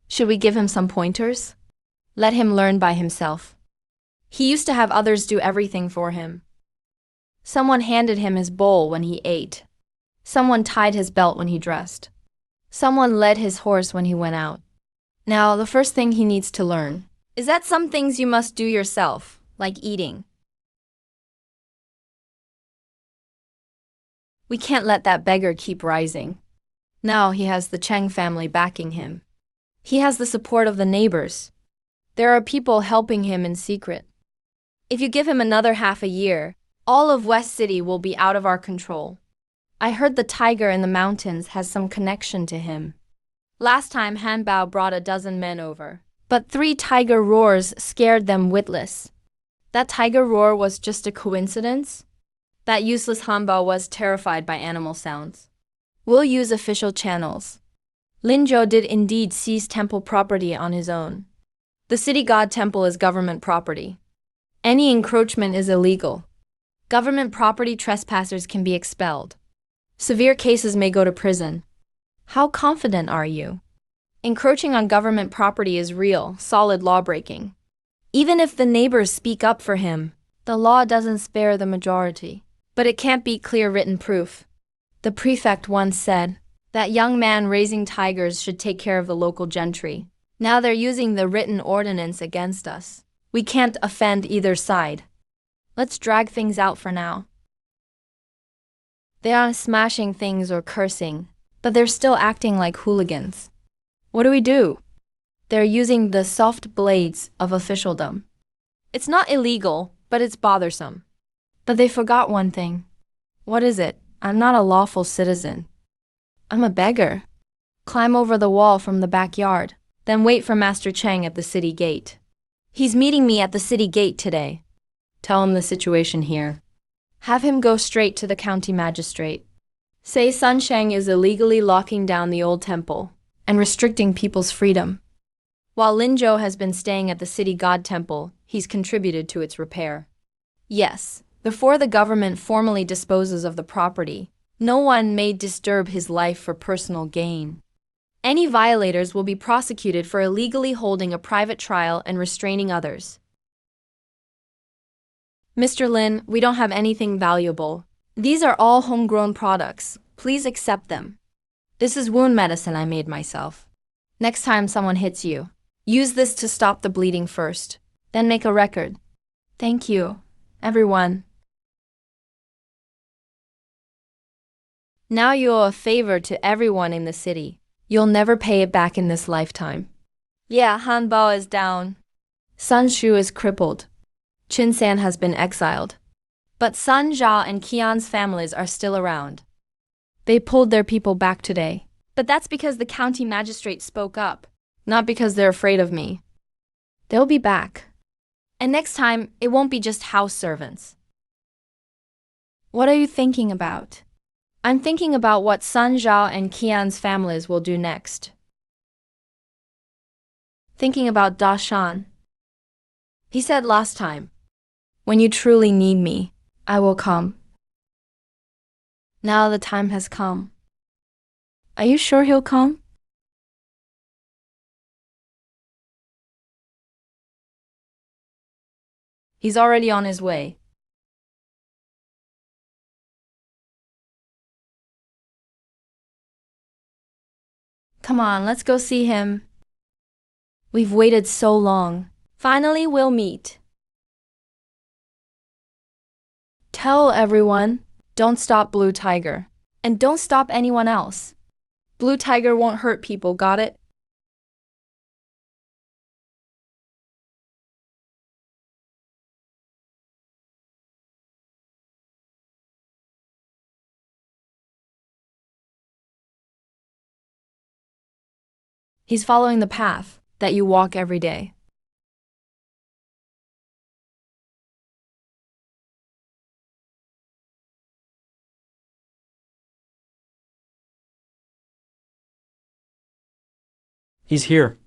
Should we give him some pointers? Let him learn by himself. He used to have others do everything for him. Someone handed him his bowl when he ate. Someone tied his belt when he dressed. Someone led his horse when he went out. Now, the first thing he needs to learn is that some things you must do yourself, like eating. We can't let that beggar keep rising. Now he has the Cheng family backing him. He has the support of the neighbors. There are people helping him in secret. If you give him another half a year, all of West City will be out of our control. I heard the tiger in the mountains has some connection to him. Last time Han Bao brought a dozen men over, but 3 tiger roars scared them witless. That tiger roar was just a coincidence? That useless Han Bao was terrified by animal sounds. We'll use official channels. Lin Zhou did indeed seize temple property on his own. The city god temple is government property. Any encroachment is illegal. Government property trespassers can be expelled. Severe cases may go to prison. How confident are you? Encroaching on government property is real, solid law-breaking. Even if the neighbors speak up for him, the law doesn't spare the majority. But it can't be clear written proof. The prefect once said, that young man raising tigers should take care of the local gentry. Now they're using the written ordinance against us. We can't offend either side. Let's drag things out for now. They aren't smashing things or cursing, but they're still acting like hooligans. What do we do? They're using the soft blades of officialdom. It's not illegal, but it's bothersome. But they forgot one thing. What is it? I'm not a lawful citizen. I'm a beggar. Climb over the wall from the backyard, then wait for Master Cheng at the city gate. He's meeting me at the city gate today. Tell him the situation here. Have him go straight to the county magistrate. Say Sun Sheng is illegally locking down the old temple and restricting people's freedom. While Lin Zhou has been staying at the city god temple, he's contributed to its repair. Yes, before the government formally disposes of the property, no one may disturb his life for personal gain. Any violators will be prosecuted for illegally holding a private trial and restraining others. Mr. Lin, we don't have anything valuable. These are all homegrown products. Please accept them. This is wound medicine I made myself. Next time someone hits you, use this to stop the bleeding first, then make a record. Thank you, everyone. Now you owe a favor to everyone in the city. You'll never pay it back in this lifetime. Yeah, Han Bao is down. Sun Shu is crippled. Qin San has been exiled. But Sun Zhao and Qian's families are still around. They pulled their people back today. But that's because the county magistrate spoke up, not because they're afraid of me. They'll be back. And next time, it won't be just house servants. What are you thinking about? I'm thinking about what Sun Zhao and Qian's families will do next. Thinking about Da Shan. He said last time, when you truly need me, I will come. Now the time has come. Are you sure he'll come? He's already on his way. Come on, let's go see him. We've waited so long. Finally, we'll meet. Tell everyone, don't stop Blue Tiger. And don't stop anyone else. Blue Tiger won't hurt people, got it? He's following the path that you walk every day.
He's here.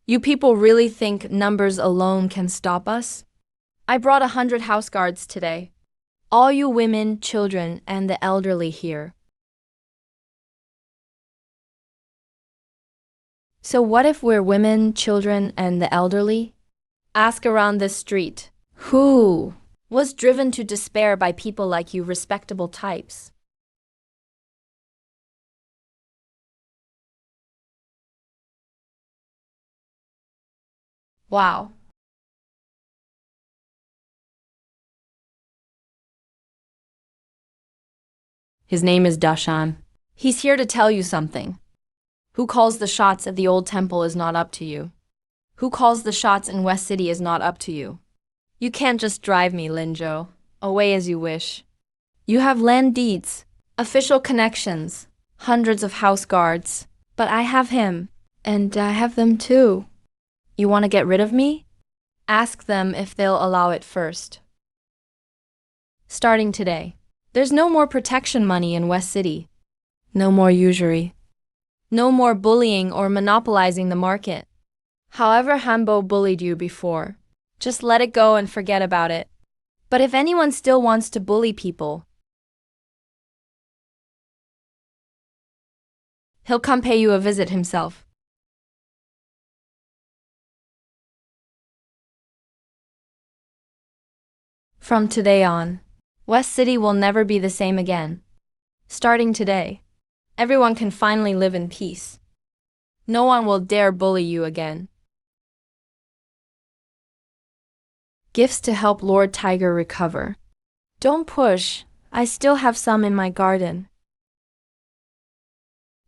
You people really think numbers alone can stop us? I brought 100 house guards today. All you women, children, and the elderly here. So what if we're women, children, and the elderly? Ask around this street. Who was driven to despair by people like you respectable types? Wow. His name is Dashan. He's here to tell you something. Who calls the shots at the old temple is not up to you. Who calls the shots in West City is not up to you. You can't just drive me, Lin Zhou, away as you wish. You have land deeds, official connections, hundreds of house guards. But I have him, and I have them too. You want to get rid of me? Ask them if they'll allow it first. Starting today, there's no more protection money in West City. No more usury. No more bullying or monopolizing the market. However Hanbo bullied you before, just let it go and forget about it. But if anyone still wants to bully people, he'll come pay you a visit himself. From today on, West City will never be the same again. Starting today, everyone can finally live in peace. No one will dare bully you again. Gifts to help Lord Tiger recover. Don't push. I still have some in my garden.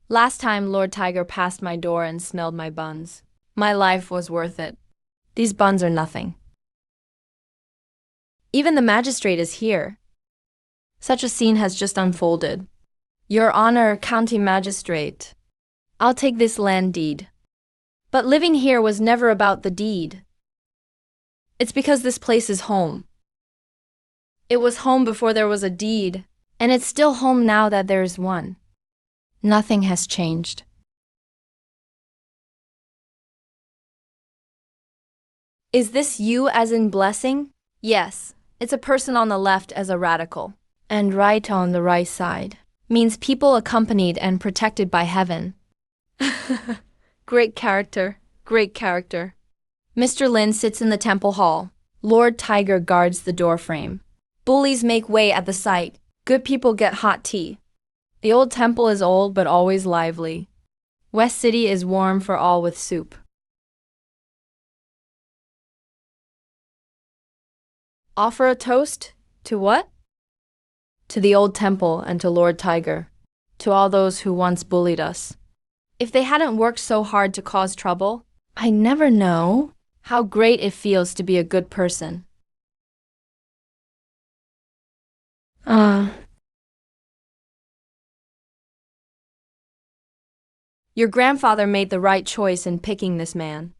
Last time Lord Tiger passed my door and smelled my buns, my life was worth it. These buns are nothing. Even the magistrate is here. Such a scene has just unfolded. Your Honor, County Magistrate, I'll take this land deed. But living here was never about the deed. It's because this place is home. It was home before there was a deed, and it's still home now that there is one. Nothing has changed. Is this you as in blessing? Yes, it's a person on the left as a radical. And right on the right side means people accompanied and protected by heaven. Great character, great character. Mr. Lin sits in the temple hall. Lord Tiger guards the doorframe. Bullies make way at the sight. Good people get hot tea. The old temple is old but always lively. West City is warm for all with soup. Offer a toast? To what? To the old temple and to Lord Tiger. To all those who once bullied us. If they hadn't worked so hard to cause trouble, I never know how great it feels to be a good person. Your grandfather made the right choice in picking this man.